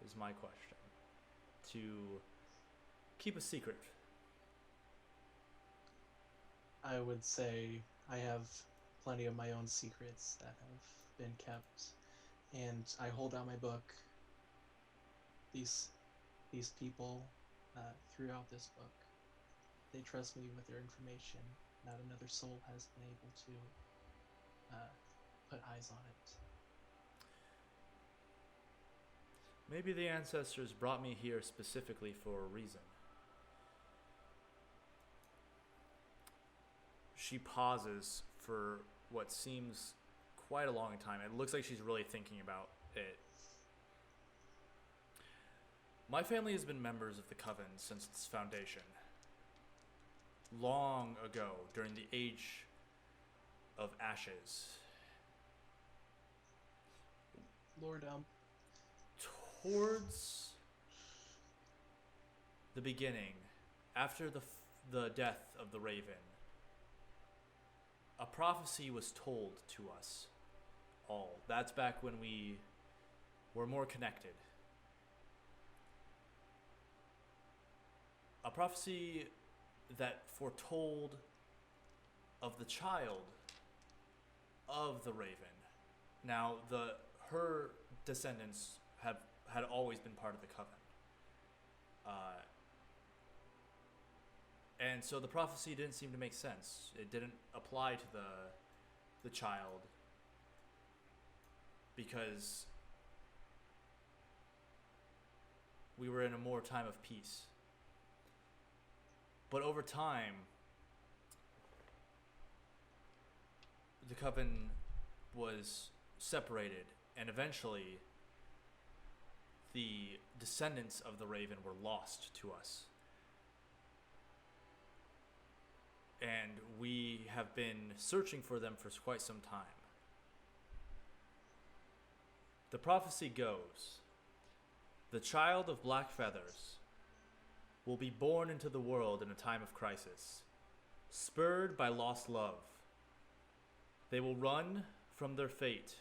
is my question, to keep a secret? I would say I have plenty of my own secrets that have been kept, and I hold out my book. These people throughout this book, they trust me with their information. Not another soul has been able to put eyes on it. Maybe the ancestors brought me here specifically for a reason. She pauses for what seems quite a long time. It looks like she's really thinking about it. My family has been members of the Coven since its foundation. Long ago, during the Age of Ashes. Lord, Towards the beginning, after the death of the Raven, a prophecy was told to us all. That's back when we were more connected. A prophecy that foretold of the child of the Raven. Now, her descendants had always been part of the Coven. And so the prophecy didn't seem to make sense. It didn't apply to the child because we were in a more time of peace. But over time, the Coven was separated, and eventually the descendants of the Raven were lost to us. And we have been searching for them for quite some time. The prophecy goes, the child of black feathers will be born into the world in a time of crisis, spurred by lost love. They will run from their fate,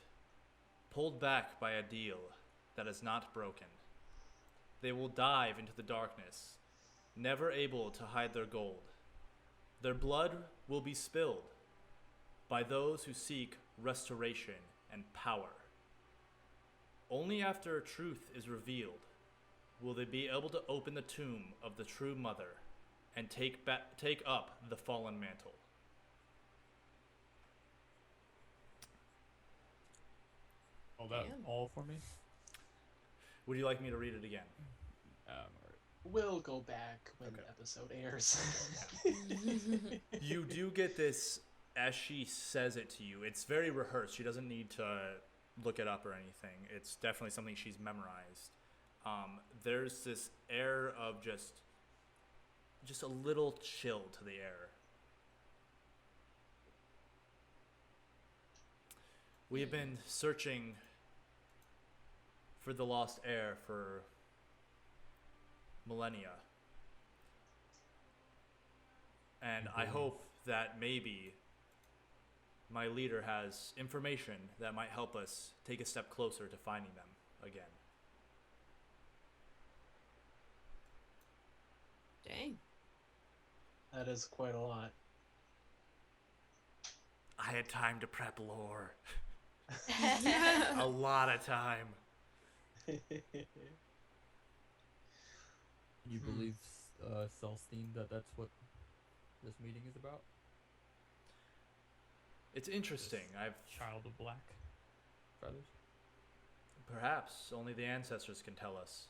pulled back by a deal that is not broken. They will dive into the darkness, never able to hide their gold. Their blood will be spilled by those who seek restoration and power. Only after truth is revealed will they be able to open the tomb of the true mother and take up the fallen mantle. Oh, that Damn. all for me? Would you like me to read it again? Alright. we'll go back when Okay. the episode airs. You do get this as she says it to you. It's very rehearsed. She doesn't need to look it up or anything. It's definitely something she's memorized. There's this air of just a little chill to the air. We have been searching for the lost heir for millennia. And I hope that maybe my leader has information that might help us take a step closer to finding them again. Dang. That is quite a lot. I had time to prep lore. A lot of time. You believe, Celestine, that's what this meeting is about? It's interesting. I've Child of black feathers? perhaps only the ancestors can tell us.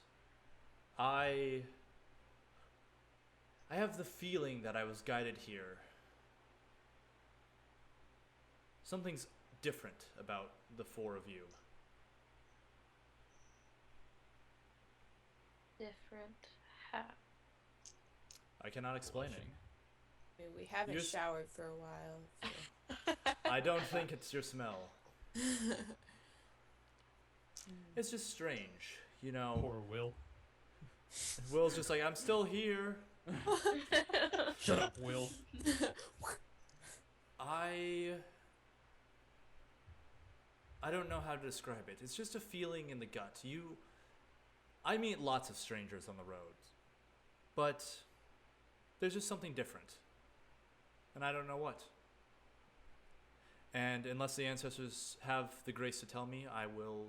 I have the feeling that I was guided here. Something's different about the four of you. Different. How? I cannot explain Blushing. I mean, we haven't You're s- showered for a while. So. it. I don't think it's your smell. It's just strange, you know. Poor Will. Will's just like, I'm still here. Shut up, Will. I don't know how to describe it. It's just a feeling in the gut. I meet lots of strangers on the road, but there's just something different. And I don't know what. And unless the ancestors have the grace to tell me, I will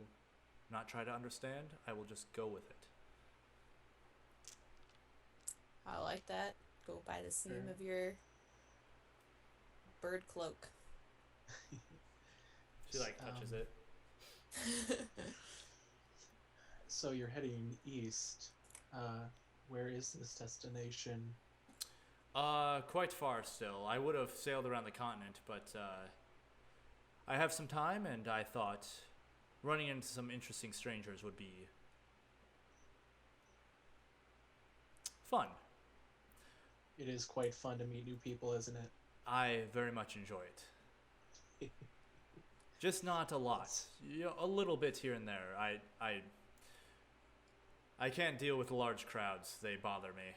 not try to understand. I will just go with it. I like that. Go by the seam Sure. of your bird cloak. She touches it. So you're heading east. Where is this destination? Quite far still. I would have sailed around the continent, but I have some time, and I thought running into some interesting strangers would be fun. It is quite fun to meet new people, isn't it? I very much enjoy it. Just not a lot. A little bit here and there. I can't deal with large crowds. They bother me.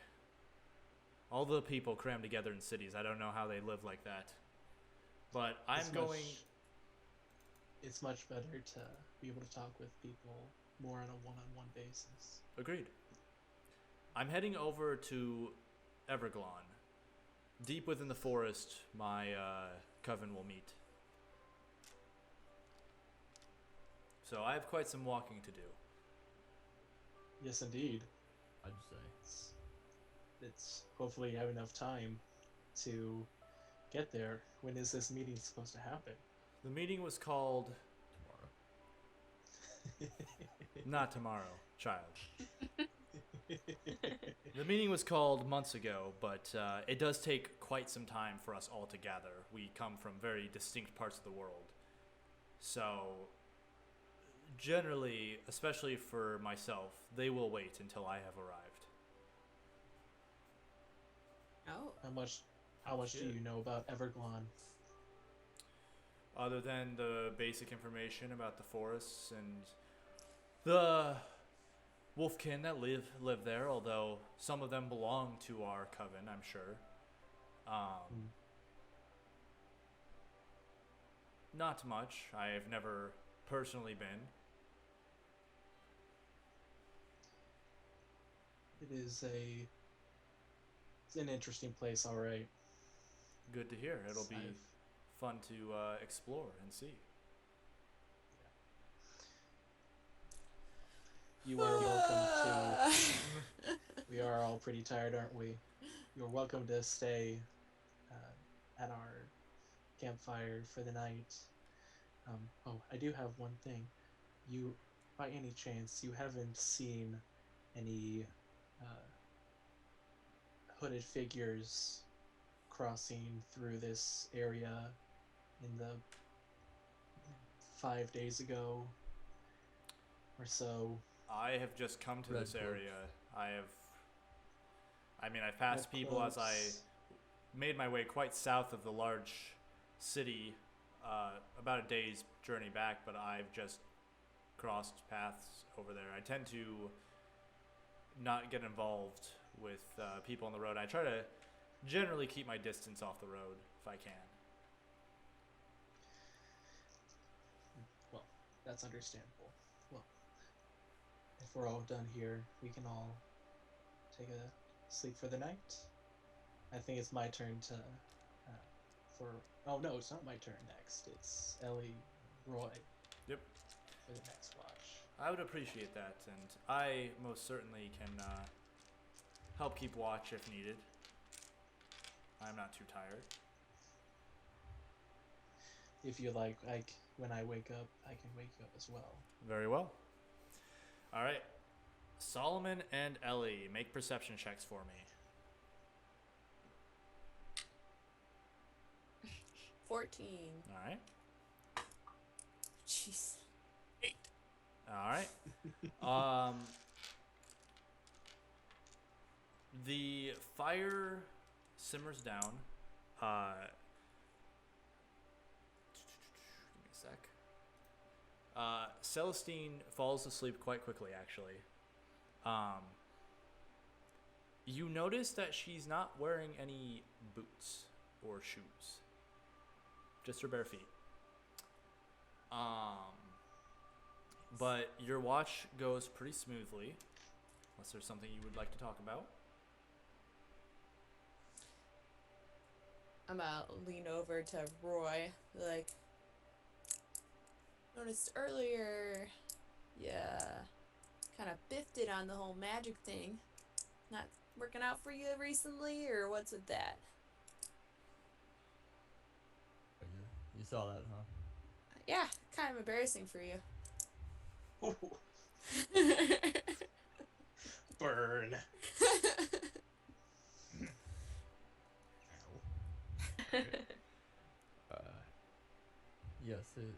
All the people crammed together in cities. I don't know how they live like that. But It's much better to be able to talk with people more on a one-on-one basis. Agreed. I'm heading over to Everglon. Deep within the forest, my coven will meet. So I have quite some walking to do. Yes, indeed. I'd say. It's hopefully you have enough time to get there. When is this meeting supposed to happen? The meeting was called... Tomorrow. Not tomorrow, child. The meeting was called months ago, but it does take quite some time for us all to gather. We come from very distinct parts of the world. So, generally, especially for myself, they will wait until I have arrived. Oh. How much do Shit. you know about Everglon? Other than the basic information about the forests and the wolfkin that live there, although some of them belong to our coven, I'm sure. Not much. I have never personally been. It's an interesting place, all right. Good to hear. It'll be I've- fun to explore and see. You are welcome to. We are all pretty tired, aren't we? You're welcome to stay at our campfire for the night. I do have one thing. You, by any chance, you haven't seen any hooded figures crossing through this area in the 5 days ago or so? I have just come to Red this cloaks. area. I've passed Red people as I cloaks. made my way quite south of the large city, about a day's journey back, but I've just crossed paths over there. I tend to not get involved with people on the road. I try to generally keep my distance off the road if I can. Well, that's understandable. Well, if we're all done here, we can all take a sleep for the night. I think it's my turn to. Oh no, it's not my turn next. It's Ellie, Roy. Yep. For the next watch. I would appreciate that, and I most certainly can help keep watch if needed. I'm not too tired. If you like, when I wake up, I can wake you up as well. Very well. All right. Solomon and Ellie, make perception checks for me. 14. All right. Jeez. All right. The fire simmers down. Give me a sec. Celestine falls asleep quite quickly, actually. You notice that she's not wearing any boots or shoes. Just her bare feet. But your watch goes pretty smoothly, unless there's something you would like to talk about. I'm gonna lean over to Roy, like, noticed earlier, yeah, kind of biffed it on the whole magic thing. Not working out for you recently, or what's with that? Oh, you saw that, huh? Yeah, kind of embarrassing for you. Ooh, burn. Yes, it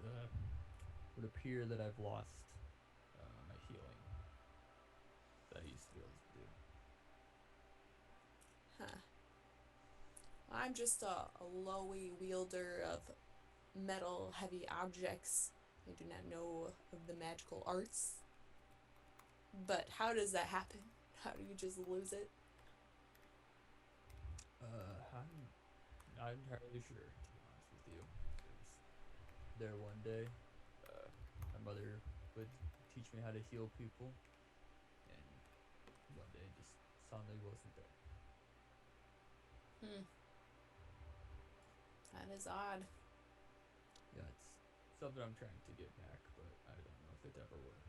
would appear that I've lost my healing that I used to be able to do. Huh. I'm just a lowy wielder of metal heavy objects. I do not know of the magical arts. But how does that happen? How do you just lose it? I'm not entirely sure, to be honest with you. I was there one day. My mother would teach me how to heal people, and one day it just suddenly wasn't there. That is odd. Yeah, it's something I'm trying to get back, but I don't know if it ever will.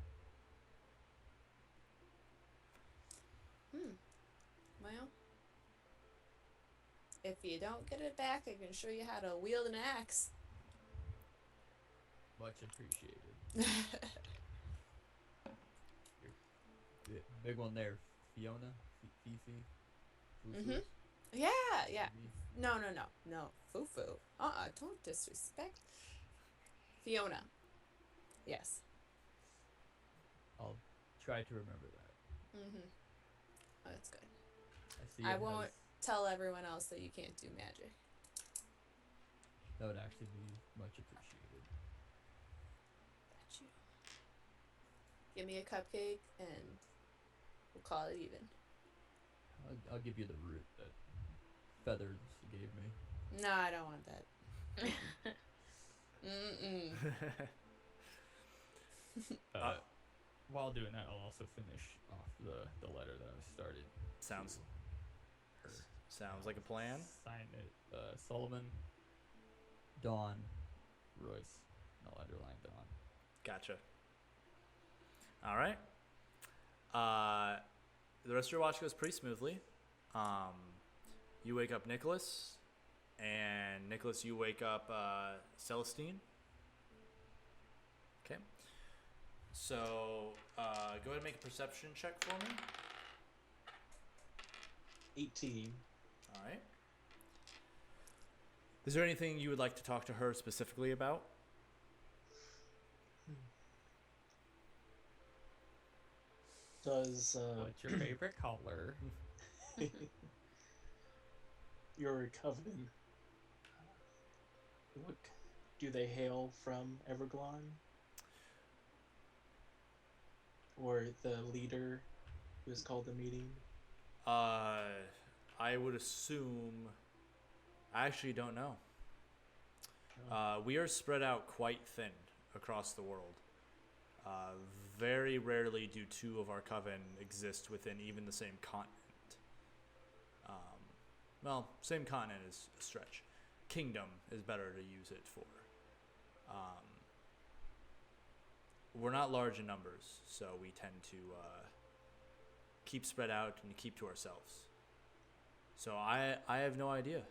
Well, if you don't get it back, I can show you how to wield an axe. Much appreciated. Big one there, Fiona, Fifi, Fufu. Yeah. Maybe. No. Fufu. Don't disrespect. Fiona. Yes. I'll try to remember that. Oh, that's good. I see. I won't tell everyone else that you can't do magic. That would actually be much appreciated. Got you. Give me a cupcake and we'll call it even. I'll give you the root that Feathers gave me. No, I don't want that. While doing that, I'll also finish off the letter that I started. Sounds like a plan. Sign it, Solomon, Dawn, Royce. And I'll underline Dawn. Gotcha. All right. The rest of your watch goes pretty smoothly. You wake up Nicholas, and Nicholas, you wake up Celestine. Okay. So go ahead and make a perception check for me. 18. All right. Is there anything you would like to talk to her specifically about? Does What's your favorite color? your coven, what, do they hail from Everglon? Or the leader who has called the meeting? I would assume. I actually don't know. We are spread out quite thin across the world. Very rarely do two of our coven exist within even the same continent. Well, same continent is a stretch. Kingdom is better to use it for. We're not large in numbers, so we tend to keep spread out and keep to ourselves. So I have no idea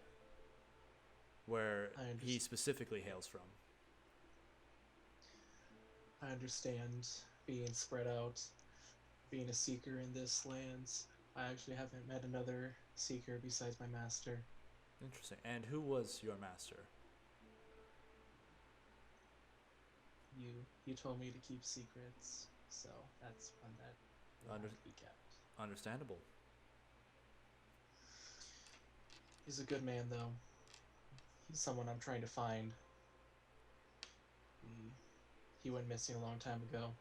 where he specifically hails from. I understand being spread out, being a seeker in this land. I actually haven't met another seeker besides my master. Interesting. And who was your master? You told me to keep secrets, so that's one that will have to be kept. Understandable. He's a good man, though. He's someone I'm trying to find. He went missing a long time ago.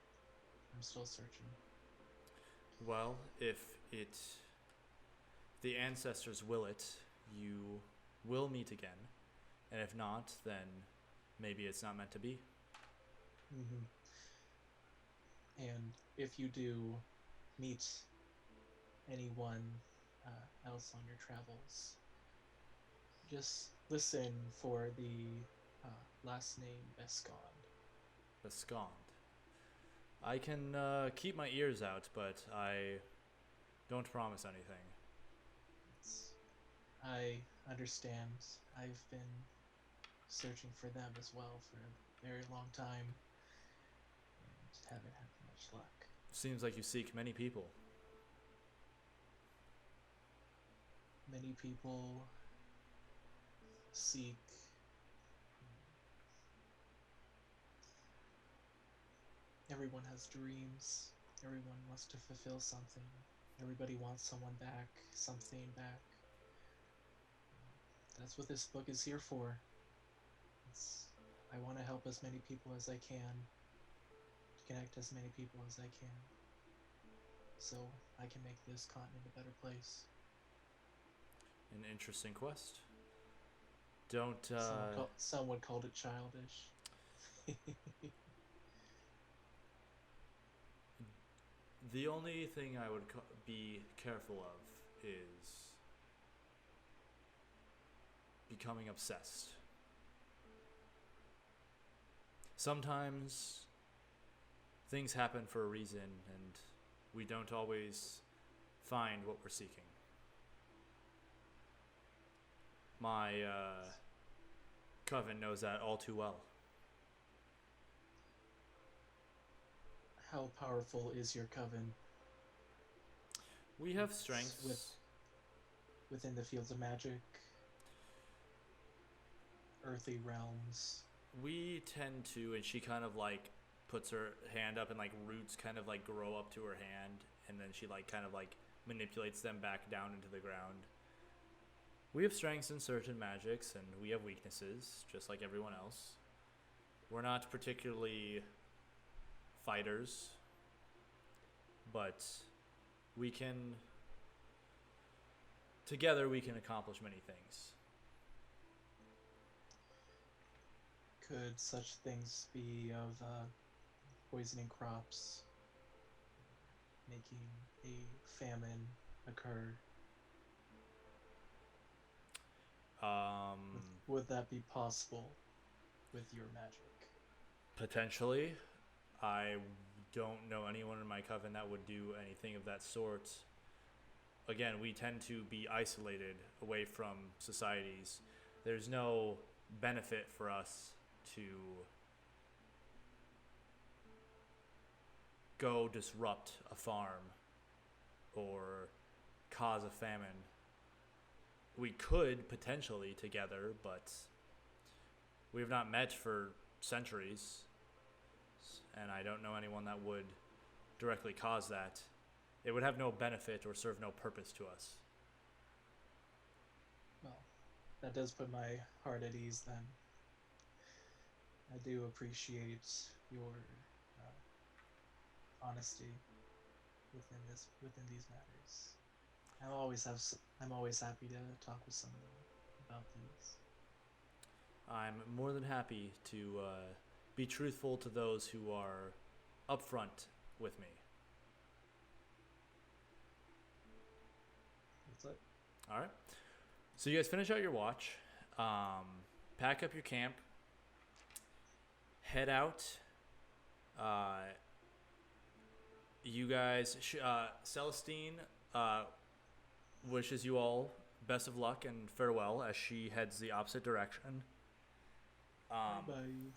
I'm still searching. Well, if the ancestors will it, you will meet again. And if not, then maybe it's not meant to be. Mm-hmm. And if you do meet anyone else on your travels, just listen for the last name Escond. Escond. I can keep my ears out, but I don't promise anything. I understand. I've been searching for them as well for a very long time and haven't had much luck. Seems like you seek many people. Many people seek everyone has dreams. Everyone wants to fulfill something. Everybody wants someone back, something back. That's what this book is here for. I want to help as many people as I can, to connect as many people as I can, so I can make this continent a better place. An interesting quest. Don't. Someone called it childish. The only thing I would be careful of is becoming obsessed. Sometimes things happen for a reason, and we don't always find what we're seeking. My Coven knows that all too well. How powerful is your coven? We have strengths. Within the fields of magic, earthly realms. We tend to, and she kind of like puts her hand up and like roots kind of like grow up to her hand, and then she like kind of like manipulates them back down into the ground. We have strengths in certain magics, and we have weaknesses, just like everyone else. We're not particularly fighters, but together we can accomplish many things. Could such things be of poisoning crops, making a famine occur? Would that be possible with your magic? Potentially. I don't know anyone in my coven that would do anything of that sort. Again, we tend to be isolated away from societies. There's no benefit for us to go disrupt a farm or cause a famine. We could potentially together, but we have not met for centuries, and I don't know anyone that would directly cause that. It would have no benefit or serve no purpose to us. Well, that does put my heart at ease then. I do appreciate your honesty within these matters. I'm always happy to talk with someone about these. I'm more than happy to be truthful to those who are upfront with me. That's it. All right. So you guys finish out your watch, pack up your camp, head out. You guys, Celestine wishes you all best of luck and farewell as she heads the opposite direction. Bye.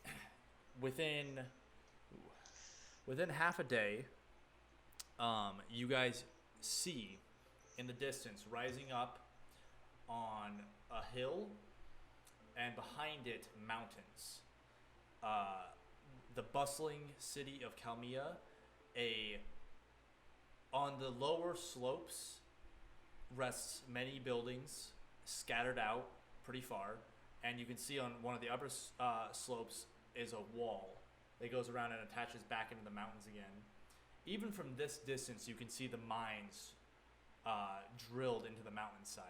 Within half a day, you guys see in the distance, rising up on a hill, and behind it, mountains. The bustling city of Calemia. On the lower slopes rests many buildings scattered out pretty far, and you can see on one of the upper slopes is a wall that goes around and attaches back into the mountains again. Even from this distance, you can see the mines drilled into the mountainside,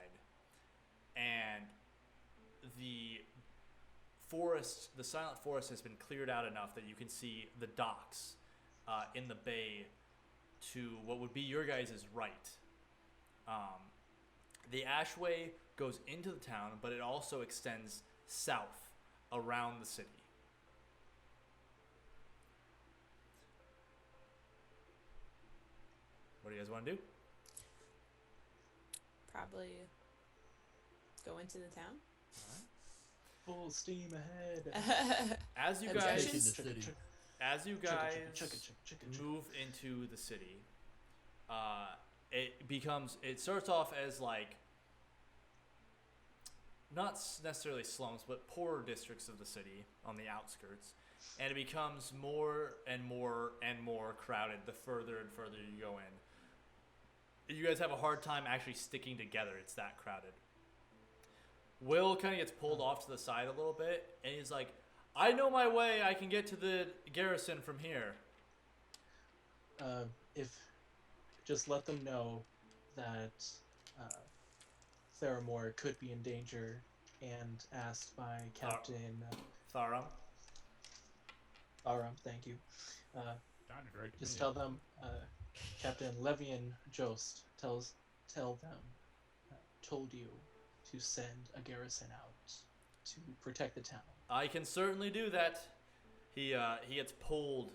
and the forest, the silent forest, has been cleared out enough that you can see the docks in the bay to what would be your guys' right. The Ashway goes into the town, but it also extends south around the city. What do you guys want to do? Probably go into the town. Full steam ahead. As you Objections? guys, as you guys move into the city, it starts off as like not necessarily slums, but poorer districts of the city on the outskirts, and it becomes more and more and more crowded the further and further you go in. You guys have a hard time actually sticking together. It's that crowded. Will kind of gets pulled off to the side a little bit, and he's like, I know my way. I can get to the garrison from here. If just let them know that Theramore could be in danger, and asked by Captain Tharam. Aram, thank you. Sounded right to Just me. tell them Captain Levian Jost tell them told you to send a garrison out to protect the town. I can certainly do that. He gets pulled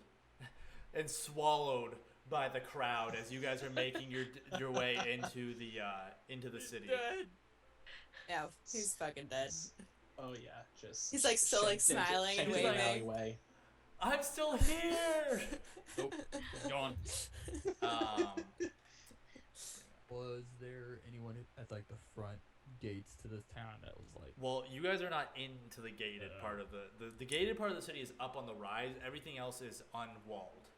and swallowed by the crowd as you guys are making your way into the city. Dead. Yeah, he's fucking dead. Oh yeah, just He's, like, still, like, shanked into- smiling and shanked into an waving. alleyway. I'm still here. Nope. Gone. um, Was there anyone at like the front gates to this town that was like? well, you guys are not into the gated part of the gated part of the city is up on the rise. Everything else is unwalled.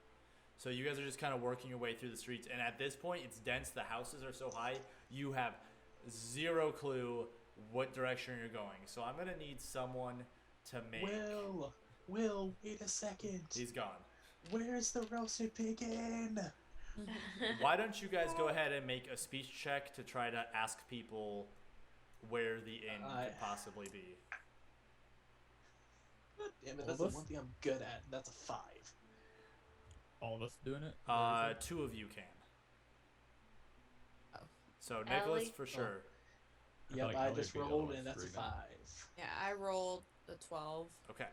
So you guys are just kind of working your way through the streets, and at this point, it's dense. The houses are so high, you have zero clue what direction you're going. So I'm gonna need someone to make. Will, wait a second. He's gone. Where's the roasted pig inn? Why don't you guys go ahead and make a speech check to try to ask people where the inn could possibly be? God damn it, All that's of the us? one thing I'm good at. That's a 5. All of us doing it? Two of you can. Oh. So Nicholas Ellie? for sure. I feel Yep, like I Ellie just would be the rolled one and that's a screaming. 5. Yeah, I rolled a 12. Okay.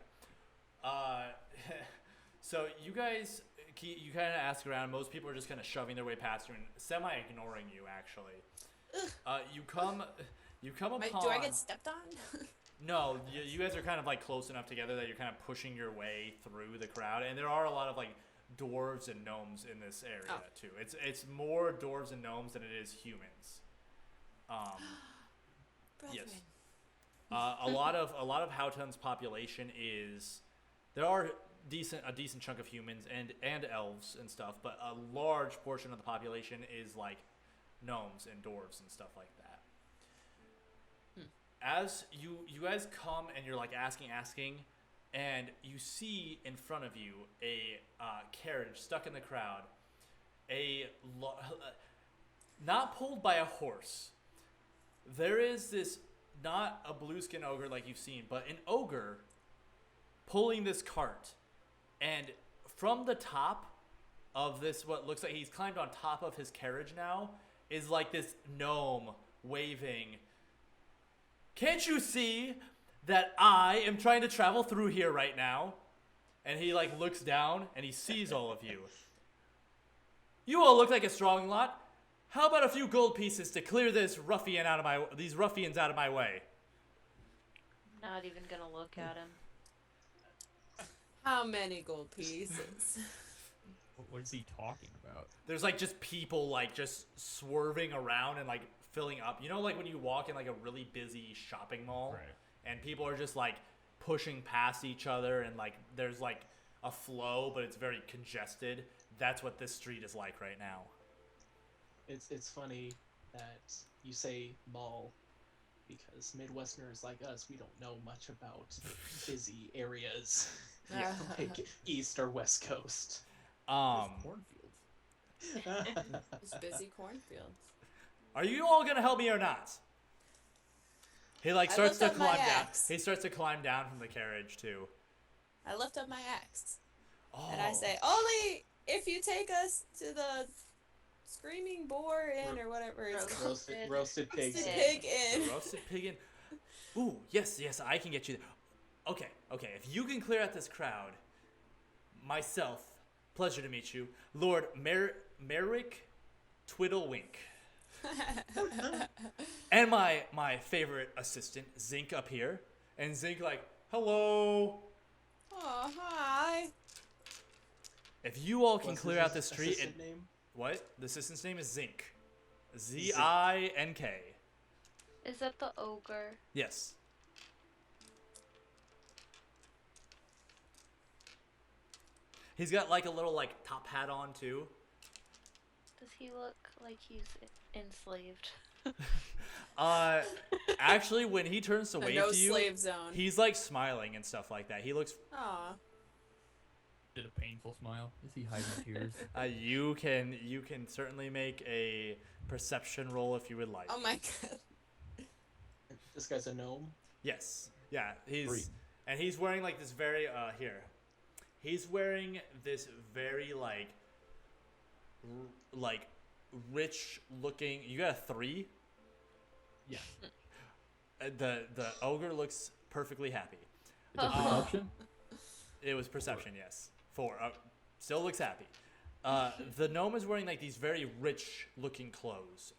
So you guys, you kind of ask around. Most people are just kind of shoving their way past you and semi-ignoring you, actually. You come upon. Do I get stepped on? No, you guys are kind of like close enough together that you're kind of pushing your way through the crowd, and there are a lot of like dwarves and gnomes in this area too. It's more dwarves and gnomes than it is humans. Yes. A lot of Houghton's population is there are a decent chunk of humans and elves and stuff, but a large portion of the population is like gnomes and dwarves and stuff like that. As you guys come and you're like asking, and you see in front of you a carriage stuck in the crowd, not pulled by a horse. There is this, not a blueskin ogre like you've seen, but an ogre pulling this cart. And from the top of this, what looks like he's climbed on top of his carriage now, is like this gnome waving, "Can't you see that I am trying to travel through here right now?" And he like looks down and he sees all of you. You all look like a strong lot. How about a few gold pieces to clear these ruffians out of my way? Not even gonna look at him. How many gold pieces? What is he talking about? There's like just people like just swerving around and like filling up. You know, like when you walk in like a really busy shopping mall, Right. and people are just like pushing past each other, and like there's like a flow, but it's very congested. That's what this street is like right now. It's funny that you say mall, because Midwesterners like us, we don't know much about busy areas, like East or West Coast. There's cornfields. Just busy cornfields. Are you all gonna help me or not? He like I starts to lift up my climb down. axe. He starts to climb down from the carriage too. I lift up my axe. Oh. And I say, only if you take us to the Screaming Boar Inn or whatever it's called. Roasted pig. Roasted Pig Inn. The roasted pig in. Ooh, yes, I can get you there. Okay. If you can clear out this crowd, myself, pleasure to meet you, Lord Merrick Twiddlewink. And my favorite assistant, Zinc, up here. And Zinc like, hello. Oh, hi. If you all can What's clear his out the street and name? what? The assistant's name is Zink. Zink. Is that the ogre? Yes. He's got like a little like top hat on too. Does he look like he's enslaved? Actually, when he turns to A wave no to you, slave zone. he's like smiling and stuff like that. He looks. Aw. Did a painful smile? Is he hiding tears? You can certainly make a perception roll if you would like. Oh my god. This guy's a gnome. Yes. Yeah. Three. He's wearing like this very here. He's wearing this very like rich looking. You got a 3. Yeah. The ogre looks perfectly happy. Is it perception? It was perception, yes. 4. Still looks happy. The gnome is wearing like these very rich looking clothes.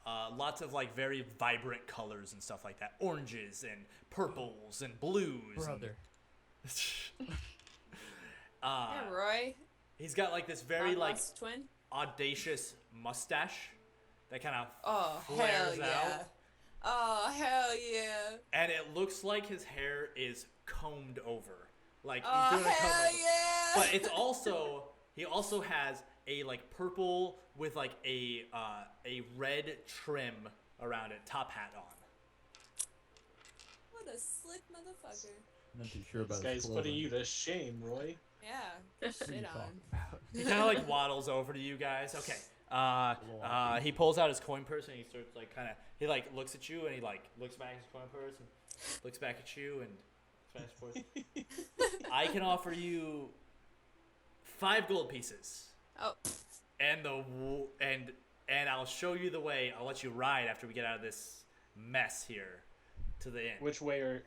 Lots of like very vibrant colors and stuff like that. Oranges and purples and blues. Brother. Yeah, Roy. He's got like this very Long like lost twin. audacious mustache that kind of Oh, hell flares yeah. out. Oh, hell yeah. And it looks like his hair is combed over. Like Oh, he's doing a comb hell over. yeah. But it's also he also has a like purple with like a red trim around it, top hat on. What a slick motherfucker. I'm not too sure This about guy's his putting clothing. you to shame, Roy. Yeah. What are you Shit talking on. about? He kind of like waddles over to you guys. Okay. He pulls out his coin purse and he starts like kind of he like looks at you and he like looks back at his coin purse and looks back at you and fast forwards. I can offer you 5 gold pieces. Oh. And and I'll show you the way. I'll let you ride after we get out of this mess here to the inn. Which way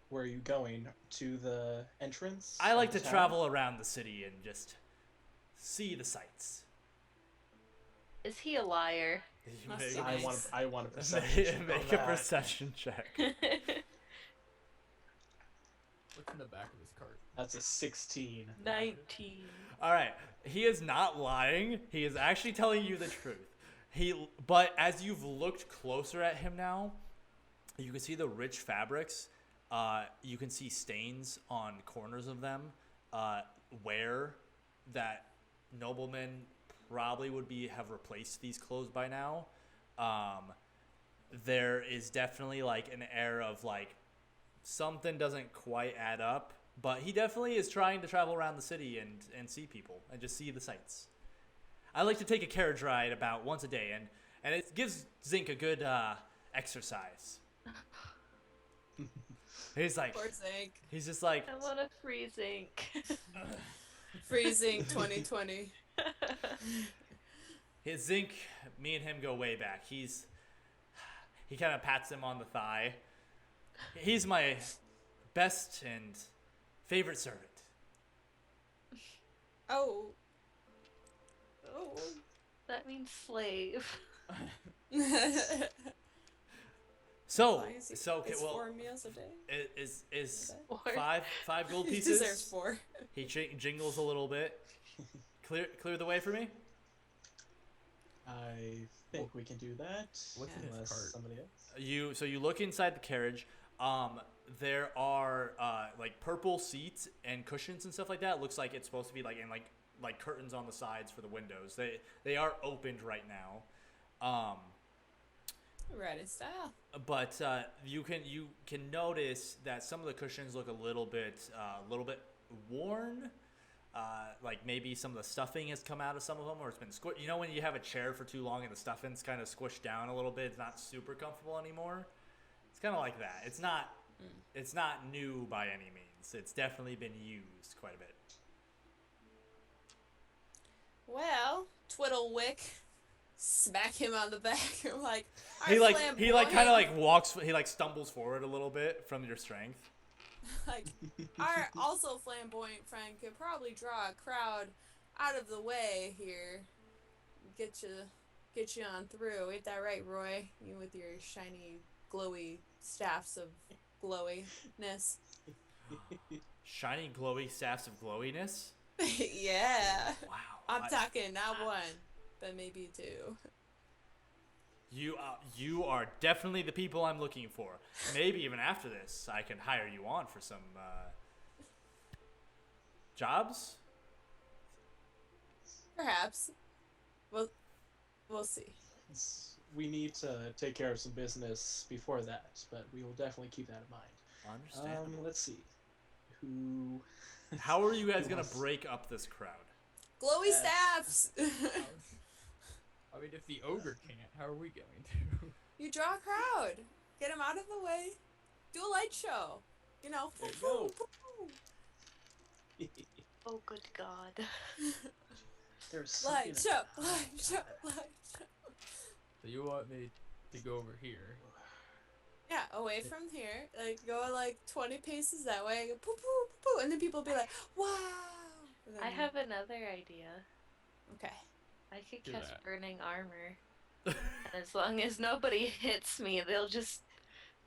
were you going? To the entrance? I like of to the town? travel around the city and just see the sights. Is he a liar? Must Make- be. I want a perception check on Make a that. perception check. What's in the back of his cart? That's a 16. 19. All right, he is not lying. He is actually telling you the truth. But as you've looked closer at him now, you can see the rich fabrics. You can see stains on corners of them, where that nobleman probably would have replaced these clothes by now. There is definitely like an air of like something doesn't quite add up, but he definitely is trying to travel around the city and see people and just see the sights. I like to take a carriage ride about once a day, and it gives Zink a good exercise. He's like, Poor Zink. he's just like, I want a freeze ink. Freezing 2020. his Zink, me and him go way back. He kind of pats him on the thigh. He's my best and favorite servant. Oh. Oh. That means slave. So, Why is he- okay, it's well, 4 meals a day? is Or- five gold He pieces? deserves 4. He jingles a little bit. Clear the way for me. I think we can do that. What's in his unless cart? somebody else. You look inside the carriage. There are like purple seats and cushions and stuff like that. It looks like it's supposed to be like in like curtains on the sides for the windows. They are opened right now. Right in style. But you can notice that some of the cushions look a little bit worn. like maybe some of the stuffing has come out of some of them, or it's been squished. You know when you have a chair for too long and the stuffing's kind of squished down a little bit, it's not super comfortable anymore. It's kind of like that. It's not new by any means. It's definitely been used quite a bit. Well, Twiddlewick, smack him on the back. I'm like, He like flamboyant- kind of like walks. He like stumbles forward a little bit from your strength. like our also flamboyant friend could probably draw a crowd out of the way here. Get you on through. Ain't that right, Roy? You with your shiny, glowy staffs of glowiness. Shiny, glowy staffs of glowiness. Yeah. Wow. I'm talking not one, but maybe two. You are definitely the people I'm looking for. Maybe even after this, I can hire you on for some jobs. Perhaps. We'll see. We need to take care of some business before that, but we will definitely keep that in mind. Understandable. Let's see. Who? How are you guys who gonna wants- break up this crowd? Glowy staffs! I mean, if the ogre can't, how are we going to? You draw a crowd. Get him out of the way. Do a light show. You know. There you go. Oh, good God. There's something Light show, light show, light show. So you want me to go over here? Yeah, away from here. Like, go like 20 paces that way. Go, poo, poo, poo, and then people will be like, wow. And then I have another idea. Okay. I could Do cast that. burning armor. And as long as nobody hits me, they'll just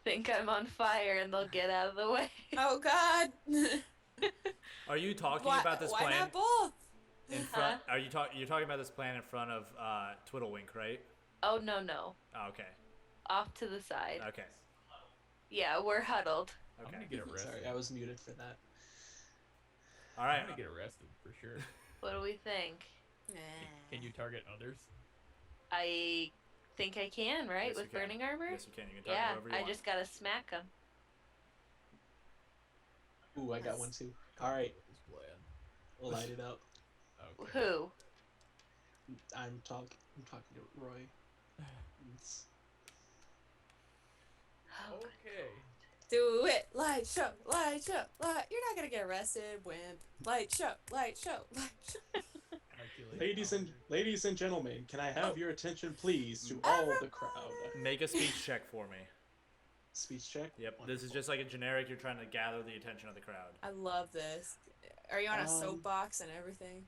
think I'm on fire and they'll get out of the way. Oh, God. Are you talking why, about this why plan not both? in front? Are you you're talking about this plan in front of Twiddlewink, right? Oh, no. Oh, okay. Off to the side. Okay. Yeah, we're huddled. I'm Okay. gonna get arrested. Sorry, I was muted for that. All I'm right. gonna get arrested for sure. What do we think? Can you target others? I think I can, right? Yes, you With can. burning armor? Yes, you can. You can target Yeah, whoever you I want. just gotta smack them. Ooh, I got one too. All right, This plan. light it up. Okay. Who? I'm talking to Roy. It's- Oh, good. Okay. Do it. Light show, light show, light. You're not going to get arrested, wimp. Light show, light show, light show. Calculate ladies and gentlemen, can I have Oh. your attention, please, to all the crowd? Make a speech check for me. Speech check. Yep. This is just like a generic. You're trying to gather the attention of the crowd. I love this. Are you on a Um, soapbox and everything?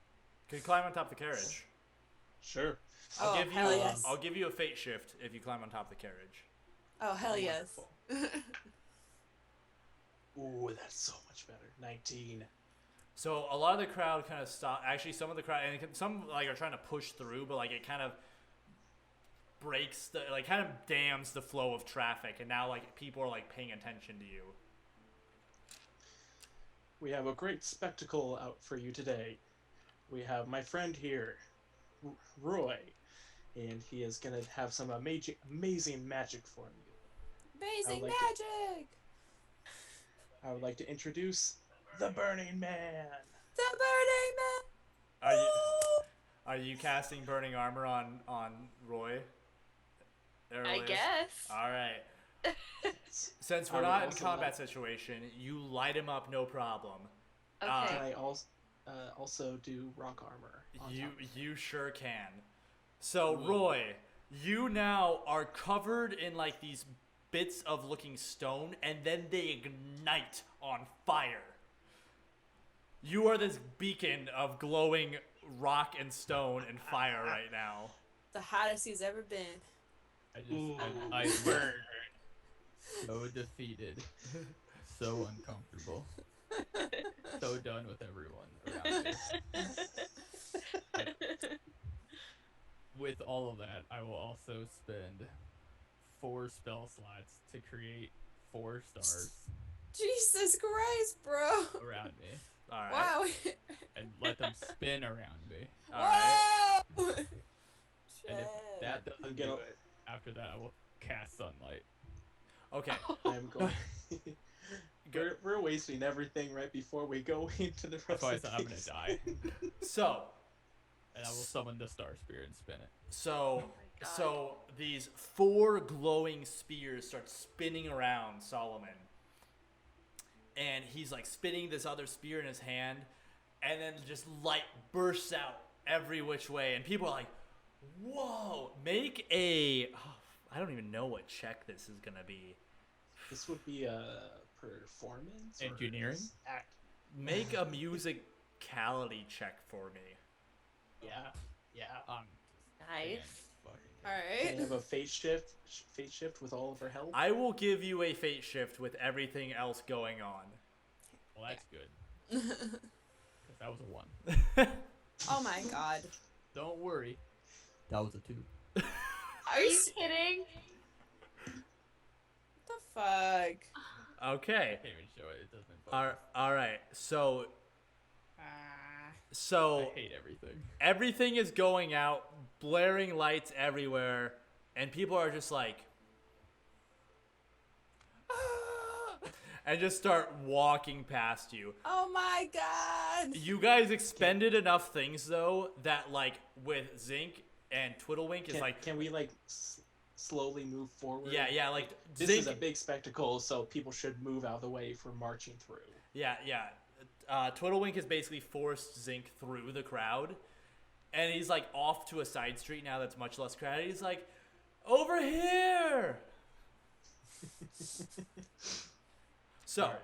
Can you climb on top of the carriage? Sure. I'll Oh, give you. hell yes. I'll give you a fate shift if you climb on top of the carriage. Oh, hell Oh, yes. wonderful. Ooh, that's so much better. 19. So a lot of the crowd kind of stop. Actually, some of the crowd and some like are trying to push through, but like it kind of breaks the like kind of dams the flow of traffic, and now like people are like paying attention to you. We have a great spectacle out for you today. We have my friend here, Roy, and he is gonna have some amazing magic for you. Amazing like magic! I would like to introduce the Burning Man. The Burning Man! Are you are you casting burning armor on Roy? There I it is. guess. All right. Since we're I would not in also combat like- situation, you light him up, no problem. Okay. Can I also do rock armor? on top? You sure can. So Roy, you now are covered in like these bits of looking stone, and then they ignite on fire. You are this beacon of glowing rock and stone and fire right now. The hottest he's ever been. I look so defeated, so uncomfortable, so done with everyone around me. With all of that, I will also spend 4 spell slots to create 4 stars Jesus Christ, bro! around me All right. Wow. and let them spin around me. All right. Whoa! And if Shit. that doesn't Get do up. it, after that I will cast sunlight. Okay. I'm going. We're wasting everything right before we go into the That's why I roasted said I'm gonna pigs. die, So, and I will summon the Star Spear and spin it. so, God. so these 4 glowing spears start spinning around Solomon, and he's like spinning this other spear in his hand, and then just light bursts out every which way, and people are like, "Whoa!" Make a, I don't even know what check this is gonna be. This would be a performance. or Engineering? is act. Make a musicality check for me. Yeah, yeah. I'm Nice. fucking All Can I right. have a fate shift? Fate shift with all of our help. I will give you a fate shift with everything else going on. Well, that's good. 'Cause that was a 1. Oh my god. Don't worry. That was a 2. Are you kidding? What the fuck? I Okay. can't even show it. It doesn't focus. All right. So I hate everything. everything is going out, blaring lights everywhere, and people are just like, and just start walking past you. Oh my god. You guys expended enough things though that like with Zinc and Twiddlewink is like, can we like slowly move forward? yeah, like This Zinc, is a big spectacle, so people should move out of the way for marching through. yeah. Twiddlewink has basically forced Zinc through the crowd, and he's like off to a side street now that's much less crowded. He's like, over here. So, Alright.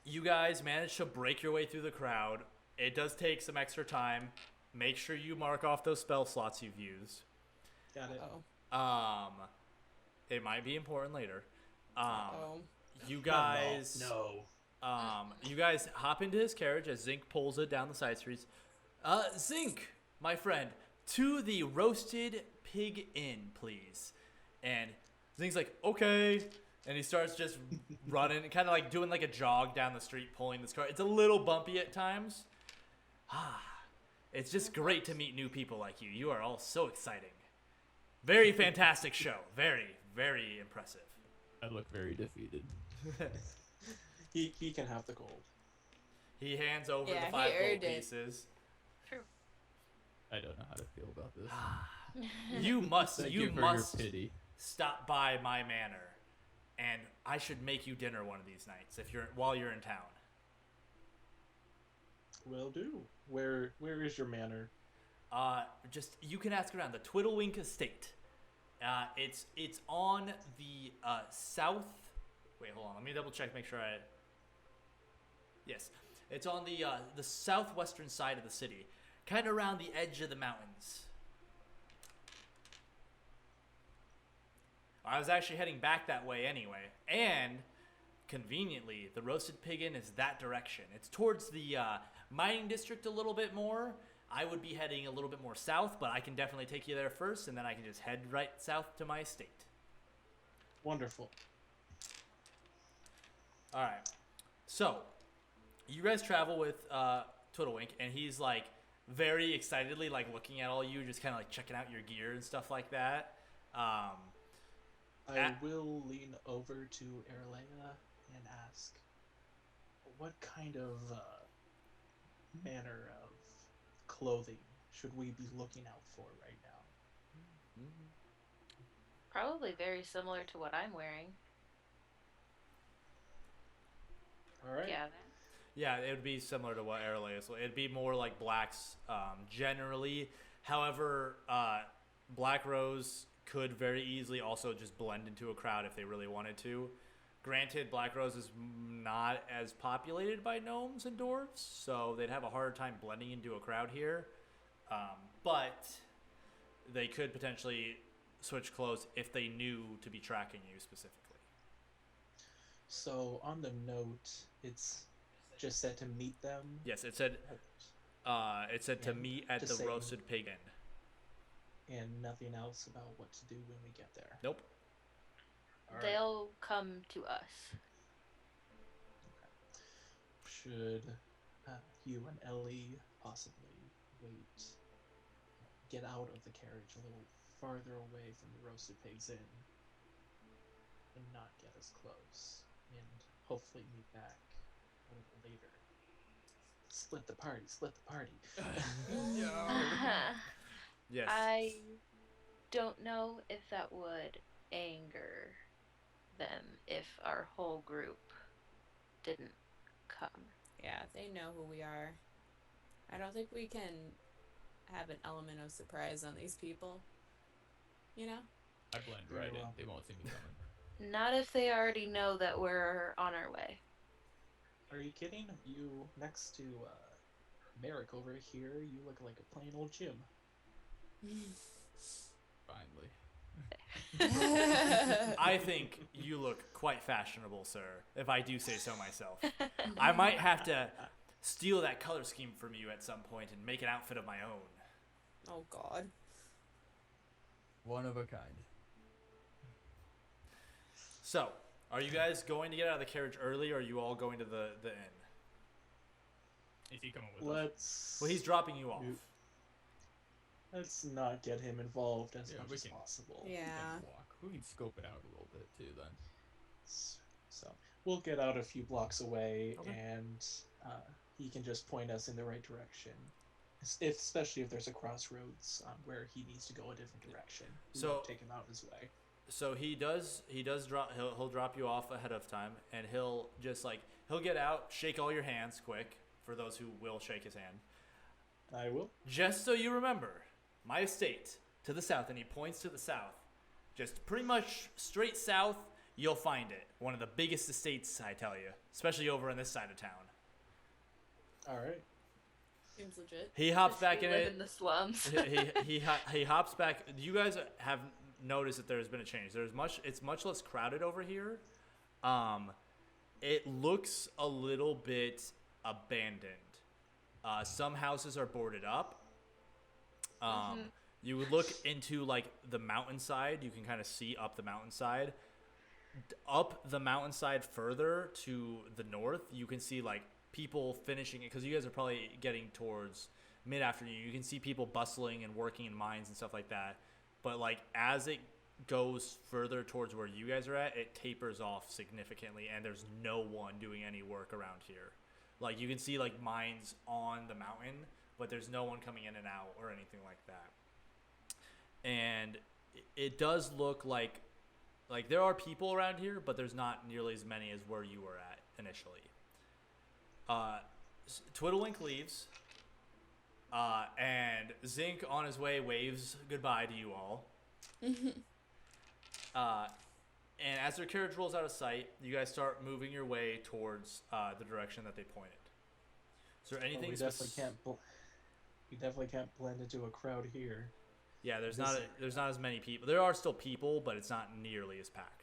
you guys managed to break your way through the crowd. It does take some extra time. Make sure you mark off those spell slots you've used. Got it. Oh. It might be important later. Oh. You guys, No. You guys hop into his carriage as Zinc pulls it down the side streets. Zinc, my friend, to the Roasted Pig Inn, please. And Zinc's like, okay. And he starts just running, kind of like doing like a jog down the street, pulling this car. It's a little bumpy at times. It's just great to meet new people like you. You are all so exciting. Very fantastic show. Very, very impressive. I look very defeated. He can have the gold. He hands over Yeah, the he 5 gold earned it. pieces. True. I don't know how to feel about this. You must, Thank you you for must your pity. stop by my manor, and I should make you dinner one of these nights while you're in town. Will do. Where is your manor? Just you can ask around the Twiddlewink Estate. It's on the south. Wait, hold on. Let me double check. Make sure I. Yes, it's on the southwestern side of the city, kind of around the edge of the mountains. I was actually heading back that way anyway, and conveniently, the Roasted Pig Inn is that direction. It's towards the mining district a little bit more. I would be heading a little bit more south, but I can definitely take you there first, and then I can just head right south to my estate. Wonderful. All right. So, you guys travel with Twiddlewink, and he's like very excitedly like looking at all you, just kind of like checking out your gear and stuff like that. I will lean over to Erlea and ask, what kind of manner of clothing should we be looking out for right now? Probably very similar to what I'm wearing. All right. Yeah. Yeah, it would be similar to what Airlay is. It'd be more like blacks generally. However, Black Rose could very easily also just blend into a crowd if they really wanted to. Granted, Black Rose is not as populated by gnomes and dwarves, so they'd have a harder time blending into a crowd here. But they could potentially switch clothes if they knew to be tracking you specifically. So on the note, it's just said to meet them. Yes, it said to And meet at to the say- Roasted Pig Inn. And nothing else about what to do when we get there. Nope. All right. They'll come to us. Should you and Ellie possibly wait, get out of the carriage a little farther away from the Roasted Pigs Inn, and not get as close? And hopefully meet back a little later. Split the party, split the party. No. Yes. I don't know if that would anger them if our whole group didn't come. Yeah, they know who we are. I don't think we can have an element of surprise on these people. You know? I blend Very right in. well. They won't see me coming. Not if they already know that we're on our way. Are you kidding? You next to Merrick over here, you look like a plain old Jim. Finally. I think you look quite fashionable, sir, if I do say so myself. I might have to steal that color scheme from you at some point and make an outfit of my own. Oh God. One of a kind. So, are you guys going to get out of the carriage early, or are you all going to the inn? Is he coming with us? Let's Well, he's dropping you off. let's not get him involved as Yeah, much we as can- possible. We Yeah. can walk. We can scope it out a little bit too then. So we'll get out a few blocks away, Okay. and he can just point us in the right direction. Especially if there's a crossroads where he needs to go a different direction. We So- won't take him out his way. So he does drop he'll drop you off ahead of time, and he'll just he'll get out, shake all your hands quick for those who will shake his hand. I will. Just so you remember, my estate to the south, and he points to the south, just pretty much straight south, you'll find it. One of the biggest estates, I tell you, especially over in this side of town. All right. Seems legit. He hops If back we in live it. in the slums. he hops back. You guys have noticed that there's been a change. It's much less crowded over here. It looks a little bit abandoned. Some houses are boarded up. You would look into the mountainside. You can kind of see up the mountainside. Up the mountainside further to the north, you can see people finishing it, because you guys are probably getting towards mid-afternoon. You can see people bustling and working in mines and stuff like that. But as it goes further towards where you guys are at, it tapers off significantly, and there's no one doing any work around here. You can see mines on the mountain, but there's no one coming in and out or anything like that. And it does look like there are people around here, but there's not nearly as many as where you were at initially. Twiddlewink leaves, and Zinc on his way waves goodbye to you all. And as their carriage rolls out of sight, you guys start moving your way towards the direction that they pointed. Is there anything? We definitely can't blend into a crowd here. Yeah, there's This not as many people. There are still people, but it's not nearly as packed.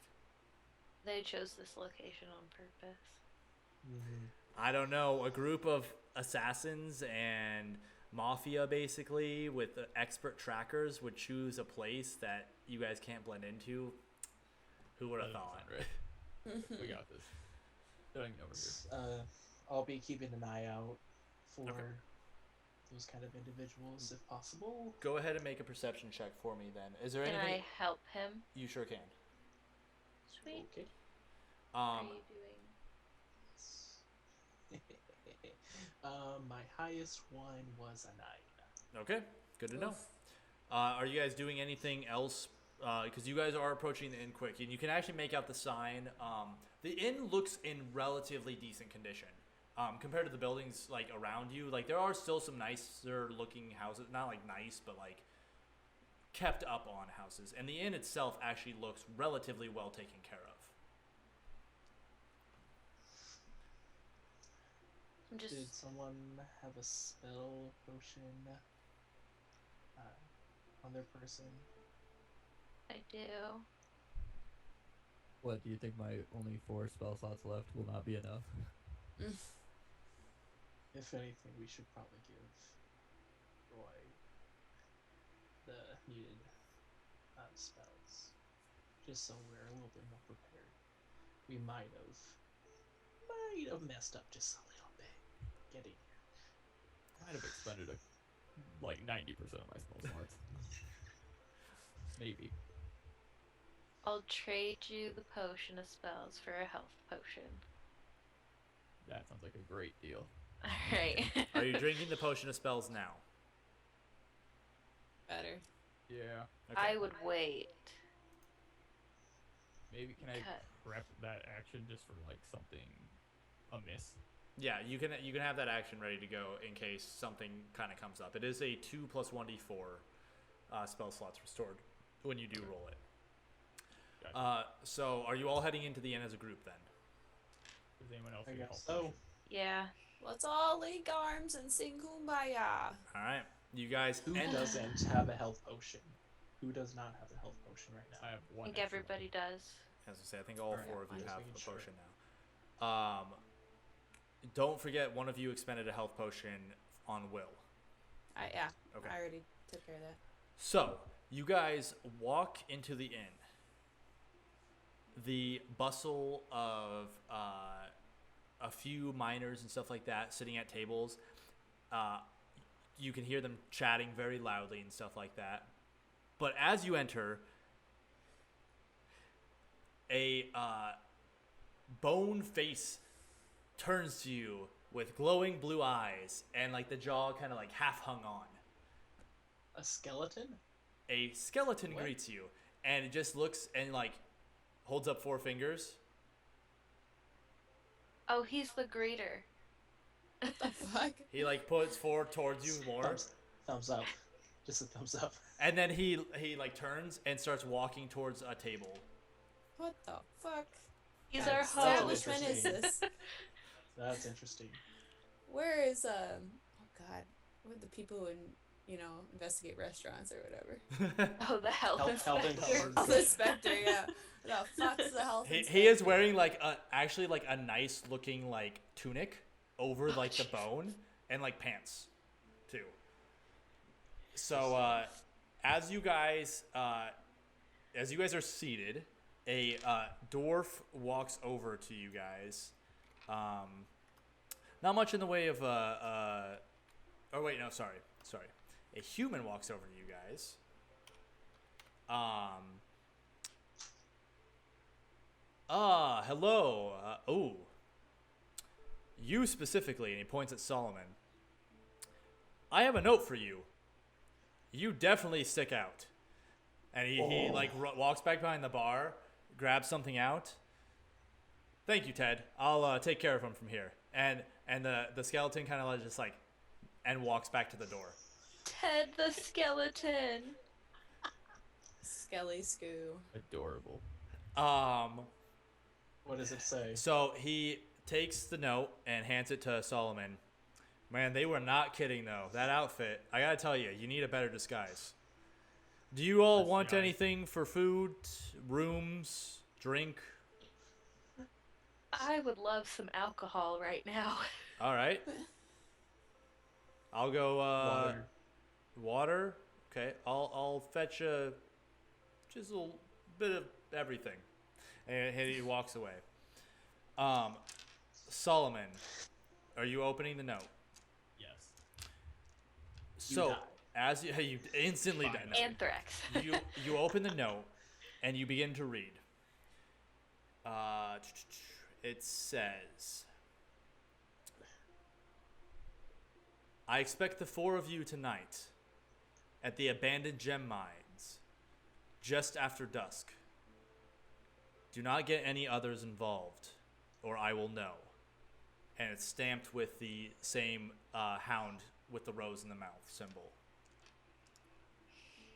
They chose this location on purpose. I don't know, a group of assassins and mafia basically with expert trackers would choose a place that you guys can't blend into. Who would have That thought? doesn't sound right. We got this. Don't even over here. I'll be keeping an eye out for Okay. those kind of individuals if possible. Go ahead and make a perception check for me then. Is there Can anything? I help him? You sure can. Sweet. Okay. How are you doing? My highest one was a 9. Okay, good to know. Are you guys doing anything else? Because you guys are approaching the inn quick, and you can actually make out the sign. The inn looks in relatively decent condition compared to the buildings around you. There are still some nicer looking houses, not nice, but kept up on houses, and the inn itself actually looks relatively well taken care of. I'm just. Did someone have a spell potion on their person? I do. What, do you think my only 4 spell slots left will not be enough? If anything, we should probably give Roy the needed spells, just so we're a little bit more prepared. We might have messed up just a little bit getting here. Might have expended 90% of my spell slots. Maybe. I'll trade you the potion of spells for a health potion. That sounds like a great deal. All right. Are you drinking the potion of spells now? Better. Yeah. I would wait. Maybe can I Cut. prep that action just for like something amiss? Yeah, you can have that action ready to go in case something kind of comes up. It is a 2 + 1d4 spell slots restored when you do roll it. Gotcha. So are you all heading into the inn as a group then? Does anyone else I need guess help? so. Yeah. Let's all link arms and sing Kumbaya. All right, you guys. Who doesn't have a health potion? Who does not have a health potion right I now? have I one. think extra everybody does. As I say, I think all Alright, 4 of you just have making a sure. potion now. Don't forget, one of you expended a health potion on Will. Yeah. Okay. I already took care of that. So, you guys walk into the inn. The bustle of a few miners and stuff like that sitting at tables, you can hear them chatting very loudly and stuff like that. But as you enter, a bone face turns to you with glowing blue eyes and like the jaw kind of like half hung on. A skeleton? A skeleton What? greets you and it just looks and like holds up 4 fingers. Oh, he's the greeter. The fuck? He like puts 4 towards you more, Thumbs up. Just a thumbs up. and then he like turns and starts walking towards a table. What the fuck? He's What our host. establishment is this? That's interesting. Where is oh god, what are the people who investigate restaurants or whatever? Oh, the health Health inspector. inspector. Oh, the inspector, yeah. The fuck's the health He inspector? is wearing like a nice looking like tunic over like the bone and like pants too. So as you guys are seated, a dwarf walks over to you guys. Not much in the way of oh wait, no, sorry. A human walks over to you guys. Hello. You specifically, and he points at Solomon. I have a note for you. You definitely stick out. And he like walks back behind the bar, grabs something out. Thank you, Ted. I'll take care of him from here. And the skeleton kind of just like, and walks back to the door. Ted the skeleton. Skelly Scoo. Adorable. What does it say? So he takes the note and hands it to Solomon. Man, they were not kidding though. That outfit, I gotta tell you, you need a better disguise. Do you all want Disguise. anything for food, rooms, drink? I would love some alcohol right now. All right. I'll go Water. water. Okay. I'll fetch just a little bit of everything. And he walks away. Solomon, are you opening the note? Yes. So die. as you instantly die. No. Anthrax. you open the note and you begin to read. It says, I expect the 4 of you tonight at the abandoned gem mines just after dusk. Do not get any others involved or I will know. And it's stamped with the same hound with the rose in the mouth symbol.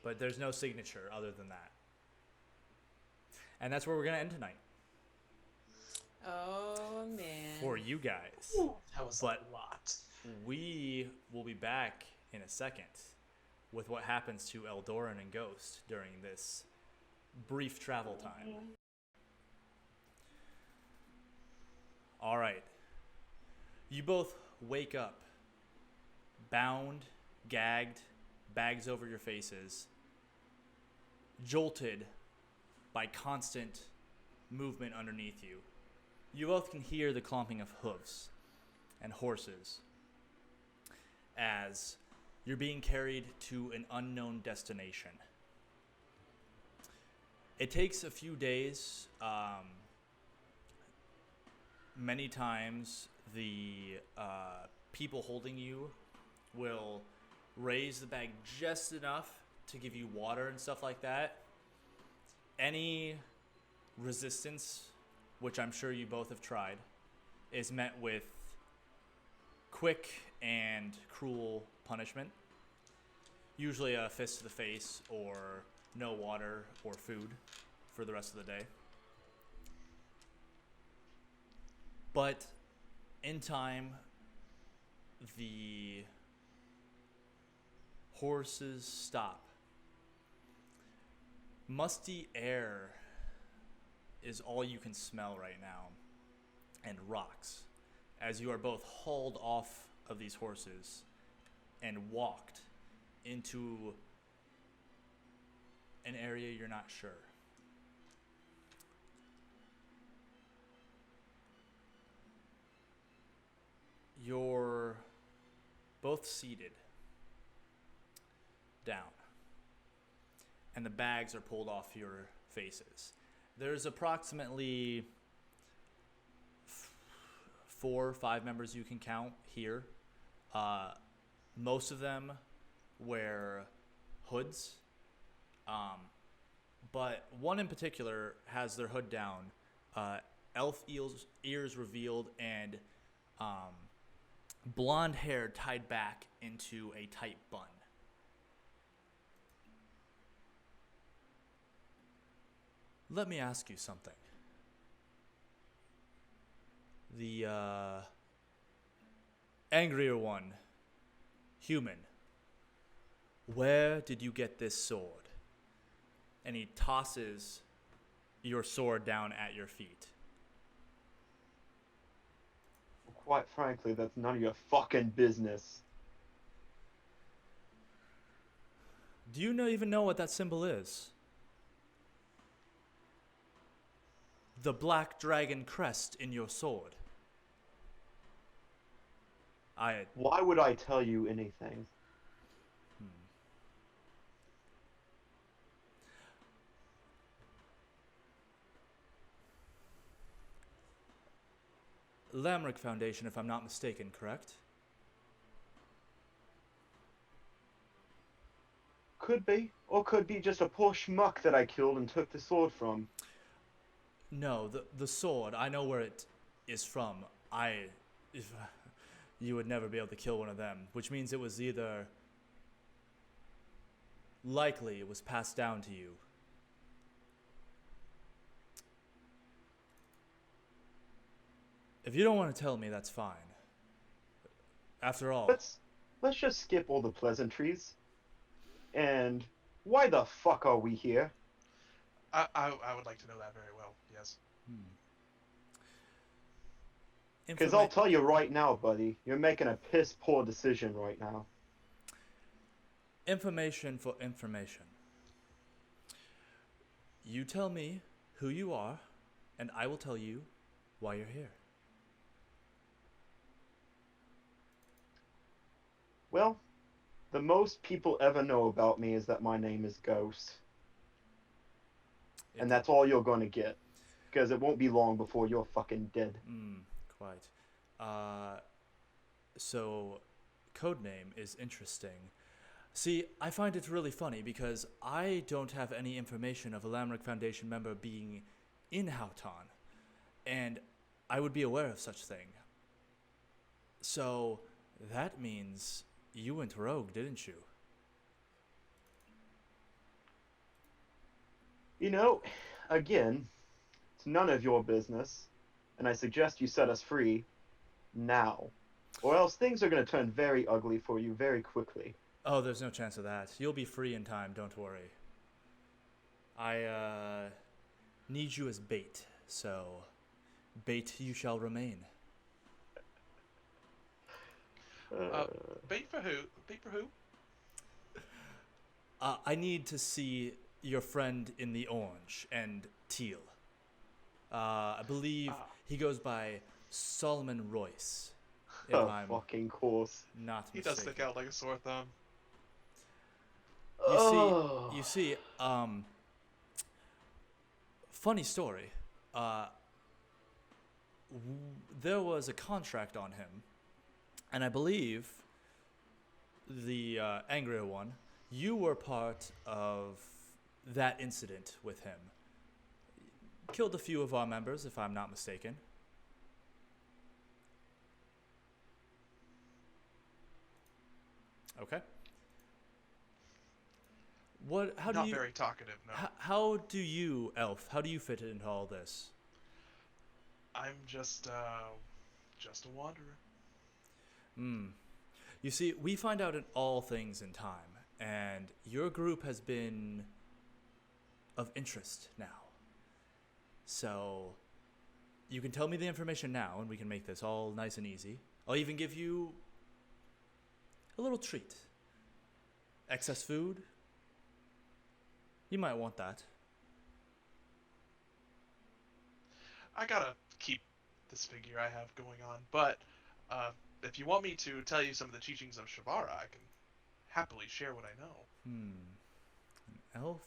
But there's no signature other than that. And that's where we're going to end tonight Oh man. for you guys. That was But- a lot. We will be back in a second with what happens to Eldoran and Ghost during this brief travel time. All right. You both wake up, bound, gagged, bags over your faces, jolted by constant movement underneath you. You both can hear the clomping of hooves and horses as you're being carried to an unknown destination. It takes a few days. Many times the people holding you will raise the bag just enough to give you water and stuff like that. Any resistance, which I'm sure you both have tried, is met with quick and cruel punishment. Usually a fist to the face or no water or food for the rest of the day. But in time, the horses stop. Musty air is all you can smell right now, and rocks, as you are both hauled off of these horses and walked into an area you're not sure. You're both seated down, and the bags are pulled off your faces. There's approximately 4 or 5 members you can count here. Most of them wear hoods, but one in particular has their hood down, elf ears revealed, and blonde hair tied back into a tight bun. Let me ask you something. The angrier one, human, where did you get this sword? And he tosses your sword down at your feet. Quite frankly, that's none of your fucking business. Do you even know what that symbol is? The black dragon crest in your sword. Why would I tell you anything? Lamrick Foundation, if I'm not mistaken, correct? Could be. Or could be just a poor schmuck that I killed and took the sword from. No, the sword, I know where it is from. You would never be able to kill one of them, which means it was either likely it was passed down to you. If you don't want to tell me, that's fine. After all, Let's just skip all the pleasantries. And why the fuck are we here? I would like to know that very well, yes. Because I'll tell you right now, buddy, you're making a piss poor decision right now. Information for information. You tell me who you are, and I will tell you why you're here. Well, the most people ever know about me is that my name is Ghost. And that's all you're going to get. Because it won't be long before you're fucking dead. Quite. So, codename is interesting. See, I find it really funny because I don't have any information of a Lamrick Foundation member being in Houghton. And I would be aware of such thing. So, that means you went rogue, didn't you? You know, again, it's none of your business, and I suggest you set us free now, or else things are going to turn very ugly for you very quickly. Oh, there's no chance of that. You'll be free in time, don't worry. I need you as bait, so bait you shall remain. Bait for who? Bait for who? I need to see your friend in the orange and teal. I believe he goes by Solomon Royce. If I'm fucking course. not He mistaken. does stick out like a sore thumb. You see, funny story. there was a contract on him, and I believe the angrier one, you were part of that incident with him. Killed a few of our members, if I'm not mistaken. Okay. How do Not you? very talkative, no. How do you, Elf? How do you fit into all this? I'm just a wanderer. You see, we find out in all things in time, and your group has been of interest now. So, you can tell me the information now, and we can make this all nice and easy. I'll even give you a little treat. Excess food? You might want that. I gotta keep this figure I have going on, but if you want me to tell you some of the teachings of Shavara, I can happily share what I know. An elf,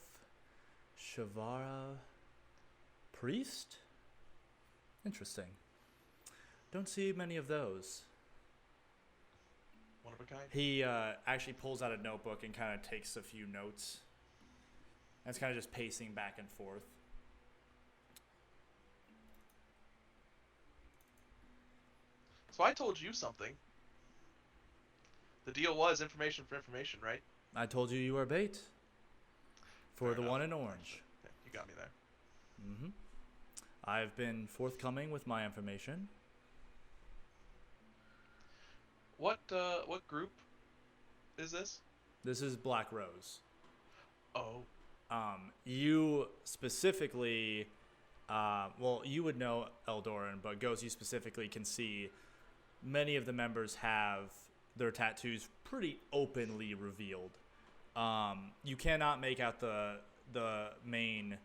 Shavara, priest? Interesting. Don't see many of those. One of a kind. He actually pulls out a notebook and kind of takes a few notes. And it's kind of just pacing back and forth. So I told you something. The deal was information for information, right? I told you were bait. For Fair the enough. one in orange. Yeah, you got me there. Mm-hmm. I've been forthcoming with my information. What group is this? This is Black Rose. Oh, You specifically, well, you would know Eldoran, but Ghost, you specifically can see many of the members have their tattoos pretty openly revealed. You cannot make out the main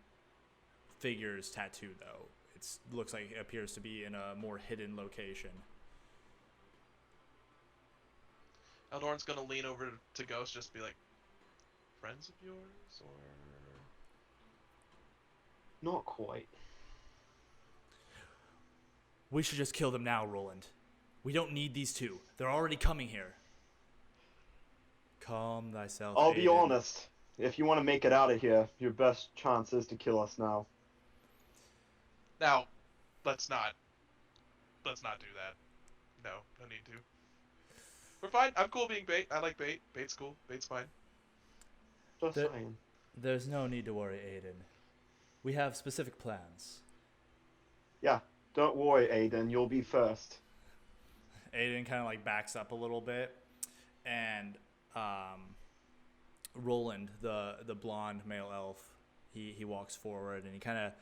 figure's tattoo, though. It looks like it appears to be in a more hidden location. Eldorn's gonna lean over to Ghost, just be like, friends of yours, or... Not quite. We should just kill them now, Roland. We don't need these two. They're already coming here. Calm thyself, I'll be Aiden. honest. If you want to make it out of here, your best chance is to kill us now. Now, let's not do that. No need to. We're fine. I'm cool being bait. I like bait. Bait's cool. Bait's fine. Just The- saying. There's no need to worry, Aiden. We have specific plans. Yeah, don't worry, Aiden. You'll be first. Aiden kind of like backs up a little bit, and Roland, the blonde male elf, he walks forward and he kind of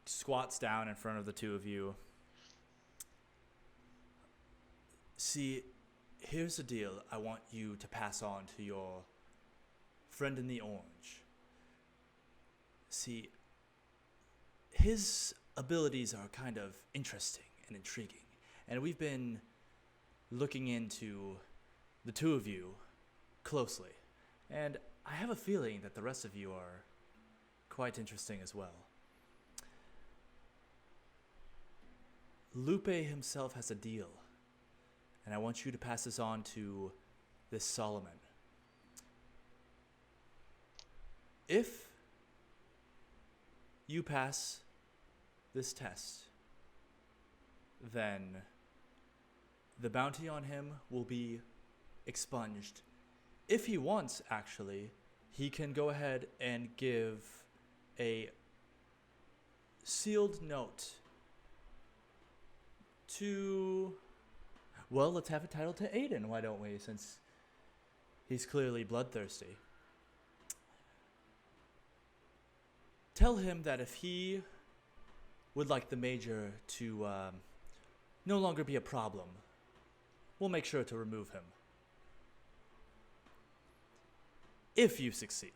squats down in front of the two of you. See, here's the deal I want you to pass on to your friend in the orange. See, his abilities are kind of interesting and intriguing, and we've been looking into the two of you closely, and I have a feeling that the rest of you are quite interesting as well. Lupe himself has a deal, and I want you to pass this on to this Solomon. If you pass this test, then the bounty on him will be expunged. If he wants, actually, he can go ahead and give a sealed note to, well, let's have it titled to Aiden, why don't we, since he's clearly bloodthirsty. Tell him that if he would like the Major to no longer be a problem, we'll make sure to remove him. If you succeed.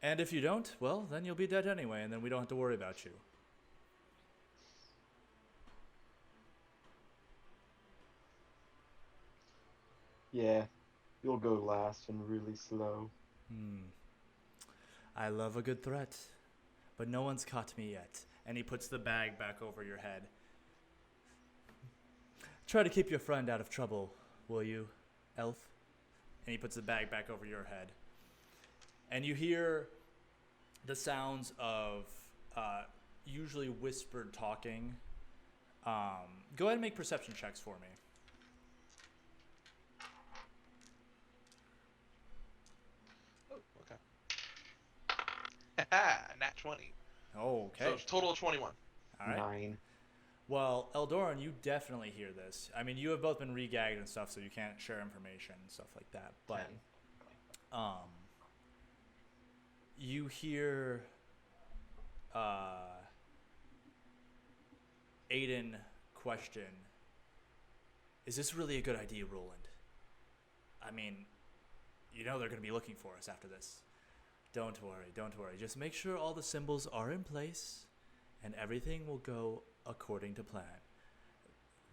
And if you don't, well, then you'll be dead anyway, and then we don't have to worry about you. Yeah, you'll go last and really slow. I love a good threat, but no one's caught me yet. And he puts the bag back over your head. Try to keep your friend out of trouble, will you, elf? And he puts the bag back over your head. And you hear the sounds of usually whispered talking. Go ahead and make perception checks for me. Oh, okay. Nat 20. Oh, okay. So it's total of 21. All right. 9. Well, Eldoran, you definitely hear this. I mean, you have both been regagged and stuff, so you can't share information and stuff like that. But, 10. you hear Aiden question, is this really a good idea, Roland? I mean, you know they're going to be looking for us after this. Don't worry, don't worry. Just make sure all the symbols are in place and everything will go according to plan.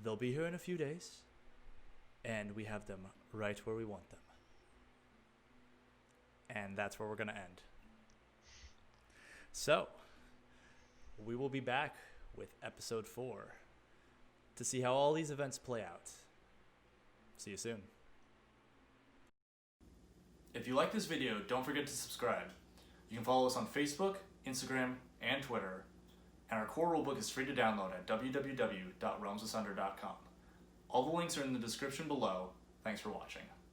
They'll be here in a few days, and we have them right where we want them. And that's where we're going to end. So, we will be back with episode 4 to see how all these events play out. See you soon. If you like this video, don't forget to subscribe. You can follow us on Facebook, Instagram, and Twitter. And our core rulebook is free to download at www.realmsasunder.com. All the links are in the description below. Thanks for watching.